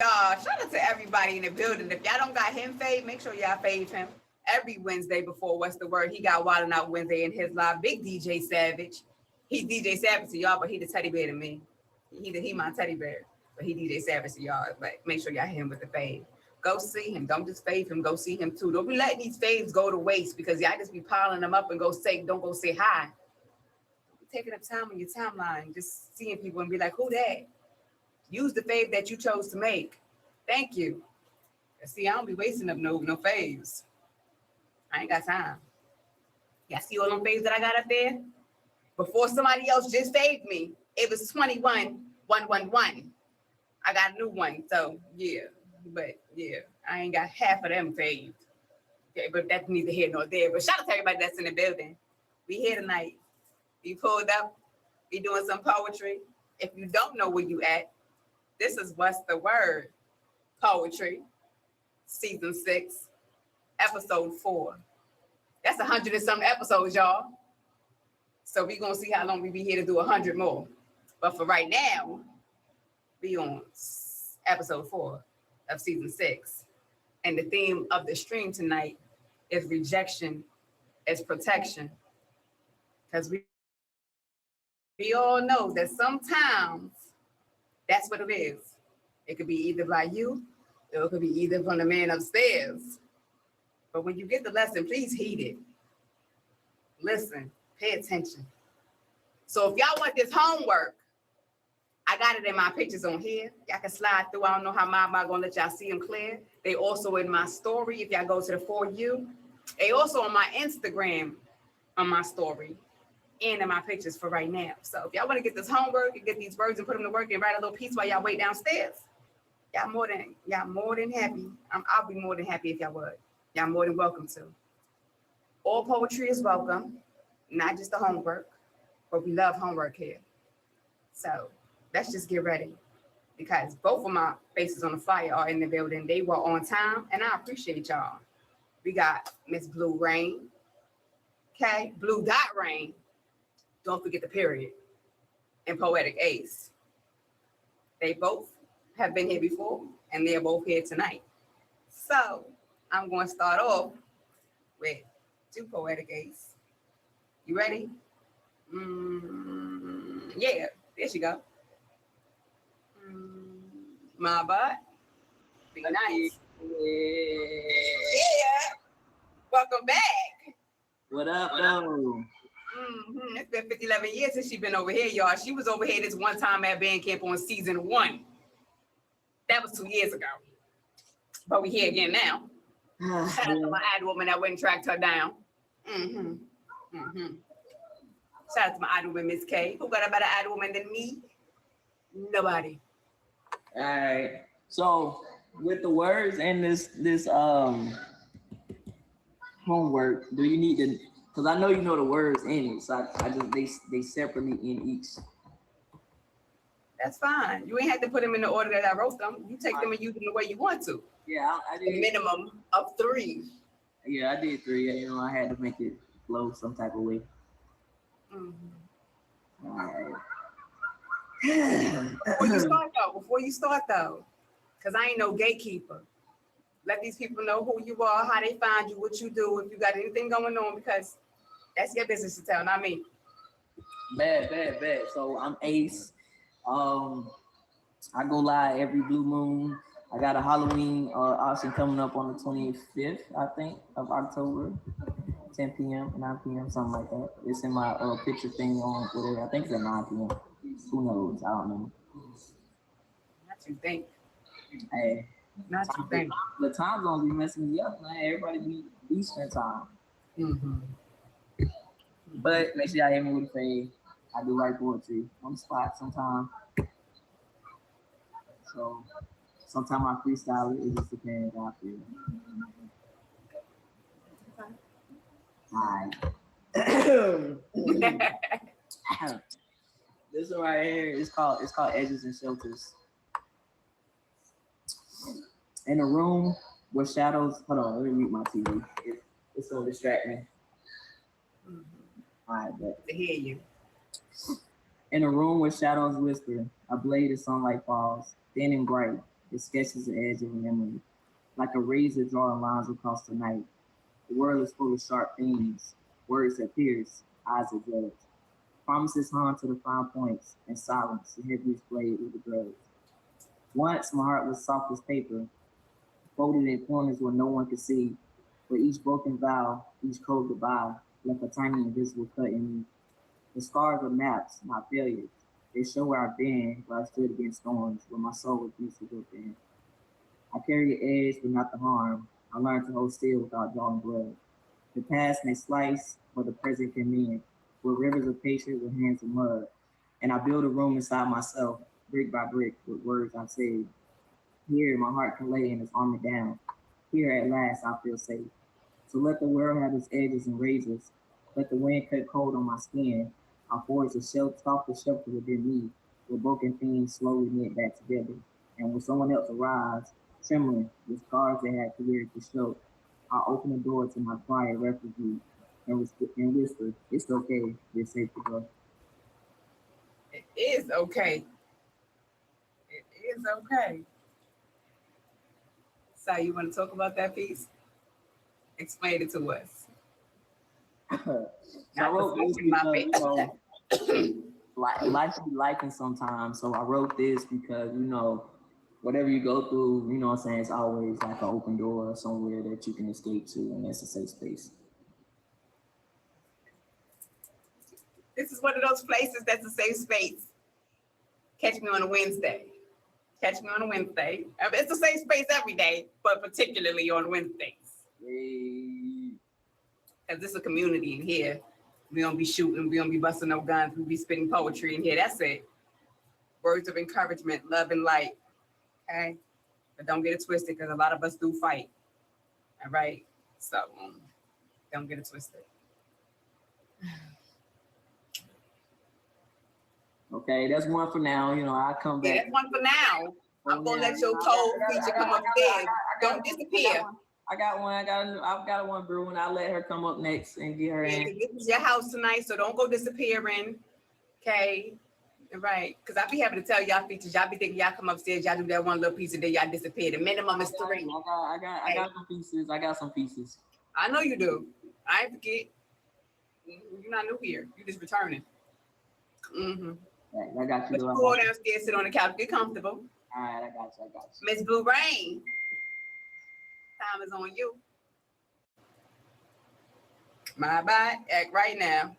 Shout out to everybody in the building. If y'all don't got him fave, make sure y'all fave him every Wednesday before What's the Word. He got Wildin' Out Wednesday in his live. Big DJ Savage. He DJ Savage to y'all, but he the teddy bear to me. He my teddy bear, but he DJ Savage to y'all. But make sure y'all hit him with the fave. Go see him. Don't just fave him. Go see him too. Don't be letting these faves go to waste because y'all just be piling them up and don't go say hi. Taking up time on your timeline, just seeing people and be like, who that? Use the fave that you chose to make. Thank you. See, I don't be wasting up no faves. I ain't got time. Y'all see all them faves that I got up there? Before somebody else just faved me, it was 21,111. I got a new one, so yeah. But yeah, I ain't got half of them faved. Okay, but that's neither here nor there. But shout out to everybody that's in the building. We here tonight. We pulled up. We doing some poetry. If you don't know where you at, this is What's the Word Poetry, Season 6, Episode 4. That's 100 and some episodes, y'all. So we gonna see how long we be here to do 100 more. But for right now, we on Episode 4 of Season 6. And the theme of the stream tonight is rejection is protection. Because we all know that sometimes that's what it is. It could be either by you, or it could be either from the man upstairs. But when you get the lesson, please heed it. Listen, pay attention. So if y'all want this homework, I got it in my pictures on here. Y'all can slide through. I don't know how I'm gonna let y'all see them clear. They also in my story. If y'all go to the For You, they also on my Instagram on my story and in my pictures for right now. So if y'all want to get this homework and get these words and put them to work and write a little piece while y'all wait downstairs, y'all more than happy. I'll be more than happy if y'all would. Y'all more than welcome to. All poetry is welcome, not just the homework, but we love homework here. So let's just get ready because both of my faces on the flyer are in the building. They were on time, and I appreciate y'all. We got Miss Blue Rain, okay? Blue Dot Rain. Don't forget the period. And Poetic Ace. They both have been here before, and they're both here tonight. So I'm going to start off with two Poetic Ace. You ready? Yeah, there she go. My butt. Be nice. Yeah. Welcome back. What up, though? It's been 11 years since she's been over here, y'all. She was over here this one time at band camp on season 1. That was 2 years ago. But we here again now. Shout out to my ad woman that went and tracked her down. Shout out to my ad woman, Miss K. Who got a better ad woman than me? Nobody. All right. So with the words and this homework, do you need to? Because I know you know the words in it, so I just they separately in each. That's fine. You ain't have to put them in the order that I wrote them. You take them and use them the way you want to. Yeah, I did. A minimum of 3. Yeah, I did 3. You know, I had to make it flow some type of way. All right. Before you start though, because I ain't no gatekeeper. Let these people know who you are, how they find you, what you do, if you got anything going on, because that's your business to tell, not me. Bad. So I'm Ace. I go live every blue moon. I got a Halloween auction coming up on the 25th, I think, of October. 10 p.m., 9 p.m., something like that. It's in my picture thing on whatever. I think it's at 9 p.m. Who knows? I don't know. Not you think. Hey. Not you think. The time zones be messing me up, man. Everybody be Eastern time. But make sure y'all hear me with a fade. I do write poetry on the spot sometimes. So sometimes I freestyle it. It just depends how I feel. Alright. This one right here is called Edges and Shelters. In a room where shadows. Hold on, let me mute my TV. It's gonna distract me. All right, but to hear you. In a room where shadows whisper, a blade of sunlight falls, thin and bright. It sketches the edge of memory. Like a razor drawing lines across the night. The world is full of sharp things, words that pierce, eyes that judge. Promises hung to the fine points, and silence, the heaviest blade with the grudge. Once my heart was soft as paper, folded in corners where no one could see, where each broken vow, each cold goodbye, left a tiny invisible cut in me. The scars are maps, not failures. They show where I've been, where I stood against storms, where my soul refused to go thin. I carry the edge, but not the harm. I learned to hold still without drawing blood. The past may slice, but the present can mend. With rivers of patience, with hands of mud. And I build a room inside myself, brick by brick, with words I saved. Here, my heart can lay in its armor down. Here, at last, I feel safe. So let the world have its edges and razors. Let the wind cut cold on my skin. I forge a softer shelter within me, where broken things slowly knit back together. And when someone else arrives, trembling with scars they had career to show, I open the door to my quiet refuge and whisper, "It's okay. You're safe to go." It is okay. It is okay. So you want to talk about that piece? Explain it to us. So I wrote this because, life be liking sometimes. So I wrote this because, whatever you go through, what I'm saying, it's always like an open door or somewhere that you can escape to, and that's a safe space. This is one of those places that's a safe space. Catch me on a Wednesday. Catch me on a Wednesday. It's a safe space every day, but particularly on Wednesdays. Because this is a community in here. We don't be shooting, we don't be busting no guns, we be spitting poetry in here. That's it. Words of encouragement, love and light. Okay? But don't get it twisted, because a lot of us do fight. All right? So don't get it twisted. Okay, that's one for now. I'll come back. Yeah, that's one for now. I'm gonna let your cold feature come upstairs. Don't disappear. I got one. I've got one brewing. I'll let her come up next and get her in. This is your house tonight, so don't go disappearing. Okay. Right. Because I be having to tell y'all features. Y'all be thinking y'all come upstairs, y'all do that one little piece, and then y'all disappear. The minimum is 3. I got some pieces. I got some pieces. I know you do. I ain't forget. You're not new here. You're just returning. Mm-hmm. Right, I got you. But you go downstairs, sit on the couch, get comfortable. All right, I got you. Miss Blue Rain, time is on you. My bad, act right now.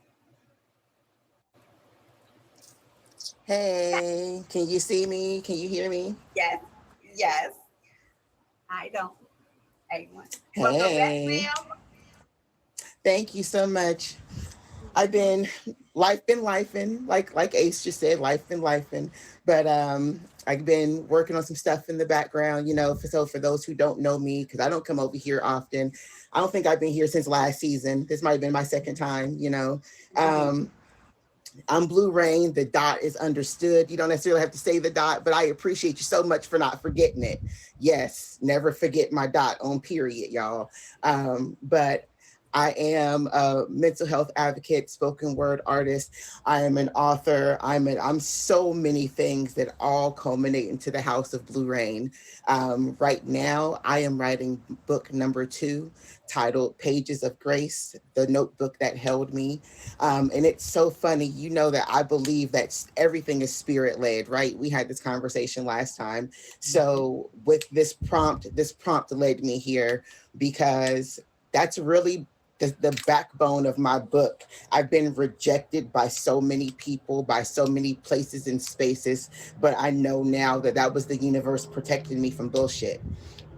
Hey, can you see me? Can you hear me? Yes. I don't. Hey. Hey. Thank you so much. I've been lifing, like Ace just said, lifing. But I've been working on some stuff in the background, for those who don't know me, because I don't come over here often. I don't think I've been here since last season. This might have been my second time, I'm Blue Rain. The dot is understood. You don't necessarily have to say the dot, but I appreciate you so much for not forgetting it. Yes, never forget my dot on period, y'all. But I am a mental health advocate, spoken word artist. I am an author. I'm so many things that all culminate into the House of Blue Rain. Right now, I am writing book number 2, titled Pages of Grace, the notebook that held me. And it's so funny, that I believe that everything is spirit-led, right? We had this conversation last time. So with this prompt led me here because that's really the backbone of my book. I've been rejected by so many people, by so many places and spaces, but I know now that was the universe protecting me from bullshit.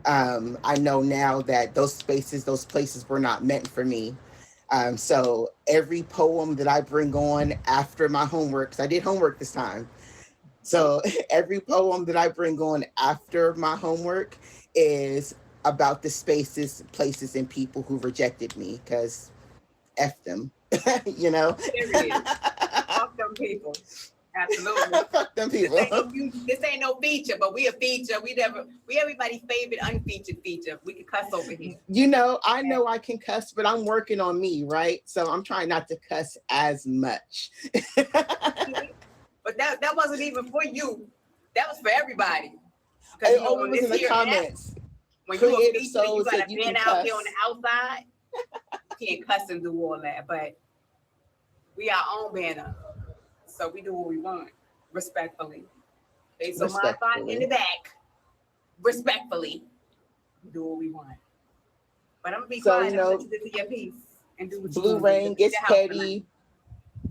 I know now that those spaces, those places were not meant for me. So every poem that I bring on after my homework, because I did homework this time. So every poem that I bring on after my homework is about the spaces, places, and people who rejected me, because F them, Fuck them people. Absolutely. Fuck them people. This ain't no feature, but we a feature. We everybody's favorite unfeatured feature. We can cuss over here. I know I can cuss, but I'm working on me, right? So I'm trying not to cuss as much. But that wasn't even for you. That was for everybody. Because It only was in the comments. When you're a Creative feature, you souls gotta that you been can out here on cuss. the outside. You can't cuss and do all that, but we our own banner. So we do what we want, respectfully. Okay, so my thought in the back, respectfully, we do what we want. But I'm gonna be So, quiet you and know, let you get to your piece and do what you Blue want to do. Rain Get gets your house tonight. petty.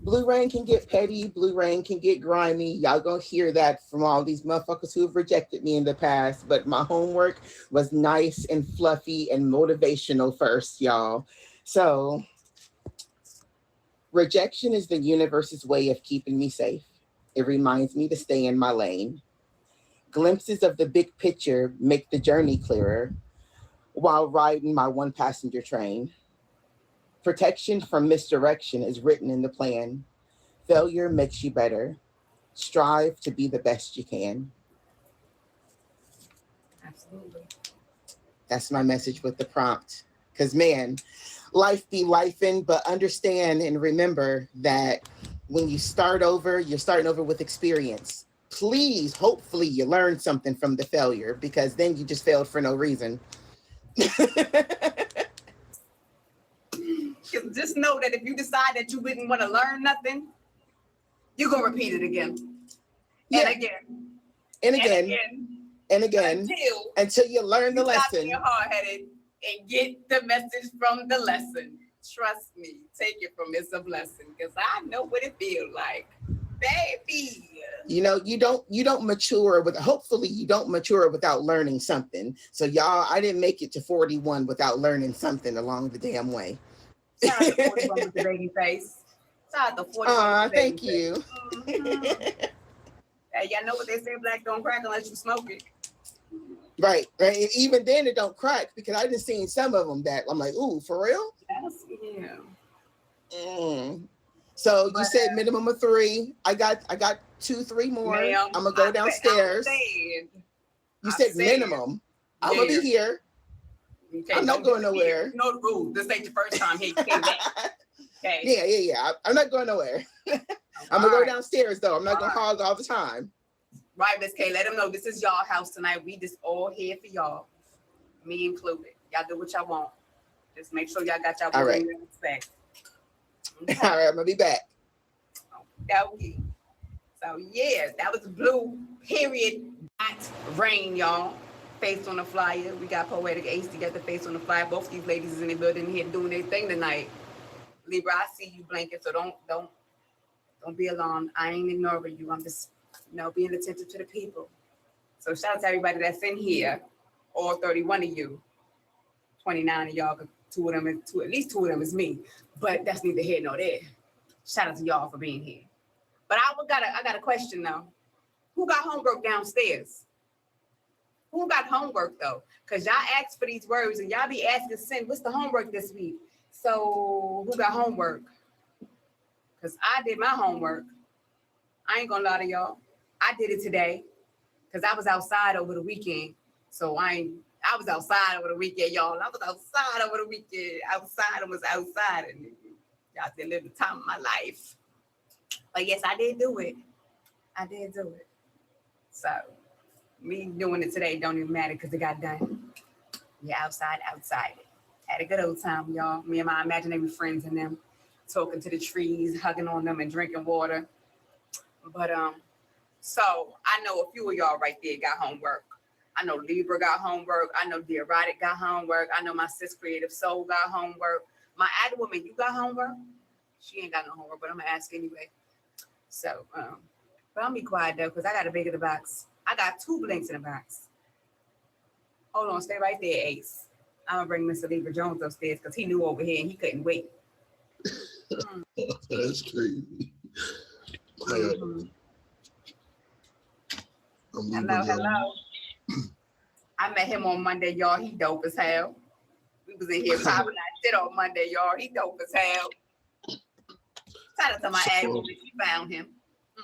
Blue Rain can get petty. Blue Rain can get grimy. Y'all gonna hear that from all these motherfuckers who have rejected me in the past. But my homework was nice and fluffy and motivational first, y'all. So rejection is the universe's way of keeping me safe. It reminds me to stay in my lane. Glimpses of the big picture make the journey clearer while riding my one passenger train. Protection from misdirection is written in the plan. Failure makes you better. Strive to be the best you can. Absolutely. That's my message with the prompt. Because, man, life be lifing, but understand and remember that when you start over, you're starting over with experience. Please, hopefully, you learn something from the failure, because then you just failed for no reason. Just know that if you decide that you didn't want to learn nothing, you're gonna repeat it again. Yeah. And again. And again. And again. Until you learn the lesson. Stop being hard-headed and get the message from the lesson. Trust me, take it from it's a blessing, because I know what it feels like. Baby. You know, you don't mature with, hopefully you don't mature without learning something. So y'all, I didn't make it to 41 without learning something along the damn way. Shout out to 41 with the baby face. Shout out to 41 with the baby thank face. you. Mm-hmm. Hey, y'all know what they say, black don't crack unless you smoke it. Right. And even then it don't crack, because I just seen some of them that I'm like, ooh, for real? Yes, yeah. So you said minimum of 3. I got 2, 3 more. I'm gonna go downstairs. You said minimum. I'm gonna be here. Okay, I'm not going nowhere. You know the rules. This ain't your first time here. You came back. Okay. Yeah. I'm not going nowhere. I'm gonna go downstairs though. I'm not gonna hog all the time. Right, Miss K. Let them know this is y'all house tonight. We just all here for y'all, me included. Y'all do what y'all want. Just make sure y'all got y'all all right. Respect. Okay. All right, I'm gonna be back. Okay. So yeah, that was Blue period Rain, y'all. Face on the flyer. We got Poetic Ace together. Face on the flyer. Both of these ladies is in the building here doing their thing tonight. Libra, I see you blanket, so don't be alarmed. I ain't ignoring you. I'm just, being attentive to the people. So shout out to everybody that's in here. All 31 of you. 29 of y'all. At least two of them is me. But that's neither here nor there. Shout out to y'all for being here. But I got a question though. Who got homework downstairs? Who got homework though? Because y'all asked for these words and y'all be asking Sin, what's the homework this week? So who got homework? Because I did my homework. I ain't gonna lie to y'all. I did it today because I was outside over the weekend. So I was outside over the weekend, y'all. I was outside over the weekend. Outside and was outside. And y'all did live the time of my life. But yes, I did do it. So me doing it today don't even matter because it got done. Yeah, outside. Had a good old time, y'all. Me and my imaginary friends and them talking to the trees, hugging on them and drinking water. But so I know a few of y'all right there got homework. I know Libra got homework. I know The Erotic got homework. I know my sis Creative Soul got homework. My Ad Woman, you got homework? She ain't got no homework, but I'm gonna ask anyway. So, but I'm be quiet though, because I got a big in the box. I got 2 blinks in the box. Hold on, stay right there, Ace. I'm gonna bring Mr. Libra Jones upstairs because he knew over here and he couldn't wait. That's crazy. Mm-hmm. Hello. I met him on Monday, y'all. He dope as hell. We was in here popping that shit on Monday, y'all. He dope as hell. Shout out to my ad woman. She found him.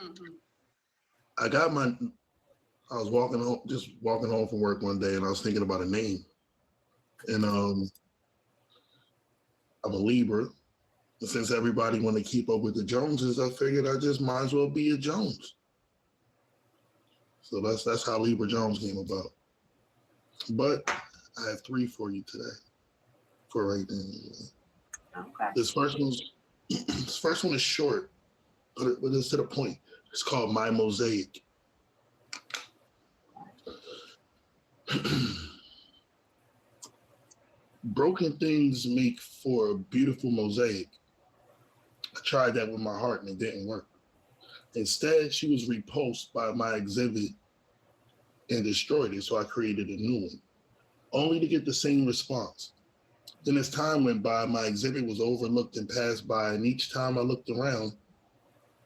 Mm-hmm. I was walking home from work one day and I was thinking about a name. And I'm a Libra. And since everybody want to keep up with the Joneses, I figured I just might as well be a Jones. So that's how Libra Jones came about. But I have 3 for you today. For right now. Okay. This first one is short, but it's to the point. It's called My Mosaic. Broken things make for a beautiful mosaic. I tried that with my heart and it didn't work. Instead, she was repulsed by my exhibit and destroyed it, so I created a new one, only to get the same response. Then as time went by, my exhibit was overlooked and passed by, and each time I looked around,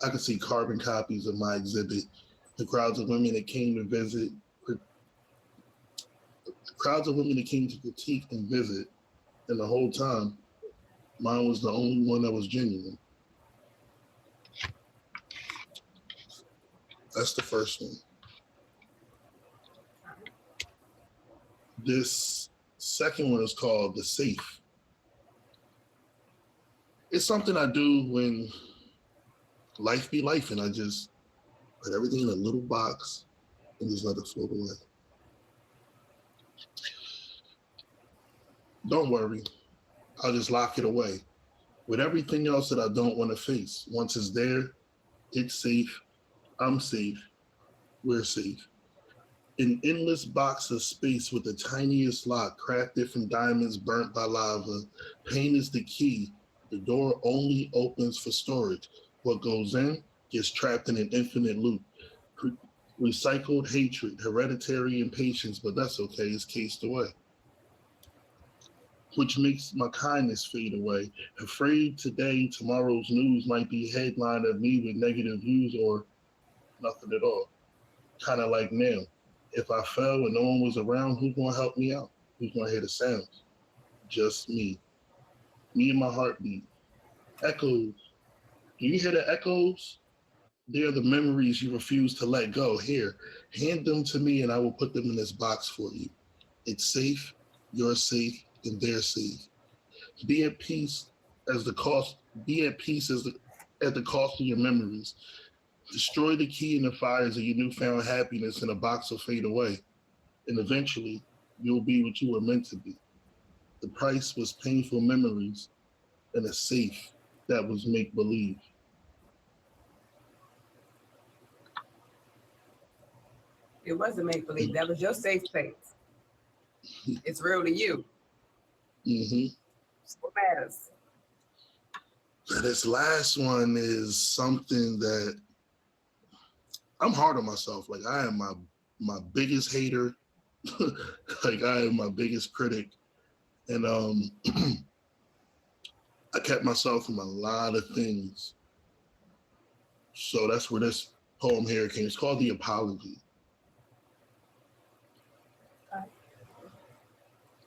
I could see carbon copies of my exhibit. The crowds of women that came to visit, to critique and visit, and the whole time, mine was the only one that was genuine. That's the first one. This second one is called The Safe. It's something I do when life be life, and I just put everything in a little box and just let it float away. Don't worry, I'll just lock it away with everything else that I don't want to face. Once it's there, it's safe, I'm safe, we're safe. An endless box of space with the tiniest lock crafted from diamonds burnt by lava. Pain is the key. The door only opens for storage. What goes in gets trapped in an infinite loop. Recycled hatred, hereditary impatience, but that's okay, it's cased away. Which makes my kindness fade away. Afraid today, tomorrow's news might be headline of me with negative views or nothing at all. Kind of like now. If I fell and no one was around, who's gonna help me out? Who's gonna hear the sounds? Just me. Me and my heartbeat. Echoes. Do you hear the echoes? They are the memories you refuse to let go. Here, hand them to me and I will put them in this box for you. It's safe, you're safe, and they're safe. Be at peace as the cost, at the cost of your memories. Destroy the key in the fires of your newfound happiness and a box will fade away. And eventually, you'll be what you were meant to be. The price was painful memories and a safe that was make-believe. It wasn't make believe. That was your safe space. It's real to you. Mm-hmm. It's what matters. This last one is something that I'm hard on myself. Like I am my biggest hater. Like I am my biggest critic. And I kept myself from a lot of things. So that's where this poem here came. It's called The Apology.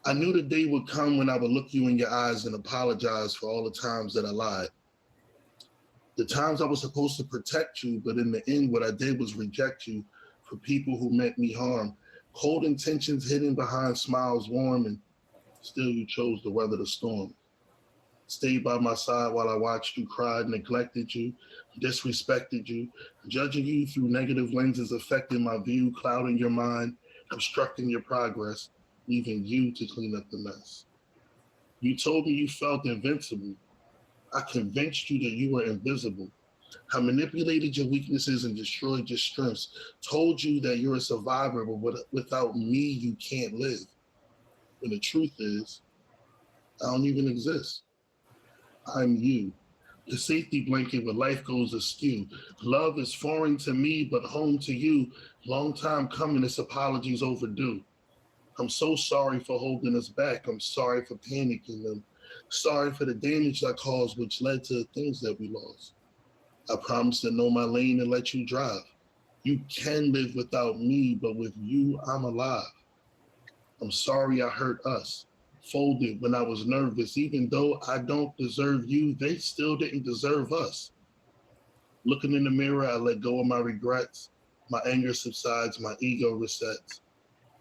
I knew the day would come when I would look you in your eyes and apologize for all the times that I lied. The times I was supposed to protect you, but in the end, what I did was reject you for people who meant me harm. Cold intentions hidden behind smiles warm, and still you chose to weather the storm. Stayed by my side while I watched you cry, neglected you, disrespected you, judging you through negative lenses affecting my view, clouding your mind, obstructing your progress, leaving you to clean up the mess. You told me you felt invincible. I convinced you that you were invisible. I manipulated your weaknesses and destroyed your strengths. Told you that you're a survivor, but without me, you can't live. And the truth is, I don't even exist. I'm you. The safety blanket where life goes askew. Love is foreign to me, but home to you. Long time coming, this apology's overdue. I'm so sorry for holding us back. I'm sorry for panicking. I'm sorry for the damage I caused, which led to the things that we lost. I promise to know my lane and let you drive. You can live without me, but with you, I'm alive. I'm sorry I hurt us. Folded when I was nervous. Even though I don't deserve you, they still didn't deserve us. Looking in the mirror, I let go of my regrets. My anger subsides, my ego resets.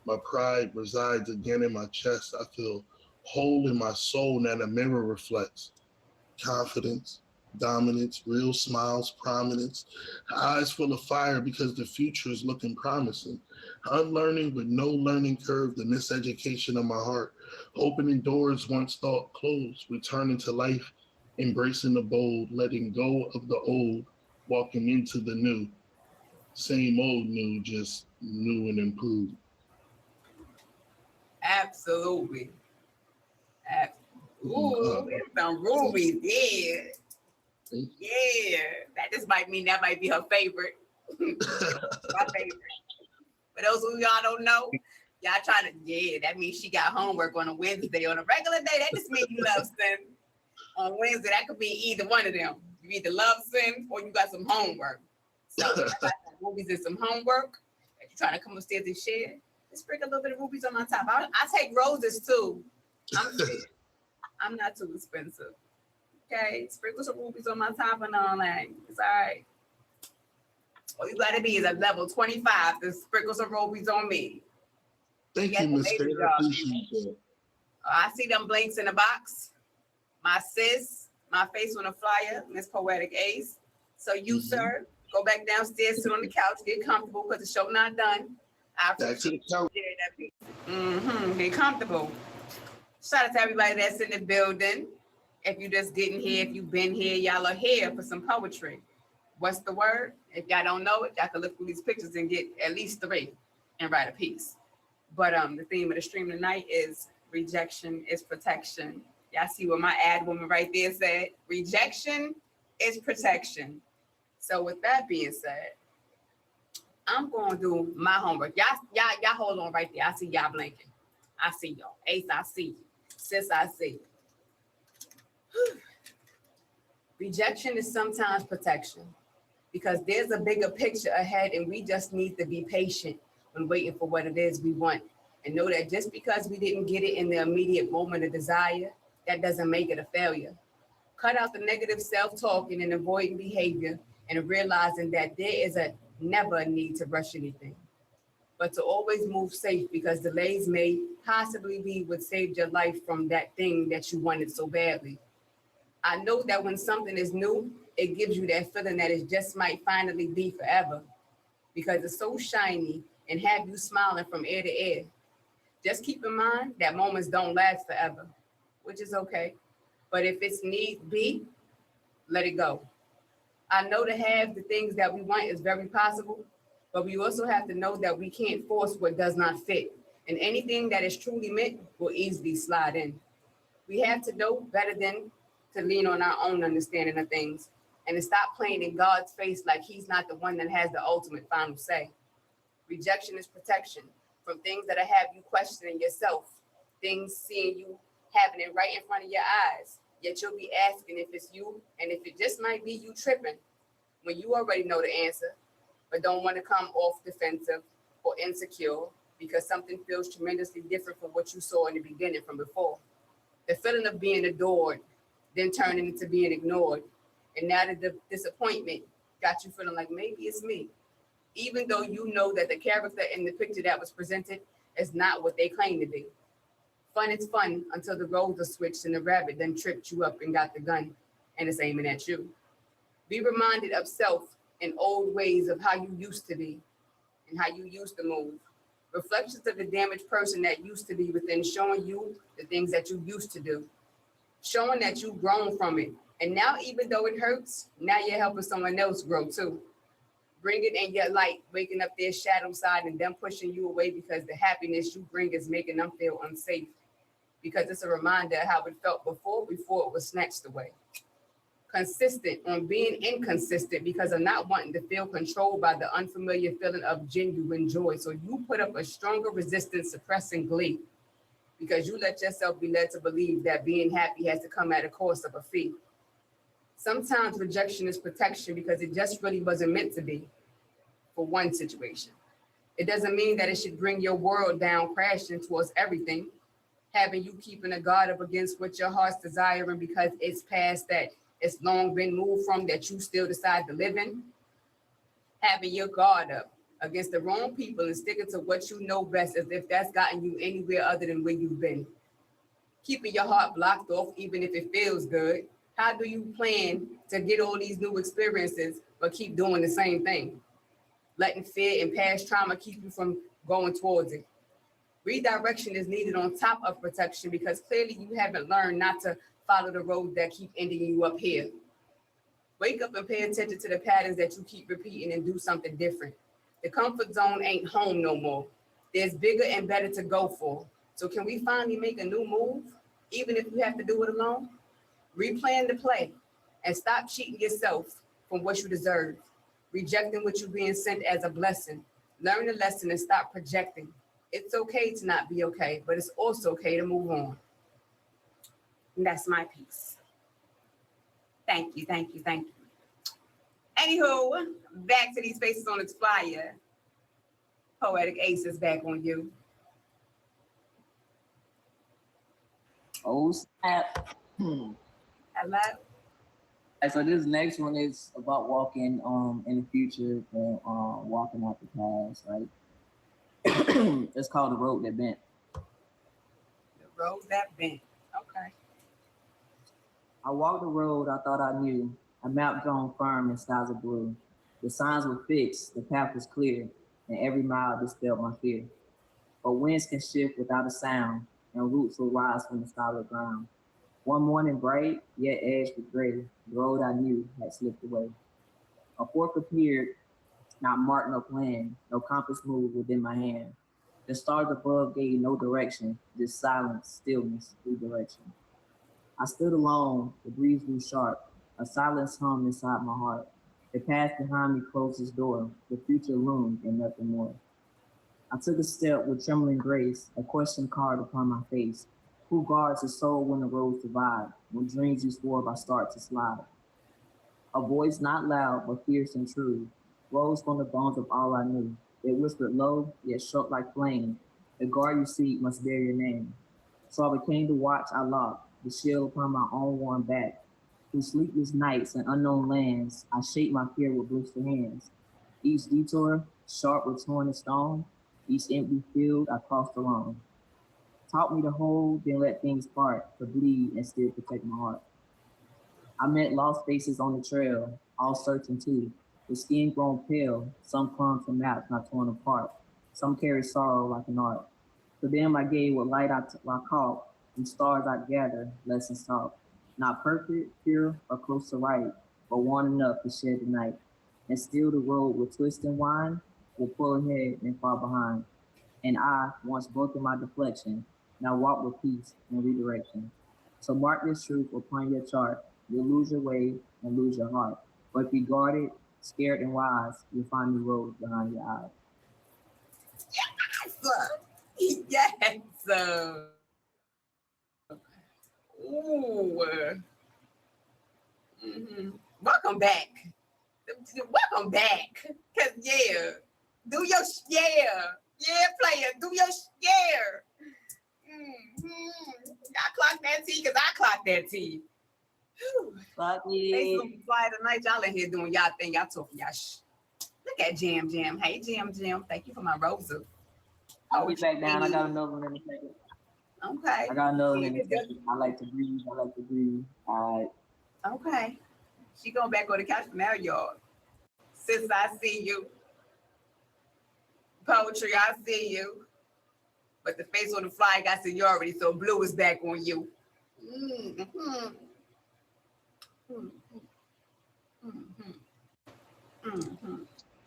My pride resides again in my chest. I feel whole in my soul, now the mirror reflects confidence, dominance, real smiles, prominence, eyes full of fire because the future is looking promising. Unlearning with no learning curve, the miseducation of my heart, opening doors once thought closed, returning to life, embracing the bold, letting go of the old, walking into the new. Same old new, just new and improved. Absolutely. Ooh, there's some rubies. Yeah. Yeah. That just might mean that might be her favorite. My favorite. For those of y'all don't know, y'all trying to, yeah, that means she got homework on a Wednesday. On a regular day, that just means you love sin. On Wednesday, that could be either one of them. You either love sin or you got some homework. So if I got some rubies and some homework, if you're trying to come upstairs and share, just sprinkle a little bit of rubies on my top. I take roses too. I'm not too expensive. Okay, sprinkle some rubies on my top and all that. It's all right. All you gotta be is a level 25 to sprinkle some rubies on me. Thank you, Miss Faye. I appreciate that. I see them blinks in the box. My sis, my face on a flyer, Miss Poetic Ace. So you, sir, go back downstairs, sit on the couch, get comfortable because the show not done. Back to the couch. Get comfortable. Shout out to everybody that's in the building. If you just getting here, if you've been here, y'all are here for some poetry. What's the word? If y'all don't know it, y'all can look through these pictures and get at least 3 and write a piece. But the theme of the stream tonight is rejection is protection. Y'all see what my ad woman right there said? Rejection is protection. So with that being said, I'm going to do my homework. Y'all hold on right there. I see y'all blinking. I see y'all. Ace, I see you. Sis, I see you. Rejection is sometimes protection because there's a bigger picture ahead and we just need to be patient when waiting for what it is we want and know that just because we didn't get it in the immediate moment of desire, that doesn't make it a failure. Cut out the negative self-talking and avoiding behavior and realizing that there is never a need to rush anything, but to always move safe because delays may possibly be what saved your life from that thing that you wanted so badly. I know that when something is new, it gives you that feeling that it just might finally be forever because it's so shiny and have you smiling from ear to ear. Just keep in mind that moments don't last forever, which is okay. But if it's need be, let it go. I know to have the things that we want is very possible, but we also have to know that we can't force what does not fit. And anything that is truly meant will easily slide in. We have to know better than to lean on our own understanding of things and to stop playing in God's face like he's not the one that has the ultimate final say. Rejection is protection from things that have you questioning yourself, things seeing you having it right in front of your eyes, yet you'll be asking if it's you and if it just might be you tripping when you already know the answer, but don't want to come off defensive or insecure because something feels tremendously different from what you saw in the beginning from before. The feeling of being adored, then turning into being ignored. And now the disappointment got you feeling like maybe it's me, even though you know that the character in the picture that was presented is not what they claim to be. Fun is fun until the roles are switched and the rabbit then tripped you up and got the gun and it's aiming at you. Be reminded of self and old ways of how you used to be and how you used to move. Reflections of the damaged person that used to be within, showing you the things that you used to do, showing that you've grown from it. And now, even though it hurts, now you're helping someone else grow too. Bring it in your light, waking up their shadow side and them pushing you away because the happiness you bring is making them feel unsafe. Because it's a reminder of how it felt before it was snatched away. Consistent on being inconsistent because of not wanting to feel controlled by the unfamiliar feeling of genuine joy. So you put up a stronger resistance, suppressing glee because you let yourself be led to believe that being happy has to come at a cost of a fee. Sometimes rejection is protection because it just really wasn't meant to be for one situation. It doesn't mean that it should bring your world down, crashing towards everything, having you keeping a guard up against what your heart's desiring because it's past that it's long been moved from that you still decide to live in. Having your guard up against the wrong people and sticking to what you know best as if that's gotten you anywhere other than where you've been. Keeping your heart blocked off even if it feels good. How do you plan to get all these new experiences, but keep doing the same thing? Letting fear and past trauma keep you from going towards it. Redirection is needed on top of protection because clearly you haven't learned not to follow the road that keep ending you up here. Wake up and pay attention to the patterns that you keep repeating and do something different. The comfort zone ain't home no more. There's bigger and better to go for. So can we finally make a new move, even if you have to do it alone? Replan the play and stop cheating yourself from what you deserve. Rejecting what you're being sent as a blessing. Learn the lesson and stop projecting. It's okay to not be okay, but it's also okay to move on. And that's my piece. Thank you, thank you, thank you. Anywho, back to these faces on its flyer. Poetic Ace is back on you. Oh snap. Hello. So this next one is about walking in the future and walking out the past, right? It's called The Road That Bent. The road that bent. Okay. I walked the road I thought I knew, a map drawn firm in skies of blue. The signs were fixed, the path was clear, and every mile dispelled my fear. But winds can shift without a sound, and roots will rise from the solid ground. One morning bright, yet edged with gray, the road I knew had slipped away. A fork appeared, not marked, no plan, no compass moved within my hand. The stars above gave no direction, just silence, stillness, redirection. I stood alone, the breeze grew sharp, a silence hummed inside my heart. The past behind me closed its door, the future loomed and nothing more. I took a step with trembling grace, a question carved upon my face. Who guards the soul when the roads divide, when dreams you swore by start to slide? A voice not loud, but fierce and true, rose from the bones of all I knew. It whispered low, yet short like flame, the guard you seek must bear your name. So I became the watch I locked, the shield upon my own worn back. Through sleepless nights and unknown lands, I shaped my fear with blistered hands. Each detour, sharp with torn stone, each empty field I crossed alone. Taught me to hold, then let things part, to bleed and still protect my heart. I met lost faces on the trail, all searching too, the skin grown pale, some clung to maps not torn apart, some carried sorrow like an art. To them I gave what light I caught, from stars I gathered, lessons taught. Not perfect, pure, or close to right, but one enough to share the night. And still the road will twist and wind, will pull ahead and fall behind. And I, once broken my deflection, now walk with peace and redirection. So mark this truth upon your chart. You'll lose your way and lose your heart. But if you guard it, scared and wise, you'll find new roads behind your eyes. Yes. Yes. Ooh. Welcome back. Welcome back. Cause yeah, do your player, do your share. I clocked that T because I clocked that T. They some fly tonight. Y'all in here doing y'all thing. Y'all talking y'all Look at Jam. Hey Jam. Thank you for my roses. I'll be back down. I got another one in a second. Okay. I got another one in a second. I like to breathe. All right. Okay. She going back on the couch now, y'all. Sis, I see you. Poetry, I see you. But the face on the fly got seniority, so blue is back on you.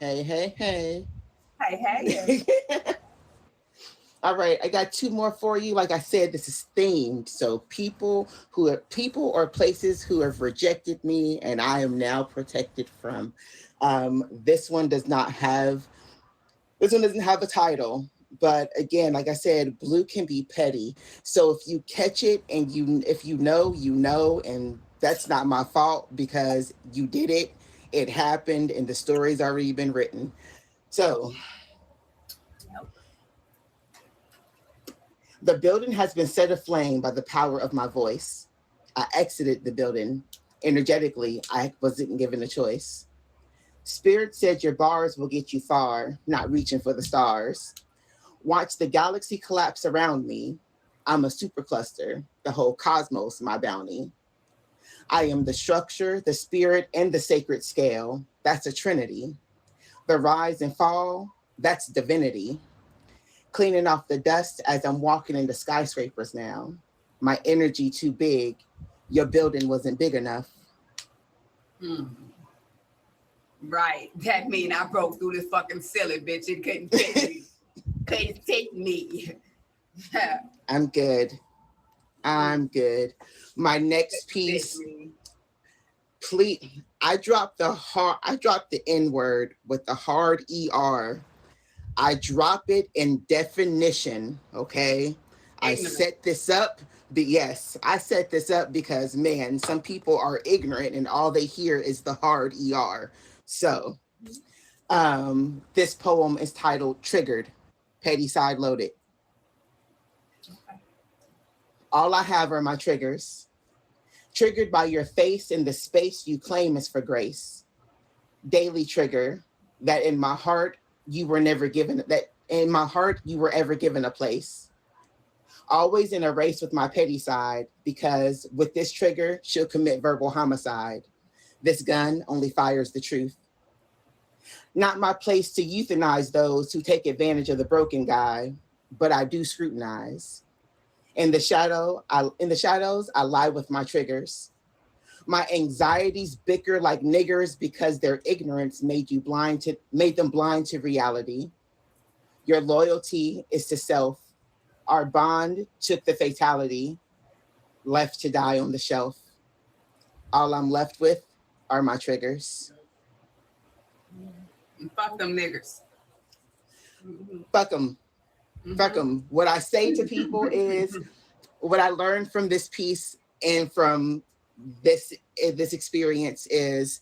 Hey. Hey. All right, I got two more for you. Like I said, this is themed. So people or places who have rejected me and I am now protected from. This one doesn't have a title. But again, like I said, blue can be petty. So if you catch it and if you know, and that's not my fault because you did it. It happened and the story's already been written. So the building has been set aflame by the power of my voice. I exited the building. Energetically, I wasn't given a choice. Spirit said your bars will get you far, not reaching for the stars. Watch the galaxy collapse around me. I'm a supercluster, the whole cosmos, my bounty. I am the structure, the spirit, and the sacred scale. That's a trinity. The rise and fall, that's divinity. Cleaning off the dust as I'm walking into skyscrapers now. My energy too big. Your building wasn't big enough. Hmm. Right. That mean I broke through this fucking ceiling, bitch. It couldn't take me. Couldn't take me. I'm good. I'm good. My next piece, please. I dropped the N word with the hard ER. I drop it in definition. Okay. I set this up. But yes, I set this up because, man, some people are ignorant and all they hear is the hard ER. So this poem is titled Triggered, Petty Side Loaded. All I have are my triggers. Triggered by your face in the space you claim is for grace. Daily trigger that in my heart you were never given, that in my heart you were ever given a place. Always in a race with my petty side, because with this trigger, she'll commit verbal homicide. This gun only fires the truth. Not my place to euthanize those who take advantage of the broken guy, but I do scrutinize. In the shadows, I lie with my triggers. My anxieties bicker like niggers because their ignorance made them blind to reality. Your loyalty is to self. Our bond took the fatality, left to die on the shelf. All I'm left with are my triggers. Fuck them niggers. Fuck them. Fuck them. What I say to people is, what I learned from this piece and from this experience is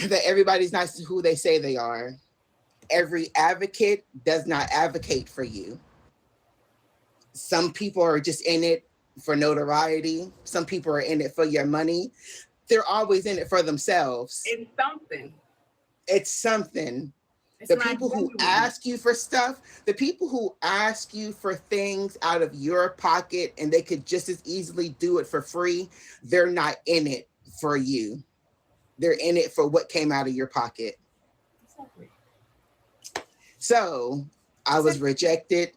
that everybody's not who they say they are. Every advocate does not advocate for you. Some people are just in it for notoriety. Some people are in it for your money. They're always in it for themselves. It's something. It's something. It's the people who ask you for stuff, the people who ask you for things out of your pocket and they could just as easily do it for free, they're not in it for you. They're in it for what came out of your pocket. Exactly. So I was rejected.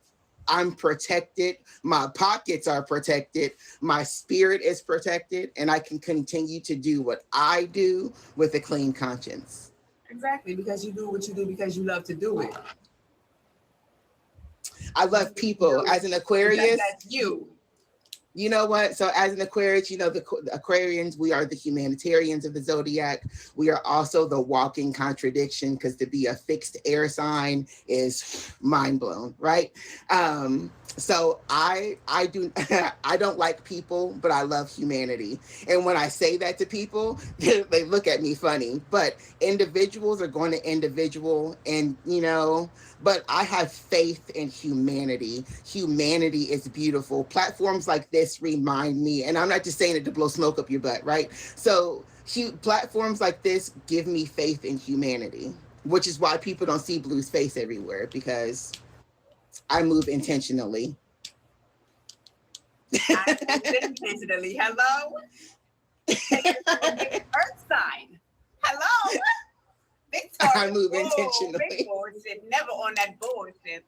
I'm protected. My pockets are protected. My spirit is protected. And I can continue to do what I do with a clean conscience. Exactly, because you do what you do because you love to do it. I love people. As an Aquarius, that's you. You know what? So as an Aquarius, you know, the Aquarians, we are the humanitarians of the zodiac. We are also the walking contradiction, because to be a fixed air sign is mind blown, right? So I don't like people, but I love humanity. And when I say that to people, they look at me funny. But individuals are going to individual, and you know, but I have faith in humanity. Humanity is beautiful. Platforms like this remind me, and I'm not just saying it to blow smoke up your butt, right? So platforms like this give me faith in humanity, which is why people don't see Blue's face everywhere, because I move intentionally. I move intentionally. Hello? Earth sign. Hello? I move intentionally. Big bullshit. Never on that bullshit.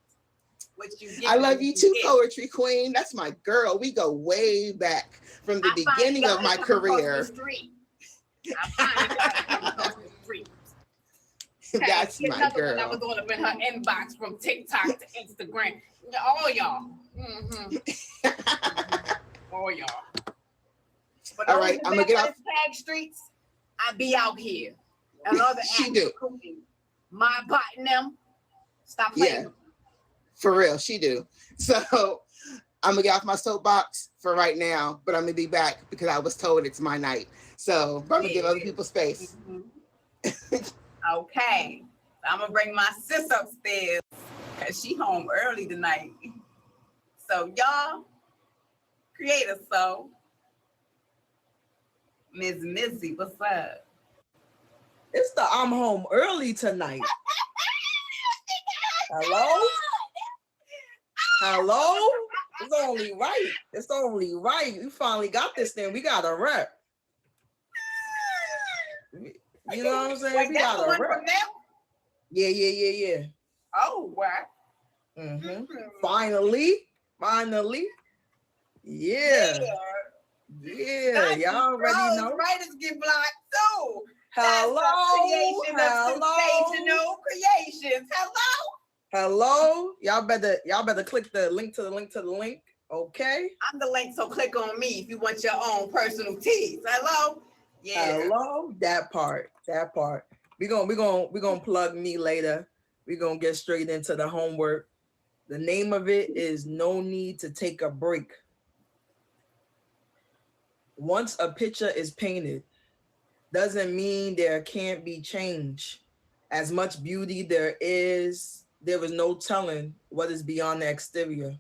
I love you too, Poetry Queen. That's my girl. We go way back from the beginning of my career. That's my girl. I was going up in her inbox from TikTok to Instagram. All y'all. All y'all. But all right, I'm gonna get off tag streets. I be out here. Another she do. My botting them. Stop playing. Yeah, for real, she do. So I'm gonna get off my soapbox for right now, but I'm gonna be back because I was told it's my night. So I'm gonna give other people space. Okay, I'm gonna bring my sis upstairs because she home early tonight. So y'all, create a soul. Ms. Mizzy, what's up? It's the I'm home early tonight. Hello? Hello? It's only right. It's only right. We finally got this thing. We got a rep. You know what I'm saying? Wait, We that's the gotta one rep. from them? Yeah. Oh, wow. hmm Mhm. Finally. Yeah. Y'all already know. Writers get blocked too. That's Hello. a creation of sensational creations. Hello. Y'all better click the link to the link. Okay. I'm the link, so click on me if you want your own personal teas. Hello. Yeah. Hello. That part. We gonna plug me later. We gonna get straight into the homework. The name of it is No Need to Take a Break. Once a picture is painted, doesn't mean there can't be change. As much beauty there is no telling what is beyond the exterior.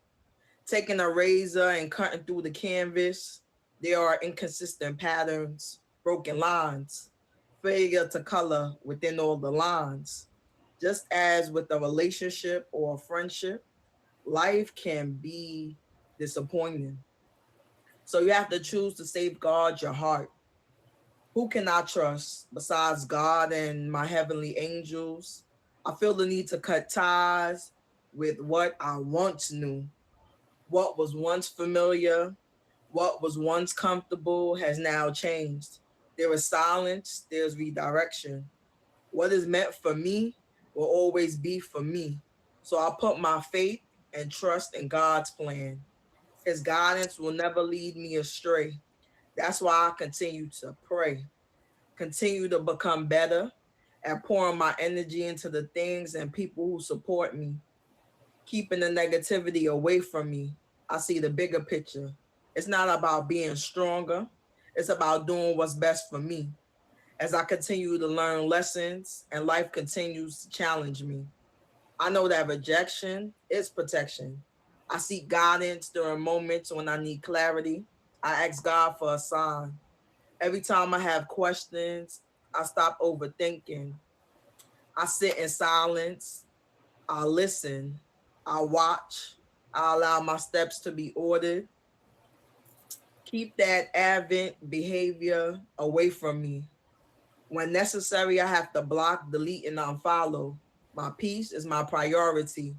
Taking a razor and cutting through the canvas, there are inconsistent patterns, broken lines, failure to color within all the lines. Just as with a relationship or a friendship, life can be disappointing. So you have to choose to safeguard your heart. Who can I trust besides God and my heavenly angels? I feel the need to cut ties with what I once knew. What was once familiar, what was once comfortable has now changed. There is silence, there's redirection. What is meant for me will always be for me. So I put my faith and trust in God's plan. His guidance will never lead me astray. That's why I continue to pray, continue to become better, and pouring my energy into the things and people who support me, keeping the negativity away from me. I see the bigger picture. It's not about being stronger, it's about doing what's best for me. As I continue to learn lessons and life continues to challenge me, I know that rejection is protection. I seek guidance during moments when I need clarity. I ask God for a sign. Every time I have questions, I stop overthinking. I sit in silence. I listen. I watch. I allow my steps to be ordered. Keep that Advent behavior away from me. When necessary, I have to block, delete, and unfollow. My peace is my priority.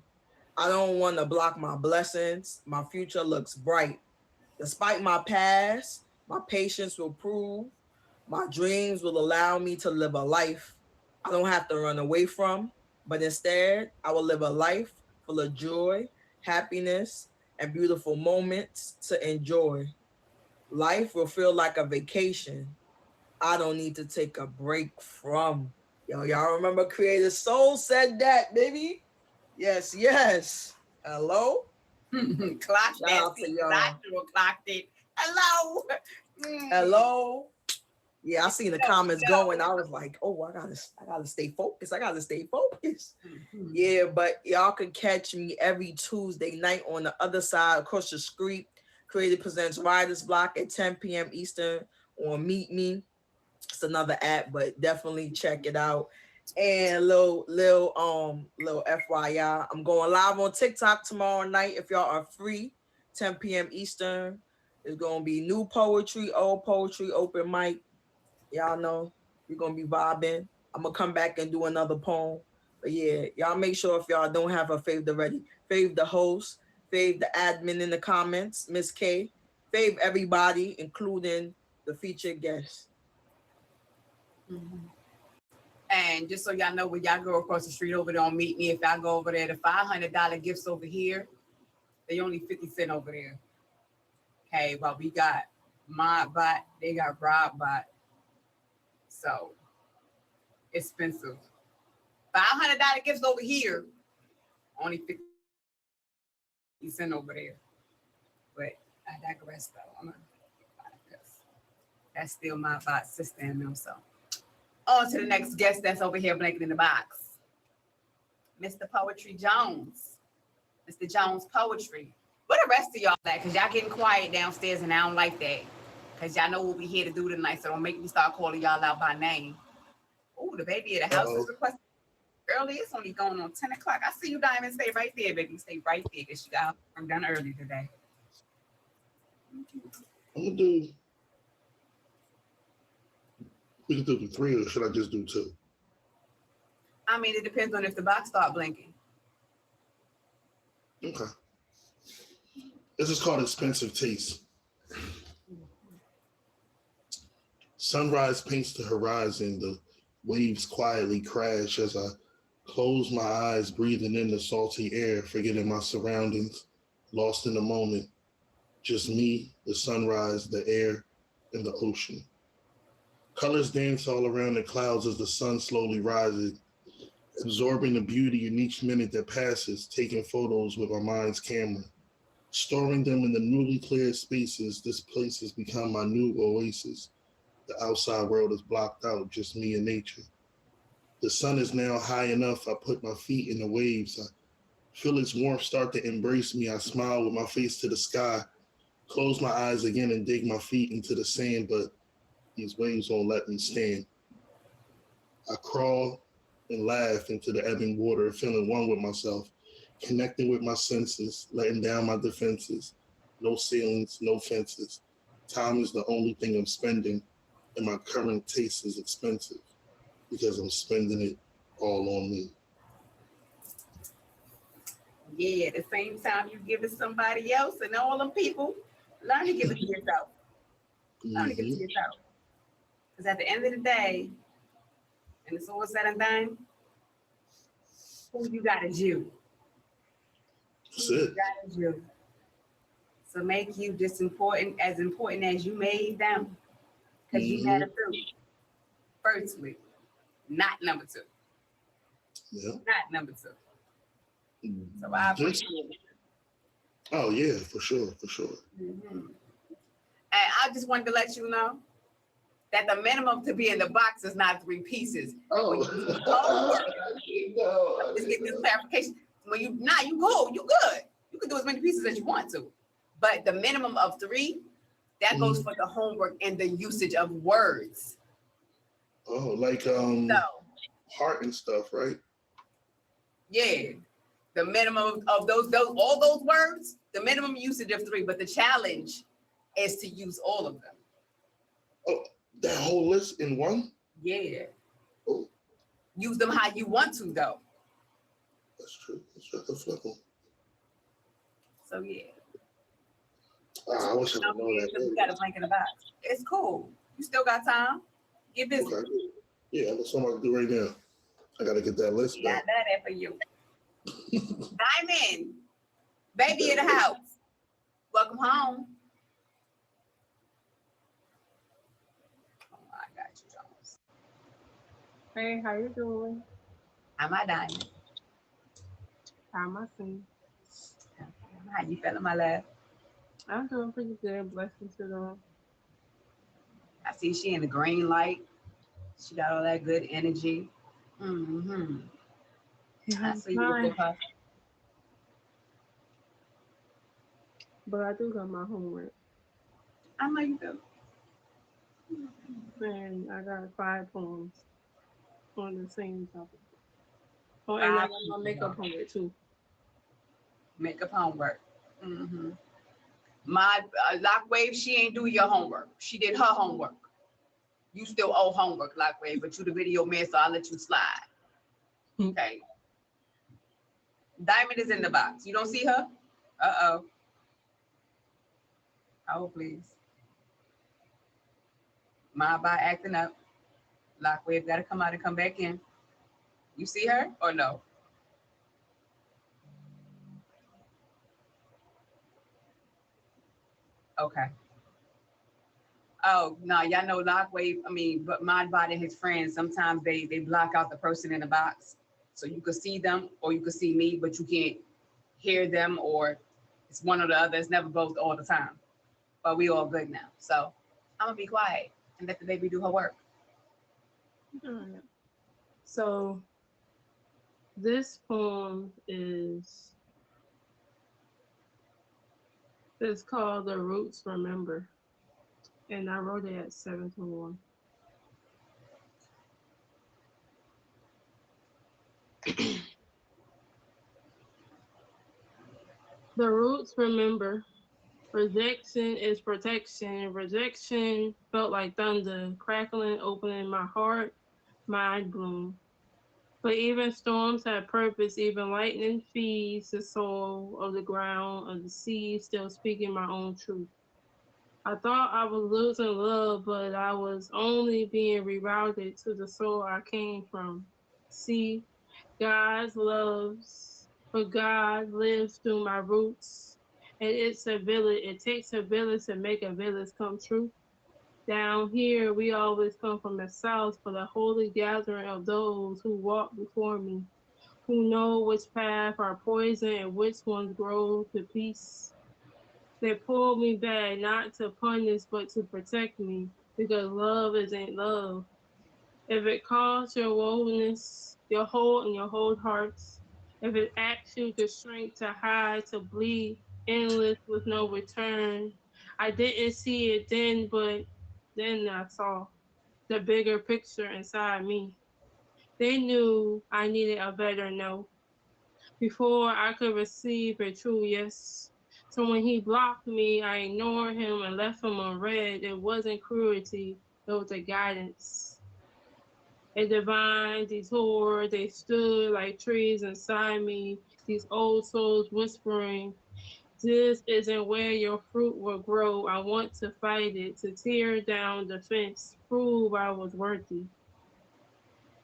I don't want to block my blessings. My future looks bright. Despite my past, my patience will prove. My dreams will allow me to live a life I don't have to run away from, but instead, I will live a life full of joy, happiness, and beautiful moments to enjoy. Life will feel like a vacation I don't need to take a break from. Yo, y'all remember Creative Soul said that, baby? Yes. Hello? Clock Shout that. out to See, y'all. I sure clocked it. Hello. Hello? Yeah, I seen the comments No. going. I was like, oh, I gotta stay focused. Mhm. Yeah, but y'all can catch me every Tuesday night on the other side across the street. Creative Presents Writers Block at 10 p.m. Eastern on Meet Me. It's another app, but definitely check it out. And little FYI, I'm going live on TikTok tomorrow night. If y'all are free, 10 p.m. Eastern. It's gonna be new poetry, old poetry, open mic. Y'all know we're gonna be vibing. I'm gonna come back and do another poem. But yeah, y'all make sure if y'all don't have a fave already, fave the host, fave the admin in the comments, Miss K, fave everybody, including the featured guests. Mhm. And just so y'all know, when y'all go across the street over there on Meet Me, if y'all go over there, the $500 gifts over here, they only 50 cents over there. Okay, well, we got Mod Bot, they got Rob Bot. So expensive. $500 gifts over here, only 50 cents over there. But I digress though. That's still my bot sister and them. So on to the next guest that's over here blanking in the box. Mr. Poetry Jones. Mr. Jones Poetry. Where the rest of y'all at? Because y'all getting quiet downstairs and I don't like that. Because y'all know what we here to do tonight. So don't make me start calling y'all out by name. Oh, the baby at the house is requesting early. It's only going on 10 o'clock. I see you, Diamond. Stay right there, baby. Stay right there because she got her done early today. I'm gonna do We can do the 3, or should I just do 2? I mean, it depends on if the box start blinking. Okay. This is called Expensive Taste. Sunrise paints the horizon. The waves quietly crash as I close my eyes, breathing in the salty air, forgetting my surroundings, lost in the moment. Just me, the sunrise, the air, and the ocean. Colors dance all around the clouds as the sun slowly rises, absorbing the beauty in each minute that passes, taking photos with my mind's camera. Storing them in the newly cleared spaces, this place has become my new oasis. The outside world is blocked out, just me and nature. The sun is now high enough, I put my feet in the waves. I feel its warmth start to embrace me. I smile with my face to the sky, close my eyes again and dig my feet into the sand, but these waves won't let me stand. I crawl and laugh into the ebbing water, feeling one with myself, connecting with my senses, letting down my defenses. No ceilings, no fences. Time is the only thing I'm spending, and my current taste is expensive because I'm spending it all on me. Yeah, at the same time you give it to somebody else and all them people, learn to give it to yourself. Learn to give it to Mhm. yourself. Because at the end of the day, and it's all said and done, who you got is you. That's Who you it. got is you. So make you just important as you made them. Because you Mhm. matter too. Firstly, not number 2. Yeah. Not number 2. So I Just, appreciate it. oh yeah, for sure, for sure. And I just wanted to let you know that the minimum to be in the box is not 3 pieces. Oh, When you do homework, no. just get this clarification. When you go, you good. You can do as many pieces as you want to. But the minimum of 3, that goes for the homework and the usage of words. Oh, like So heart and stuff, right? yeah, the minimum of those all those words, the minimum usage of 3, but the challenge is to use all of them. Oh, that whole list in one? Yeah. Oh, Use them how you want to though. that's true. That's right. The flip 'em. So yeah. I wish I would know You got a that. blank in the box. It's cool. You still got time. Get busy. Okay. Yeah, that's what I'm about to do right now. I gotta get that list We got back. that there for you. Diamond, baby in the house. Welcome home. Oh, I got you, Jones. Hey, how you doing? How my diamond? How am I seeing? How you feeling, my love? I'm doing pretty good. Blessings to them. I see she in the green light. She got all that good energy. Mm-hmm. Yeah, I I'm see you fine, with her. but I do got my homework, I know you do. and I got 5 poems on the same topic. Oh, and I got my makeup homework too. Makeup homework. Mm-hmm. My Lockwave, she ain't do your homework. She did her homework. You still owe homework, Lockwave, but you the video man, so I'll let you slide. Okay. Diamond is in the box. You don't see her? Uh-oh. Oh, please. My by acting up. Lockwave got to come out and come back in. You see her or no? Okay. Oh, no, y'all know Lockwave, but Modbot and his friends, sometimes they block out the person in the box. So you could see them or you could see me, but you can't hear them, or it's one or the other. It's never both all the time. But we all good now. So I'm gonna be quiet and let the baby do her work. All right. So this poem is it's called "The Roots Remember," and I wrote it at 7:21. The roots remember Rejection is protection. Rejection felt like thunder, crackling, opening my heart, mind blown. But even storms have purpose, even lightning feeds the soul of the ground, of the sea, still speaking my own truth. I thought I was losing love, but I was only being rerouted to the soul I came from. See, God loves, but God lives through my roots. And it's a village, it takes a village to make a village come true. Down here, we always come from the south for the holy gathering of those who walk before me, who know which path are poison and which ones grow to peace. They pulled me back not to punish but to protect me, because love isn't love. If it calls your woundedness, your whole and your whole hearts, if it asks you to shrink, to hide, to bleed, endless with no return, I didn't see it then, but then I saw the bigger picture inside me. They knew I needed a better no before I could receive a true yes. So when he blocked me, I ignored him and left him unread. It wasn't cruelty, it was a guidance. A divine detour, they stood like trees inside me, these old souls whispering, this isn't where your fruit will grow. I want to fight it, to tear down the fence, prove I was worthy.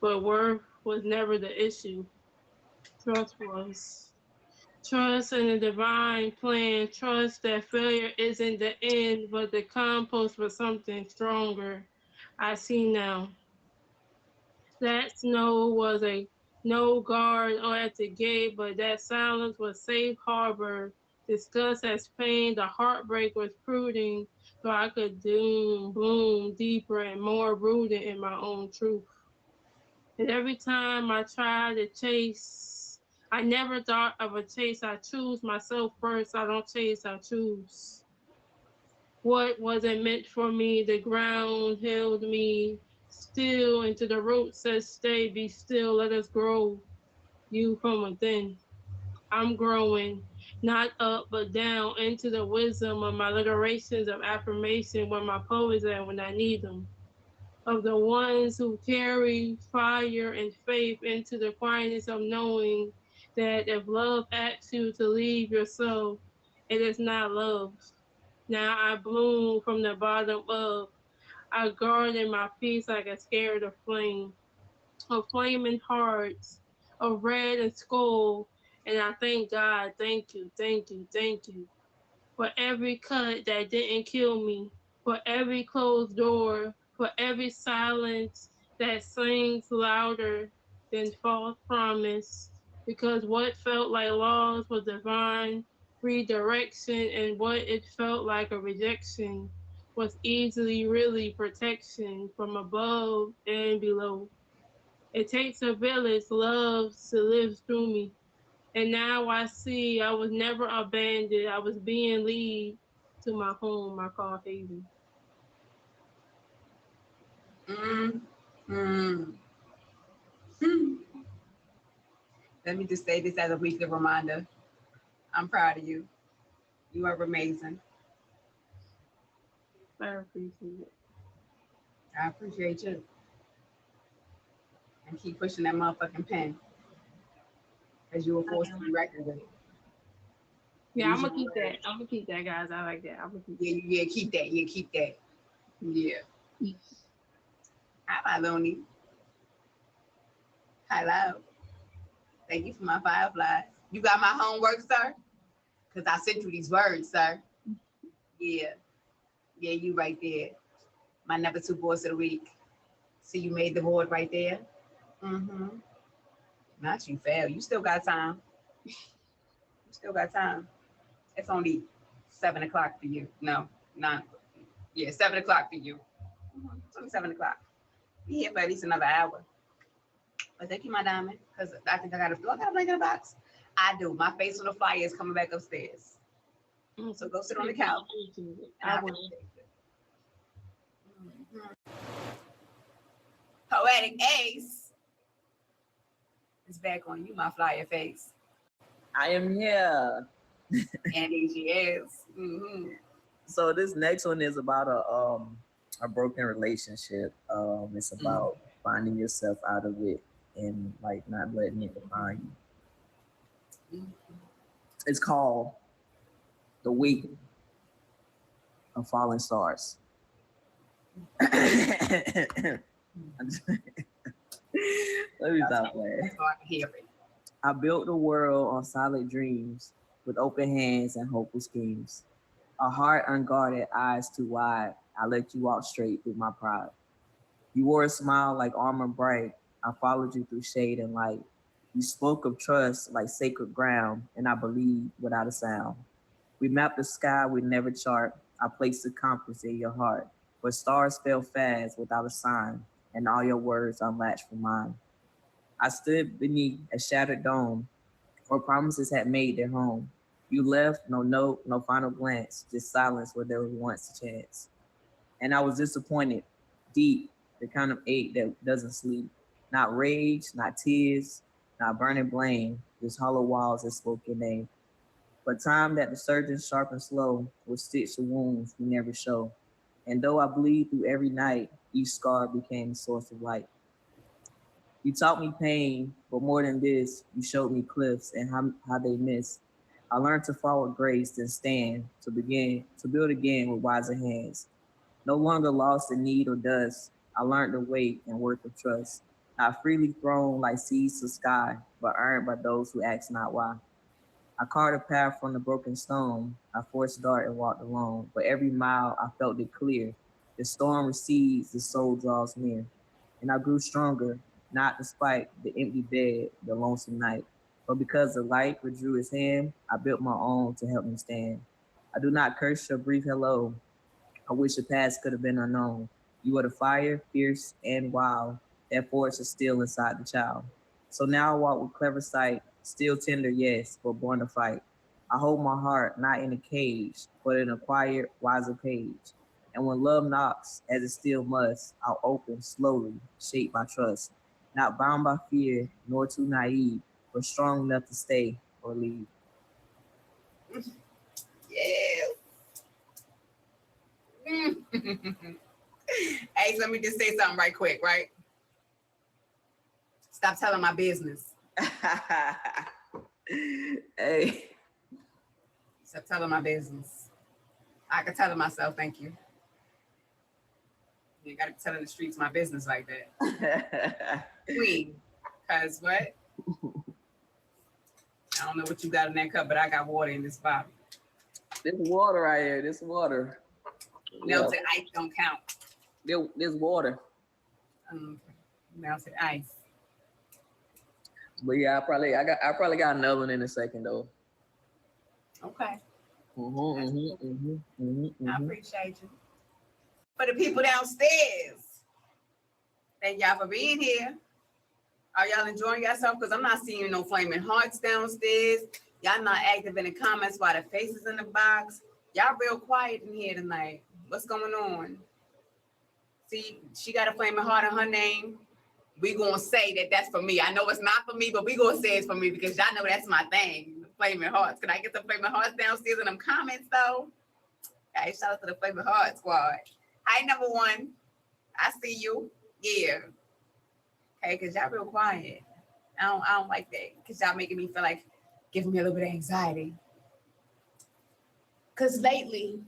But worth was never the issue. Trust was. Trust in the divine plan. Trust that failure isn't the end, but the compost for something stronger. I see now. That snow was a no guard at the gate, but that silence was safe harbor. Disgust as pain, the heartbreak was pruding, so I could bloom deeper and more rooted in my own truth. And every time I tried to chase, I never thought of a chase. I choose myself first. I don't chase, I choose. What wasn't meant for me, the ground held me still, into the root says, stay, be still, let us grow you from within. I'm growing, not up, but down into the wisdom of my literations of affirmation where my poets at when I need them. Of the ones who carry fire and faith into the quietness of knowing that if love asks you to leave yourself, it is not love. Now I bloom from the bottom up. I garden my peace like a scared of flame, of flaming hearts, of red and skull. And I thank God, thank you, thank you, thank you for every cut that didn't kill me, for every closed door, for every silence that sings louder than false promise. Because what felt like loss was divine redirection, and what it felt like a rejection was easily really protection from above and below. It takes a village love to live through me. And now I see I was never abandoned. I was being led to my home I call Haven. Mm, mm, mm. Let me just say this as a weekly reminder. I'm proud of you. You are amazing. I appreciate it. I appreciate you. And keep pushing that motherfucking pen. Because you were forced to be reckoned with. Yeah, I'm Use gonna your keep that. words. I'm gonna keep that, guys. I like that. I'm gonna keep Yeah, yeah, keep that. Yeah, keep that. Yeah. that. Hi, my Looney. Hello. Thank you for my fireflies. You got my homework, sir? Because I sent you these words, sir. Yeah. Yeah, you right there. My number 2 boys of the week. See, you made the board right there. Mm-hmm. Not you fail. You still got time. You still got time. It's only 7 o'clock for you. No, 9. Yeah, 7 o'clock for you. It's only 7 o'clock. Be here for at least another hour. But thank you, my diamond, because I think I got a blanket in the box. I do. My face on the flyer is coming back upstairs. So go sit on the couch. I will. Poetic Ace is back on you, my flyer face. I am here. And she is. Mm-hmm. So this next one is about a broken relationship. It's about finding yourself out of it and like not letting it define you. It's called The Weight of Falling Stars. Let me stop playing. So I can hear it. I built the world on solid dreams with open hands and hopeful schemes. A heart unguarded, eyes too wide. I let you walk straight through my pride. You wore a smile like armor bright. I followed you through shade and light. You spoke of trust like sacred ground, and I believed without a sound. We mapped the sky we never chart. I placed the compass in your heart, where stars fell fast without a sign, and all your words unlatched from mine. I stood beneath a shattered dome, where promises had made their home. You left, no note, no final glance, just silence where there was once a chance. And I was disappointed, deep, the kind of ache that doesn't sleep. Not rage, not tears, not burning blame, just hollow walls that spoke your name. But time that the surgeons sharp and slow will stitch the wounds we never show. And though I bleed through every night, each scar became a source of light. You taught me pain, but more than this, you showed me cliffs and how they miss. I learned to fall with grace, then stand, to build again with wiser hands. No longer lost in need or dust, I learned the weight and worth of trust. Not freely thrown like seeds to sky, but earned by those who ask not why. I carved a path from the broken stone. I forced dart and walked alone, but every mile I felt it clear. The storm recedes, the soul draws near. And I grew stronger, not despite the empty bed, the lonesome night, but because the light withdrew his hand, I built my own to help me stand. I do not curse your brief hello. I wish the past could have been unknown. You are the fire, fierce and wild, that force is still inside the child. So now I walk with clever sight, still tender, yes, but born to fight. I hold my heart not in a cage, but in a quiet, wiser page. And when love knocks, as it still must, I'll open slowly, shaped by trust. Not bound by fear, nor too naive, but strong enough to stay or leave. Yeah. Hey, let me just say something right quick, right? Stop telling my business. Hey. Stop telling my business. I can tell it myself, thank you. You gotta be telling the streets my business like that. Queen. Cause what? I don't know what you got in that cup, but I got water in this bottle. This water right here, this water. Melted ice don't count. This water. Melted ice. But yeah, I probably got another one in a second though. Okay. Mm-hmm. I appreciate you. For the people downstairs, thank y'all for being here. Are y'all enjoying yourself? Because I'm not seeing no flaming hearts downstairs. Y'all not active in the comments while the faces in the box. Y'all real quiet in here tonight. What's going on? See, she got a flaming heart in her name. We gonna say that that's for me. I know it's not for me, but we gonna say it's for me because y'all know that's my thing. The flaming hearts. Can I get the flaming hearts downstairs in them comments though? Hey, shout out to the flaming heart squad. Hi, number one. I see you. Yeah. Okay, cause y'all real quiet. I don't like that. Cause y'all making me feel like giving me a little bit of anxiety. Cause lately,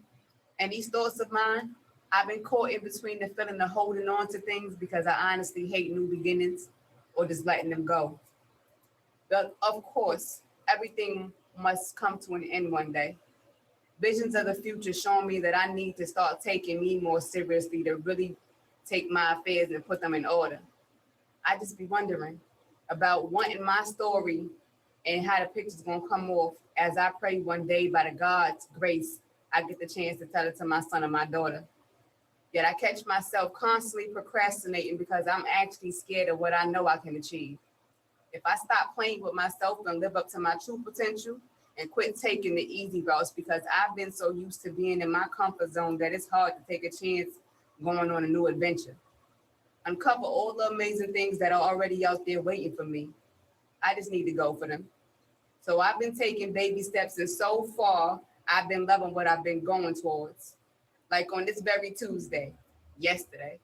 and these thoughts of mine, I've been caught in between the feeling of holding on to things because I honestly hate new beginnings or just letting them go. But of course, everything must come to an end one day. Visions of the future showing me that I need to start taking me more seriously to really take my affairs and put them in order. I just be wondering about wanting my story and how the picture's gonna come off as I pray one day by the God's grace, I get the chance to tell it to my son and my daughter. Yet I catch myself constantly procrastinating because I'm actually scared of what I know I can achieve. If I stop playing with myself and live up to my true potential and quit taking the easy routes because I've been so used to being in my comfort zone that it's hard to take a chance going on a new adventure. Uncover all the amazing things that are already out there waiting for me. I just need to go for them. So I've been taking baby steps, and so far, I've been loving what I've been going towards. Like on this very Tuesday, yesterday,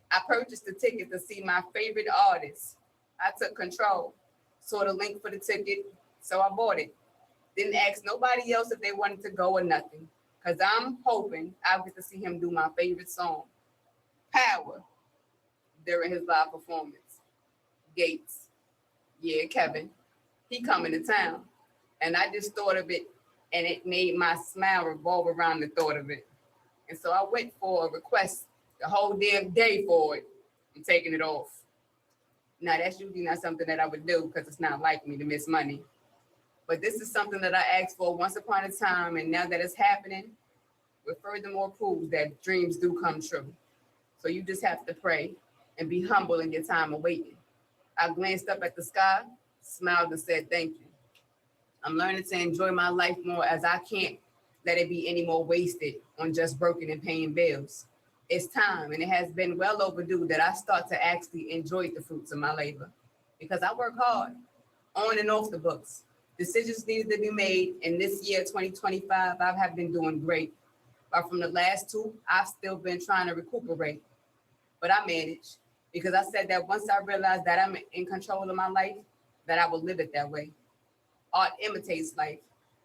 I purchased a ticket to see my favorite artist. I took control, saw the link for the ticket, so I bought it. Didn't ask nobody else if they wanted to go or nothing, because I'm hoping I'll get to see him do my favorite song, Power, during his live performance. Gates, yeah, Kevin, he coming to town. And I just thought of it, and it made my smile revolve around the thought of it. And so I went for a request the whole damn day for it. I'm taking it off. Now, that's usually not something that I would do because it's not like me to miss money. But this is something that I asked for once upon a time, and now that it's happening, with furthermore proof that dreams do come true. So you just have to pray and be humble in your time of waiting. I glanced up at the sky, smiled, and said, thank you. I'm learning to enjoy my life more, as I can't let it be any more wasted on just working and paying bills. It's time, and it has been well overdue, that I start to actually enjoy the fruits of my labor, because I work hard on and off the books. Decisions needed to be made, and this year, 2025, I have been doing great. But from the last two, I've still been trying to recuperate. But I managed, because I said that once I realized that I'm in control of my life, that I will live it that way. Art imitates life.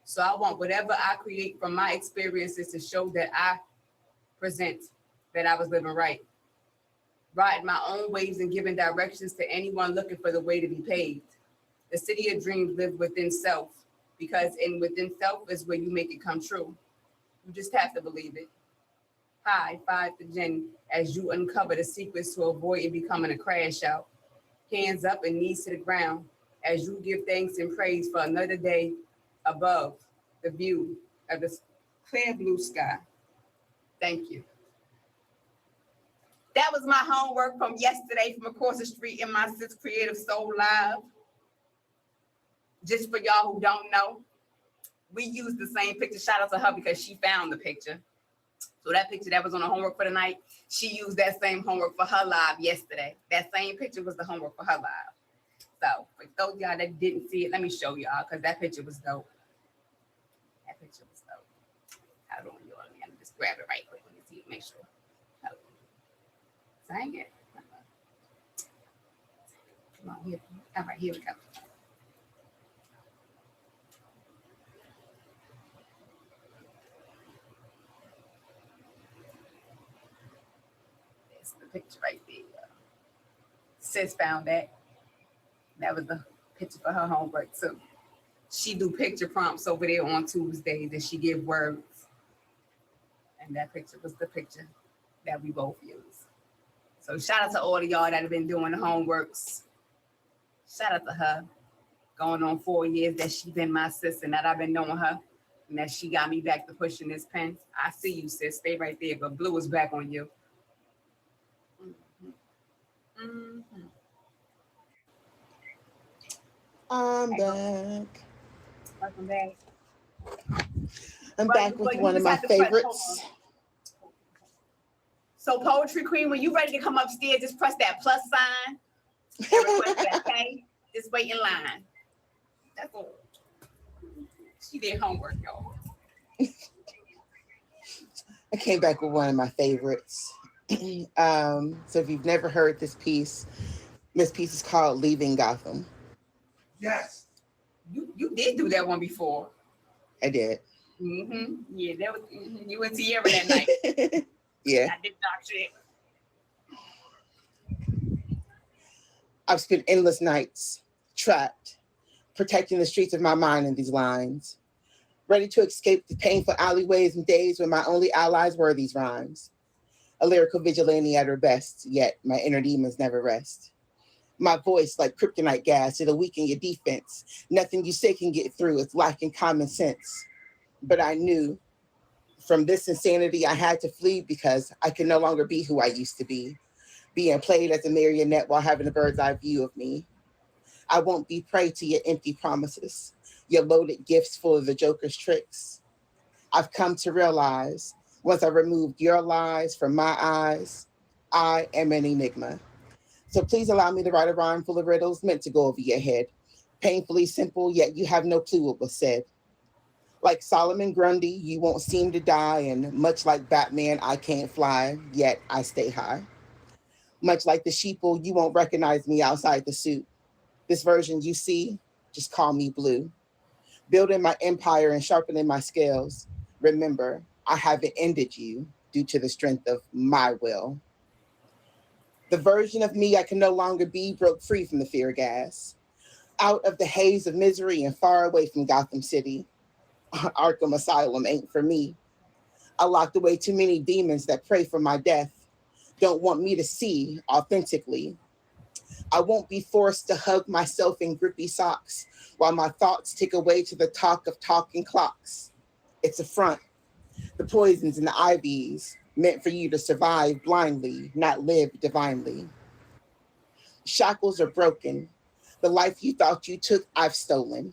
So I want whatever I create from my experiences to show that I present that I was living right. Riding my own waves and giving directions to anyone looking for the way to be paved. The city of dreams live within self, because within self is where you make it come true. You just have to believe it. High five to Jen as you uncover the secrets to avoid becoming a crash out. Hands up and knees to the ground as you give thanks and praise for another day above the view of the clear blue sky. Thank you. That was my homework from yesterday from across the street in my Sis Creative Soul Live. Just for y'all who don't know, we used the same picture. Shout out to her because she found the picture. So that picture that was on the homework for the night, she used that same homework for her live yesterday. That same picture was the homework for her live. So for those of y'all that didn't see it, let me show y'all, because that picture was dope. That picture was dope. I don't know, let me just grab it right quick. Let me see it, make sure. Oh. Dang it. Come on, here. All right, here we go. There's the picture right there. Sis found that. That was the picture for her homework too. She do picture prompts over there on Tuesdays, and she give words. And that picture was the picture that we both use. So shout out to all of y'all that have been doing the homeworks. Shout out to her. Going on 4 years that she been my sis, and that I've been knowing her, and that she got me back to pushing this pen. I see you, sis. Stay right there, but blue is back on you. Mm-hmm. Mm-hmm. I'm back. Welcome back. I'm back with one of my favorites. So Poetry Queen, when you ready to come upstairs, just press that plus sign and request that, okay? Just wait in line. That's all. She did homework, y'all. I came back with one of my favorites. So if you've never heard this piece is called Leaving Gotham. Yes. You did do that one before. I did. Mm-hmm. Yeah, that was you and Tierra that night. Yeah. I did talk shit. I've spent endless nights trapped, protecting the streets of my mind in these lines, ready to escape the painful alleyways and days when my only allies were these rhymes. A lyrical vigilante at her best, yet my inner demons never rest. My voice like kryptonite gas, it'll weaken your defense. Nothing you say can get through, it's lacking common sense. But I knew from this insanity I had to flee because I could no longer be who I used to be, being played as a marionette while having a bird's eye view of me. I won't be prey to your empty promises, your loaded gifts full of the Joker's tricks. I've come to realize once I removed your lies from my eyes, I am an enigma. So please allow me to write a rhyme full of riddles meant to go over your head. Painfully simple, yet you have no clue what was said. Like Solomon Grundy, you won't seem to die, and much like Batman, I can't fly, yet I stay high. Much like the sheeple, you won't recognize me outside the suit. This version you see, just call me Blue. Building my empire and sharpening my scales. Remember, I haven't ended you due to the strength of my will. The version of me I can no longer be broke free from the fear gas. Out of the haze of misery and far away from Gotham City. Arkham Asylum ain't for me. I locked away too many demons that pray for my death. Don't want me to see authentically. I won't be forced to hug myself in grippy socks while my thoughts tick away to the talk of talking clocks. It's a front. The poisons and the IVs meant for you to survive blindly, not live divinely. Shackles are broken. The life you thought you took, I've stolen.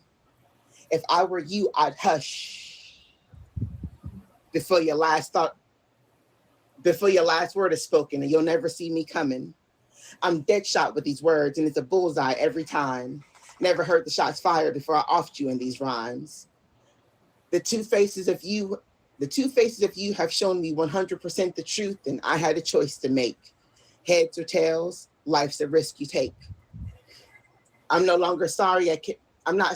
If I were you, I'd hush before your last word is spoken, and you'll never see me coming. I'm dead shot with these words, and it's a bullseye every time. Never heard the shots fired before I offed you in these rhymes. The two faces of you have shown me 100% the truth, and I had a choice to make. Heads or tails, life's a risk you take. I'm not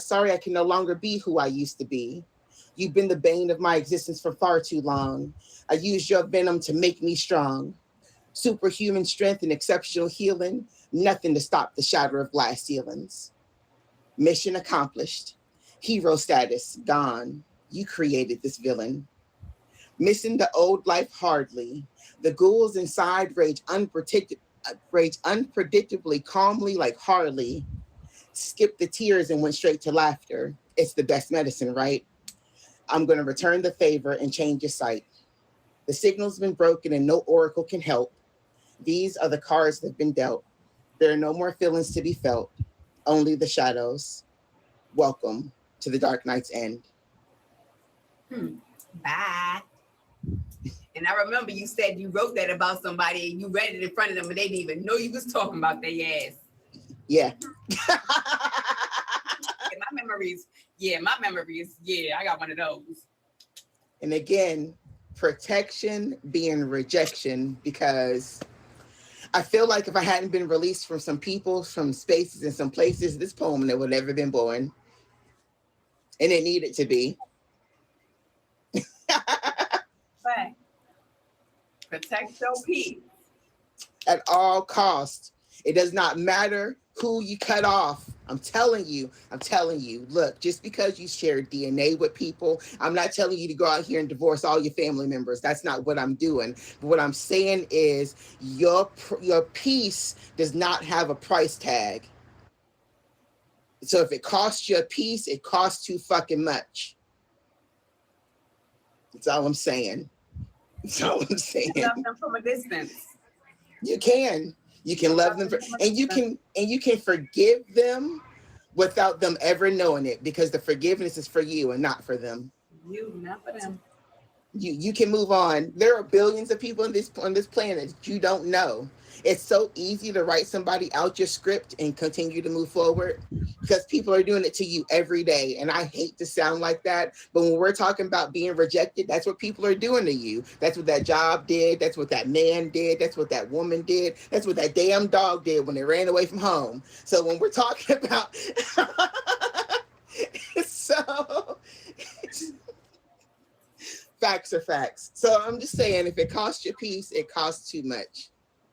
sorry I can no longer be who I used to be. You've been the bane of my existence for far too long. I used your venom to make me strong. Superhuman strength and exceptional healing, nothing to stop the shatter of glass ceilings. Mission accomplished. Hero status gone. You created this villain. Missing the old life hardly. The ghouls inside rage unpredictably calmly like Harley. Skipped the tears and went straight to laughter. It's the best medicine, right? I'm going to return the favor and change your sight. The signal's been broken and no oracle can help. These are the cards that have been dealt. There are no more feelings to be felt, only the shadows. Welcome to the Dark Knight's End. Bye. And I remember you said you wrote that about somebody and you read it in front of them and they didn't even know you was talking about their ass. Yeah. My memories, I got one of those. And again, protection being rejection, because I feel like if I hadn't been released from some people, from spaces and some places, this poem that would never been born. And it needed to be. But protect your peace. At all costs. It does not matter who you cut off. I'm telling you, look, just because you share DNA with people, I'm not telling you to go out here and divorce all your family members. That's not what I'm doing. But what I'm saying is your peace does not have a price tag. So if it costs you a piece, it costs too fucking much. That's all I'm saying. Love them from a distance. You can love them and you can forgive them without them ever knowing it, because the forgiveness is for you and not for them. You, not for them. You can move on. There are billions of people on this planet that you don't know. It's so easy to write somebody out your script and continue to move forward because people are doing it to you every day. And I hate to sound like that, but when we're talking about being rejected, that's what people are doing to you. That's what that job did. That's what that man did. That's what that woman did. That's what that damn dog did when they ran away from home. So when we're talking about, facts are facts. So I'm just saying, if it costs you peace, it costs too much.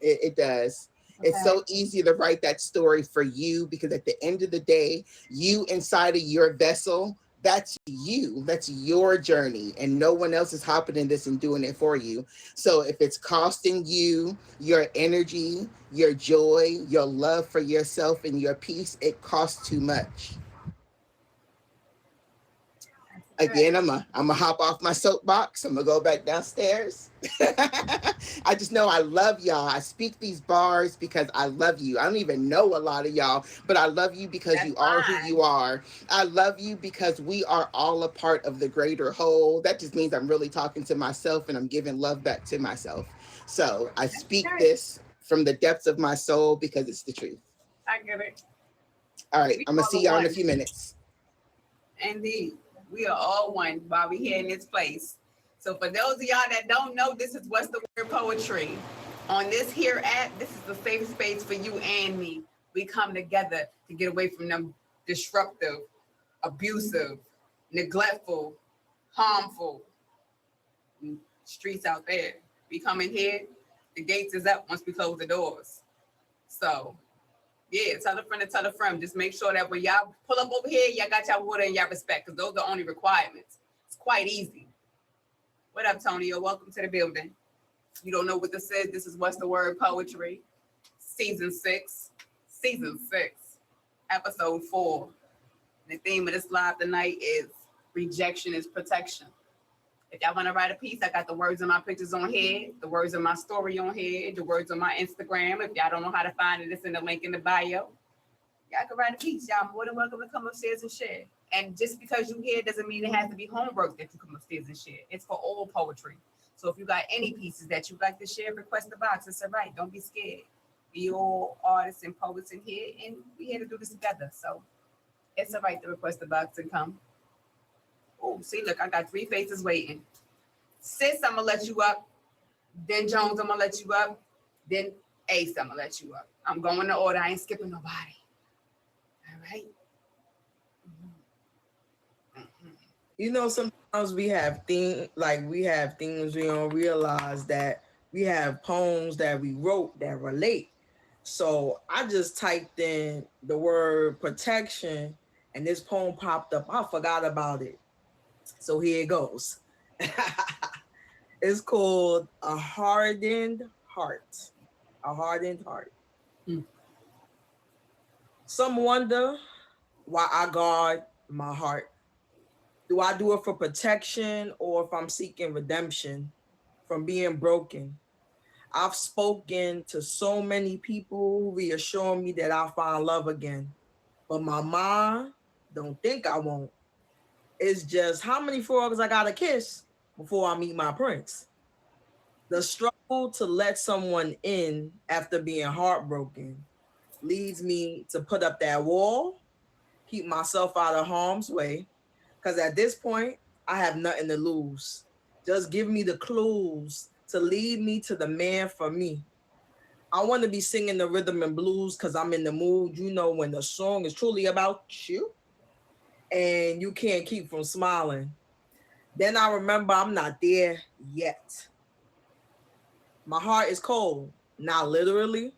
It does. Okay. It's so easy to write that story for you, because at the end of the day, you inside of your vessel, that's you. That's your journey, and no one else is hopping in this and doing it for you. So if it's costing you your energy, your joy, your love for yourself, and your peace, it costs too much. Again, I'm gonna hop off my soapbox. I'm gonna go back downstairs. I just know I love y'all. I speak these bars because I love you. I don't even know a lot of y'all, but I love you because you are who you are. I love you because we are all a part of the greater whole. That just means I'm really talking to myself and I'm giving love back to myself. So I speak this from the depths of my soul because it's the truth. I get it. All right, We I'm gonna all see y'all in a one. few minutes. Indeed, we are all one while we here in this place. So for those of y'all that don't know, this is What's the Word Poetry. On this here app, this is the safe space for you and me. We come together to get away from them disruptive, abusive, neglectful, harmful streets out there. We come in here, the gates is up once we close the doors. So yeah, tell a friend to tell a friend. Just make sure that when y'all pull up over here, y'all got y'all water and y'all respect, because those are the only requirements. It's quite easy. What up, Tonio? Welcome to the building. You don't know what this is? This is What's the Word Poetry, season 6, episode 4. The theme of this live tonight is rejection is protection. If y'all want to write a piece, I got the words of my pictures on here, the words of my story on here, the words on my Instagram. If y'all don't know how to find it, it's in the link in the bio. Y'all can write a piece. Y'all more than welcome to come upstairs and share. And just because you here doesn't mean it has to be homework that you come upstairs and share. It's for all poetry. So if you got any pieces that you'd like to share, request the box. It's all right. Don't be scared. We all artists and poets in here, and we here to do this together. So it's all right to request the box and come. Oh, see, look, I got 3 faces waiting. Sis, I'm gonna let you up. Then Jones, I'm gonna let you up. Then Ace, I'm gonna let you up. I'm going to order. I ain't skipping nobody. All right. You know, sometimes we have things we don't realize that we have poems that we wrote that relate. So I just typed in the word protection and this poem popped up. I forgot about it. So here it goes. It's called A Hardened Heart. A Hardened Heart. Some wonder why I guard my heart. Do I do it for protection or if I'm seeking redemption from being broken? I've spoken to so many people who reassure me that I'll find love again. But my mind don't think I won't. It's just how many frogs I gotta kiss before I meet my prince. The struggle to let someone in after being heartbroken leads me to put up that wall, keep myself out of harm's way, because at this point, I have nothing to lose. Just give me the clues to lead me to the man for me. I want to be singing the rhythm and blues because I'm in the mood, you know, when the song is truly about you and you can't keep from smiling. Then I remember I'm not there yet. My heart is cold, not literally,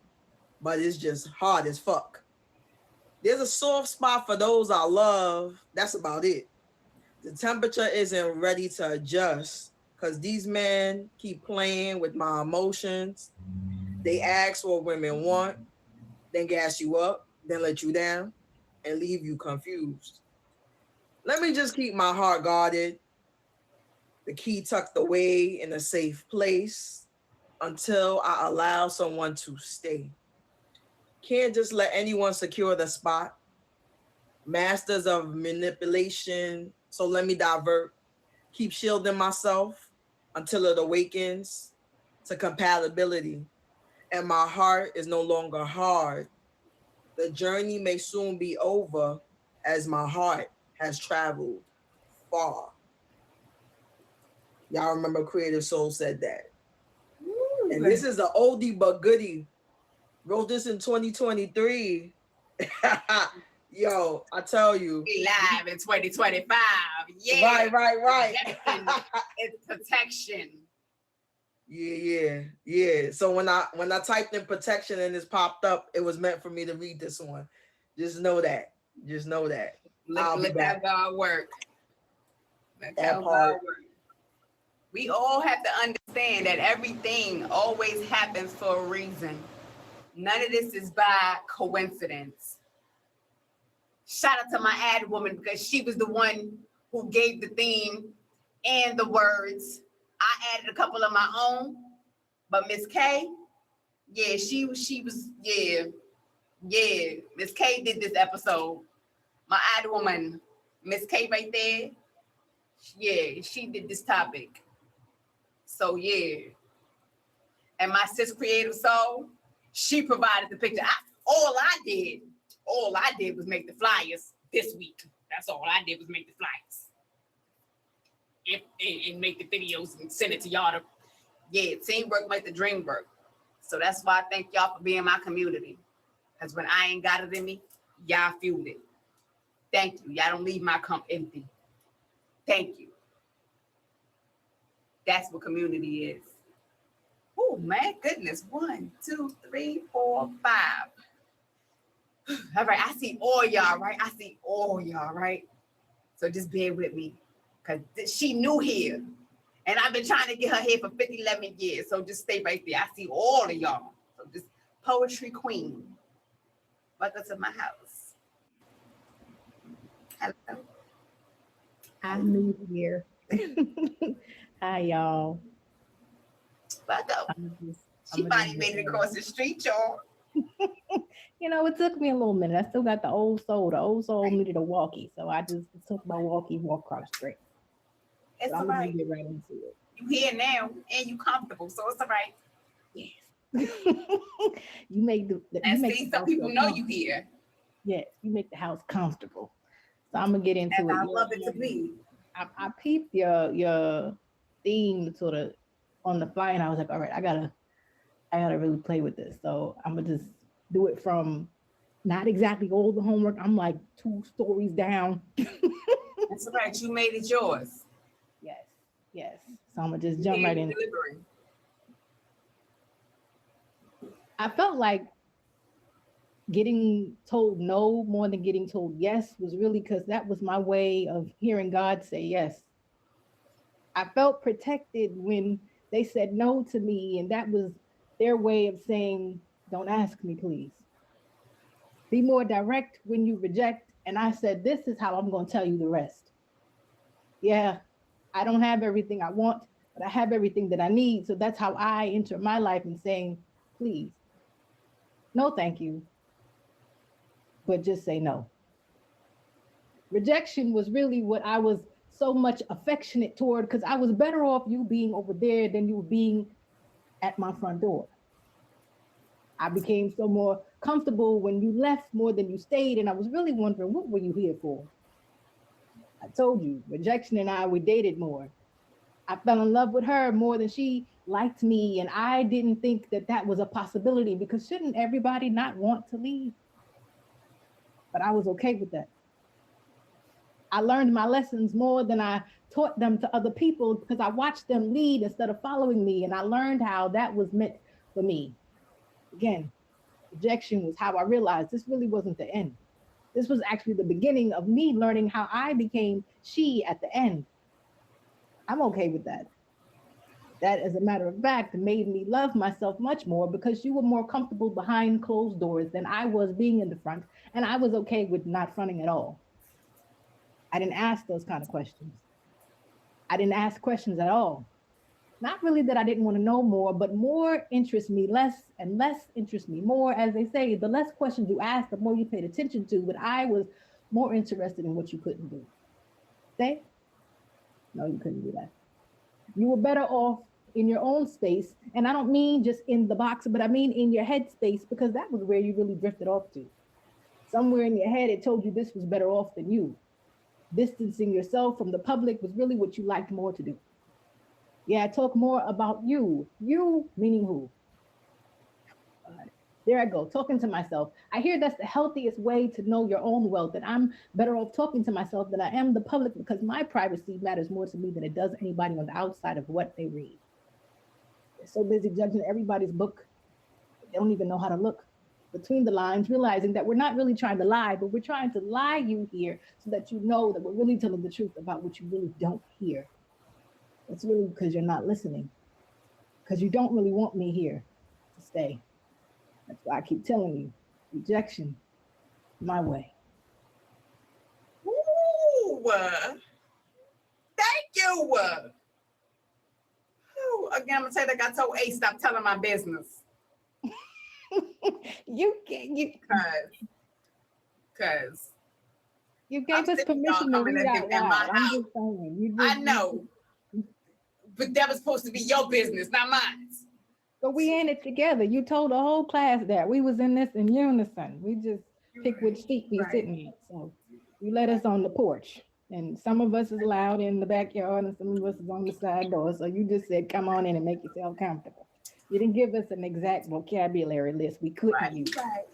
but it's just hard as fuck. There's a soft spot for those I love. That's about it. The temperature isn't ready to adjust because these men keep playing with my emotions. They ask what women want, then gas you up, then let you down, and leave you confused. Let me just keep my heart guarded, the key tucked away in a safe place until I allow someone to stay. Can't just let anyone secure the spot. Masters of manipulation, so let me divert. Keep shielding myself until it awakens to compatibility. And my heart is no longer hard. The journey may soon be over as my heart has traveled far. Y'all remember Creative Soul said that. And this is an oldie but goodie. Wrote this in 2023. Yo, I tell you. We live in 2025. Yeah. Right. It's protection. Yeah. So when I typed in protection and this popped up, it was meant for me to read this one. Just know that. Let that God work. Let that God work. We all have to understand that everything always happens for a reason. None of this is by coincidence. Shout out to my ad woman because she was the one who gave the theme and the words. I added a couple of my own, but Miss K, yeah, she was, Miss K did this episode. My ad woman, Miss K right there, yeah, she did this topic. So yeah. And my sis Creative Soul, she provided the picture. All I did all I did was make the flyers this week. That's all I did was make the flyers. And make the videos and send it to y'all. Teamwork make the dream work. So that's why I thank y'all for being my community. Because when I ain't got it in me, y'all fueled it. Thank you. Y'all don't leave my cup empty. Thank you. That's what community is. Oh, man, goodness. 1, 2, 3, 4, 5. All right, I see all y'all, right? I see all y'all, right? So just bear with me. Because she new here. And I've been trying to get her here for 11 years. So just stay right there. I see all of y'all. So just poetry queen. Welcome to my house. Hello. I'm new here. Hi, y'all. Welcome. She finally made it across the street, y'all. You know, it took me a little minute. I still got the old soul. The old soul needed a walkie. So I just took my walkie, walk across the street. It's So all I'm gonna right. get right into it. You here now and you comfortable, so it's all right. Yes. You make the And you make see, the some house people feel know you comfortable. here. Yes, you make the house comfortable. So I'm gonna get into And it. I love it to be. I peeped your theme sort of on the fly, and I was like, all right, I gotta really play with this. So I'm gonna just do it from not exactly all the homework. I'm like 2 stories down. That's all right. You made it yours. Yes. So I'm gonna just jump right in. Delivering. I felt like getting told no more than getting told yes was really because that was my way of hearing God say yes. I felt protected when they said no to me, and that was their way of saying, don't ask me, please. Be more direct when you reject. And I said, this is how I'm going to tell you the rest. Yeah, I don't have everything I want, but I have everything that I need. So that's how I enter my life in saying, please, no, thank you, but just say no. Rejection was really what I was so much affectionate toward, because I was better off you being over there than you being at my front door. I became so more comfortable when you left more than you stayed. And I was really wondering, what were you here for? I told you, rejection and I, we dated more. I fell in love with her more than she liked me. And I didn't think that that was a possibility, because shouldn't everybody not want to leave? But I was okay with that. I learned my lessons more than I taught them to other people, because I watched them lead instead of following me. And I learned how that was meant for me. Again, rejection was how I realized this really wasn't the end. This was actually the beginning of me learning how I became she at the end. I'm okay with that. That, as a matter of fact, made me love myself much more, because you were more comfortable behind closed doors than I was being in the front. And I was okay with not fronting at all. I didn't ask those kind of questions. I didn't ask questions at all. Not really that I didn't want to know more, but more interests me less and less interests me more. As they say, the less questions you ask, the more you paid attention to. But I was more interested in what you couldn't do. Say? No, you couldn't do that. You were better off in your own space. And I don't mean just in the box, but I mean in your head space, because that was where you really drifted off to. Somewhere in your head, it told you this was better off than you. Distancing yourself from the public was really what you liked more to do. Yeah, talk more about you. You, meaning who? There I go, talking to myself. I hear that's the healthiest way to know your own wealth, that I'm better off talking to myself than I am the public, because my privacy matters more to me than it does anybody on the outside of what they read. They're so busy judging everybody's book, they don't even know how to look between the lines, realizing that we're not really trying to lie, but we're trying to lie you here so that you know that we're really telling the truth about what you really don't hear. It's really because you're not listening, because you don't really want me here to stay. That's why I keep telling you, rejection, my way. Ooh, thank you. Ooh, again, I'm gonna say like I told Ace, stop telling my business. You gave us permission to read out loud. I'm just saying. I know. But that was supposed to be your business, not mine. But we in it together. You told the whole class that we was in this in unison. pick which seat we Right. sitting at. So you let us on the porch. And some of us is allowed in the backyard and some of us is on the side door. So you just said, come on in and make yourself comfortable. You didn't give us an exact vocabulary list we couldn't Right, use. right.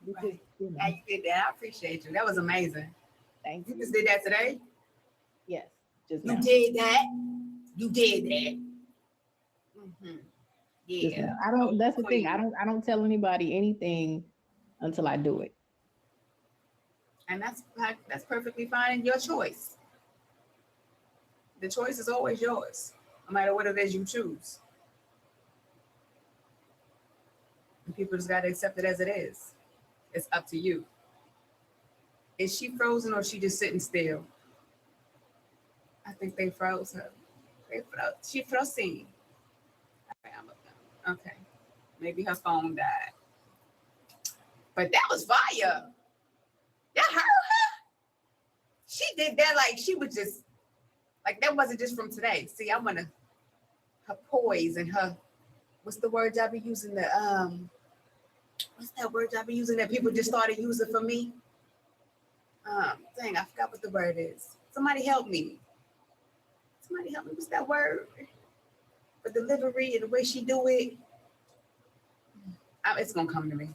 You Right. just, you know, Yeah, you did that. I appreciate you. That was amazing. thank You you. just did that today? Yes, just You now. did that. You did that. Mhm. Just Yeah. now. I don't, that's the thing. Queen. I don't tell anybody anything until I do it. And that's perfectly fine and your choice. The choice is always yours, no matter what it is you choose. And people just gotta accept it as it is. It's up to you. Is she frozen or is she just sitting still? I think they froze her. They froze. She frozen. Okay, I'm up. Okay. Maybe her phone died. But that was fire. That hurt her. She did that like she was just like that wasn't just from today. See, I wanna her poise and her what's the word y'all be using? What's that word y'all be using that people just started using for me? Dang, I forgot what the word is. Somebody help me. Somebody help me. What's that word? For delivery and the way she do it. It's gonna come to me.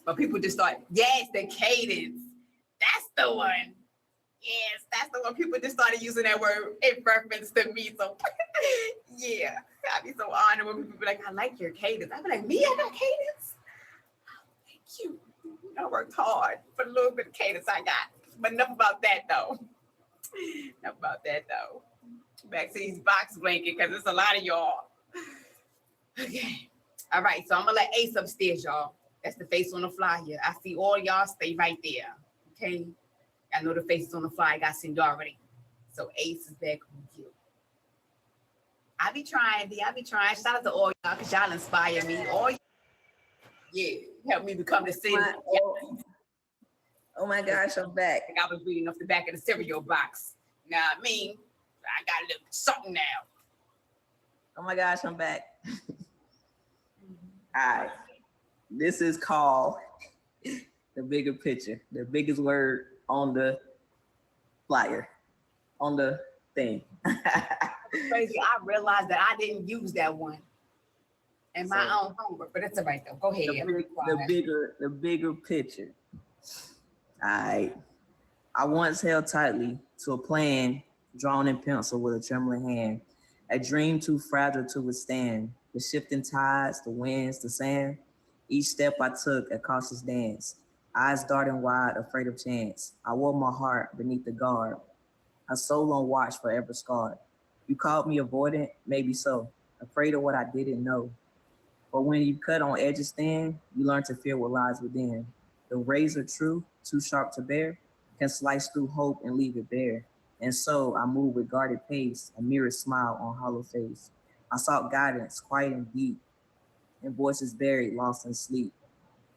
But people just start, yes, the cadence. That's the one. Yes, that's the one. People just started using that word in reference to me. So yeah, I'd be so honored when people be like, I like your cadence. I'd be like, me, I got cadence? Thank you. I worked hard for the little bit of cadence I got. But enough about that though. Enough about that though. Back to these box blanket because it's a lot of y'all. Okay. All right. So I'm gonna let Ace upstairs, y'all. That's the face on the flyer. I see all y'all. Stay right there. Okay. I know the faces on the flyer. I got seen already. So Ace is back with you. I be trying, D. I be trying. Shout out to all y'all because y'all inspire me. All yeah, help me become the city. Oh my gosh, I'm back. Like I was reading off the back of the cereal box. Now I mean, I got a little something now. Oh my gosh, I'm back. All right. This is called the bigger picture, the biggest word on the flyer, on the thing. Crazy. I realized that I didn't use that one in my So- own homework, but it's all right though. Go ahead. I'm gonna be quiet. the bigger picture. All right. I once held tightly to a plan drawn in pencil with a trembling hand, a dream too fragile to withstand the shifting tides, the winds, the sand. Each step I took a cautious dance, eyes darting wide, afraid of chance. I wore my heart beneath the guard, a soul on watch forever scarred. You called me avoidant, maybe so, afraid of what I didn't know. But when you cut on edges thin, you learn to fear what lies within. The razor true, too sharp to bear, can slice through hope and leave it bare. And so I moved with guarded pace, a mirrored smile on hollow face. I sought guidance, quiet and deep, and voices buried, lost in sleep.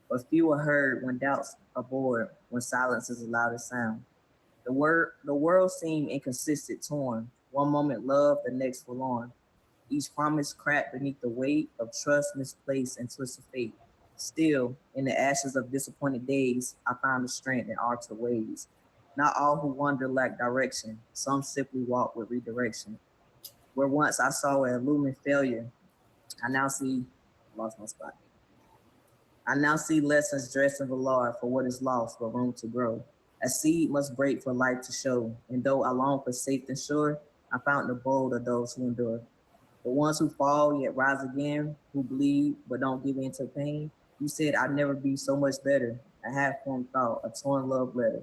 But few are heard when doubts are bored, when silence is the loudest sound. The world seemed inconsistent, torn. One moment love, the next forlorn. Each promise cracked beneath the weight of trust misplaced and twisted fate. Still, in the ashes of disappointed days, I found the strength in altered ways. Not all who wander lack direction. Some simply walk with redirection. Where once I saw an illumined failure, I now see, lost my spot. I now see lessons dressed in velour for what is lost, but room to grow. A seed must break for life to show, and though I long for safe and sure, I found the bold of those who endure. The ones who fall yet rise again, who bleed but don't give in to pain. You said I'd never be so much better, a half-formed thought, a torn love letter.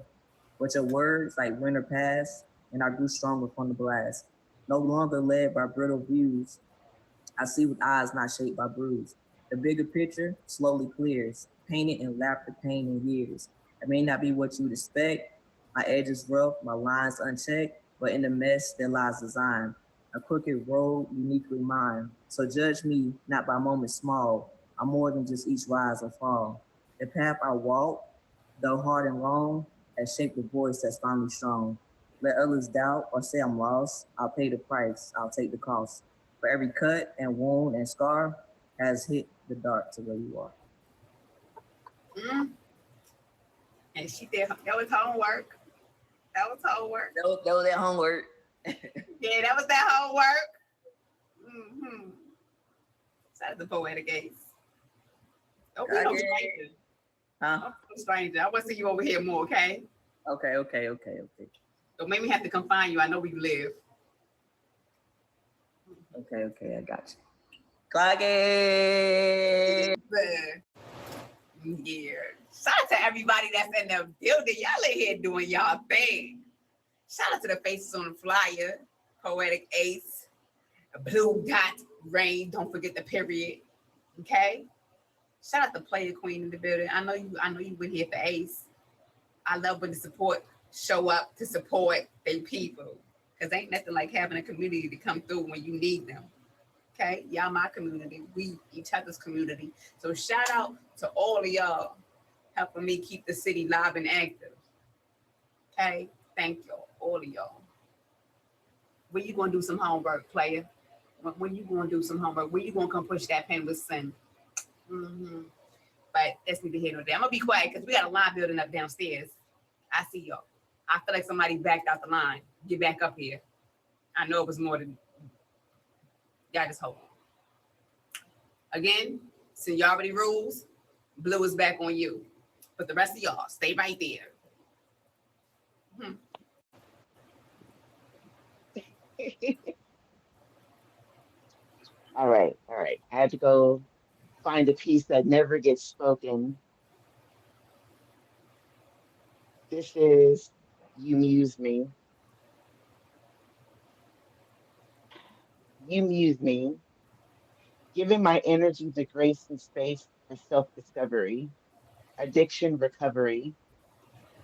But your words like winter passed, and I grew stronger from the blast. No longer led by brittle views, I see with eyes not shaped by bruise. The bigger picture slowly clears, painted in laughter, pain, and years. It may not be what you'd expect. My edges rough, my lines unchecked, but in the mess there lies design. A crooked road uniquely mine. So judge me not by moments small. I'm more than just each rise or fall. The path I walk, though hard and long, has shaped the voice that's finally strong. Let others doubt or say I'm lost. I'll pay the price. I'll take the cost. For every cut and wound and scar has hit the dark to where you are. Mm. And she did, that was homework. That was homework. That was that homework. Yeah, that was that homework. Mm-hmm. Shout out to Poetic Ace. Don't be no Okay. stranger. Huh? Don't be no stranger. I want to see you over here more, okay? Okay. Don't make me have to confine you. I know where you live. Okay, I got you. Clock it. Yeah. Shout out to everybody that's in the building. Y'all in here doing y'all thing. Shout out to the faces on the flyer. Poetic Ace. Blue Dot Rain. Don't forget the period. Okay. Shout out to Player Queen in the building. I know you went here for Ace. I love when the support show up to support their people. Cause ain't nothing like having a community to come through when you need them. Okay, y'all my community, we each other's community. So shout out to all of y'all helping me keep the city live and active. Okay, thank y'all, all of y'all. When you gonna do some homework, player? When you gonna do some homework? When you gonna come push that pen with sin? Mm-hmm. But that's neither here nor there. I'm gonna be quiet because we got a line building up downstairs. I see y'all. I feel like somebody backed out the line. Get back up here. I know it was more than y'all. Just hold on. Again, seniority rules. Blue is back on you, but the rest of y'all stay right there. All right. I had to go find a piece that never gets spoken. This is You Muse Me. You muse me, giving my energy the grace and space for self-discovery, addiction recovery.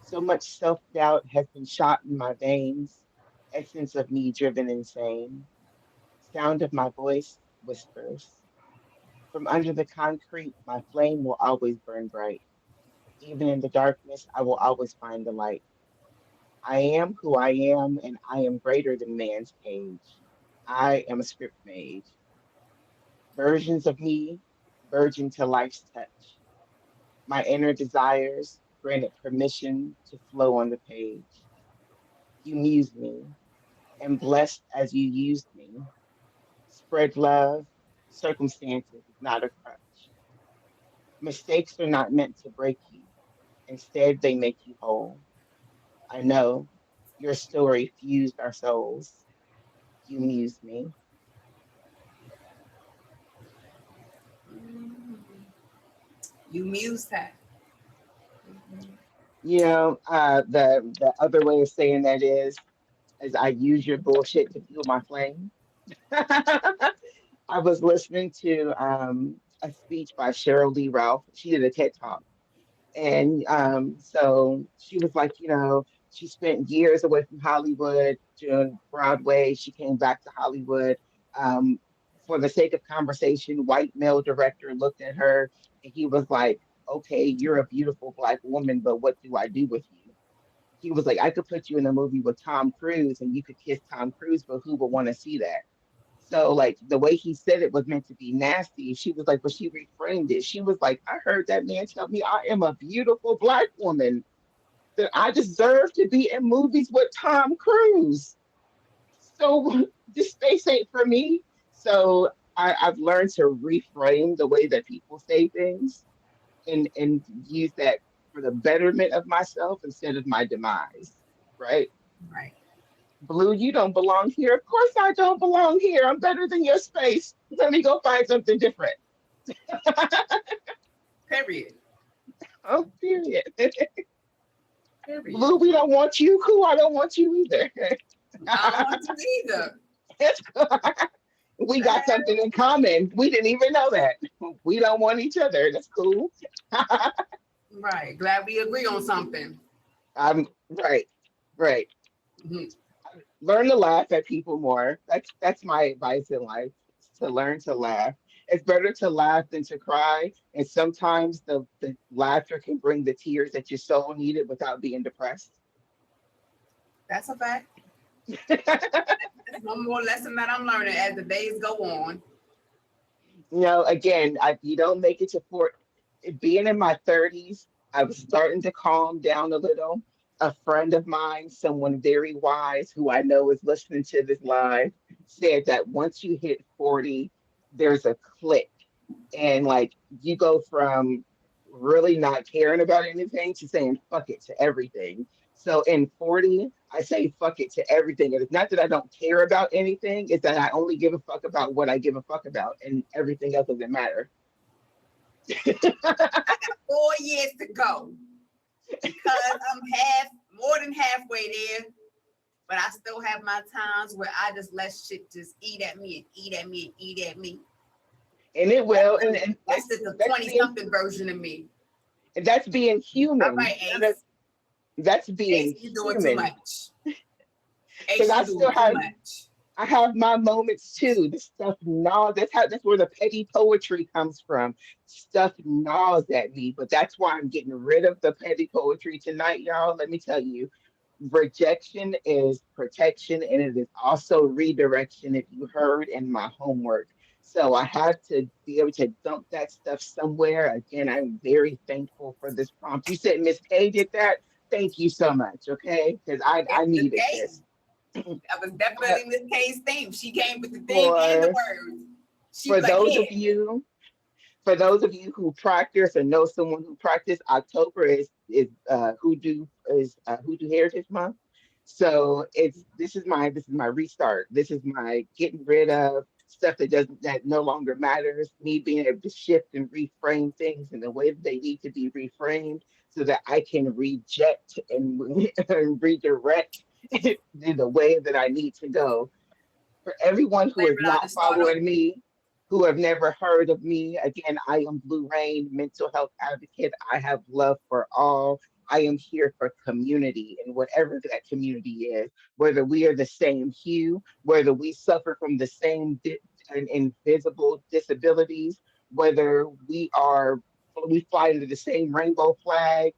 So much self-doubt has been shot in my veins, essence of me driven insane. Sound of my voice whispers. From under the concrete, my flame will always burn bright. Even in the darkness, I will always find the light. I am who I am, and I am greater than man's cage. I am a script made. Versions of me, virgin to life's touch. My inner desires granted permission to flow on the page. You muse me, and blessed as you used me. Spread love, circumstances is not a crutch. Mistakes are not meant to break you. Instead, they make you whole. I know your story fused our souls. You muse me. You mused her. You know, the other way of saying that is I use your bullshit to fuel my flame. I was listening to a speech by Cheryl Lee Ralph. She did a TED talk. And so she was like, you know, she spent years away from Hollywood doing Broadway. She came back to Hollywood. Um, for the sake of conversation, white male director looked at her and he was like, okay, you're a beautiful black woman, but what do I do with you? He was like, I could put you in a movie with Tom Cruise and you could kiss Tom Cruise, but who would want to see that? So like the way he said it was meant to be nasty. She was like, but she reframed it. She was like, I heard that man tell me I am a beautiful black woman, that I deserve to be in movies with Tom Cruise. So this space ain't for me. So I've learned to reframe the way that people say things and use that for the betterment of myself instead of my demise. Right? Right. Blue, you don't belong here. Of course I don't belong here. I'm better than your space. Let me go find something different. Period. Oh, period. Period. Blue, we don't want you. Cool, I don't want you either. I don't want you either. We got something in common. We didn't even know that. We don't want each other. That's cool. Right. Glad we agree on something. Right. Mhm. Learn to laugh at people more. That's my advice in life. To learn to laugh. It's better to laugh than to cry. And sometimes the laughter can bring the tears that your soul needed without being depressed. That's a fact. That's one more lesson that I'm learning as the days go on. You know, again, you don't make it to being in my 30s, I was starting to calm down a little. A friend of mine, someone very wise who I know is listening to this live, said that once you hit 40, there's a click. And like you go from really not caring about anything to saying fuck it to everything. So in 40, I say fuck it to everything. And it's not that I don't care about anything, it's that I only give a fuck about what I give a fuck about, and everything else doesn't matter. 4 years to go because I'm more than halfway there, but I still have my times where I just let shit just eat at me and eat at me and eat at me. And it will. And That's just the 20-something version of me. And that's being human. All right, Ace. That's being Ace, you're doing human. too much. Ace, Because I you're still doing too have, much. I have my moments too. This stuff gnaws. That's where the petty poetry comes from. Stuff gnaws at me, but that's why I'm getting rid of the petty poetry tonight, y'all. Let me tell you, rejection is protection, and it is also redirection. If you heard in my homework, so I have to be able to dump that stuff somewhere. Again, I'm very thankful for this prompt. You said Miss K did that. Thank you so much. Okay, because I needed this. That was definitely Miss K's theme. She came with the theme and the words. She For was like, those yeah. of you, for those of you who practice or know someone who practice, October is Hoodoo Heritage Month. So this is my restart. This is my getting rid of stuff that no longer matters. Me being able to shift and reframe things in the way that they need to be reframed, so that I can reject and redirect in the way that I need to go. For everyone who is not following me, who have never heard of me, again, I am Blue Rain, mental health advocate. I have love for all. I am here for community, and whatever that community is, whether we are the same hue, whether we suffer from the same invisible disabilities, whether we fly under the same rainbow flag,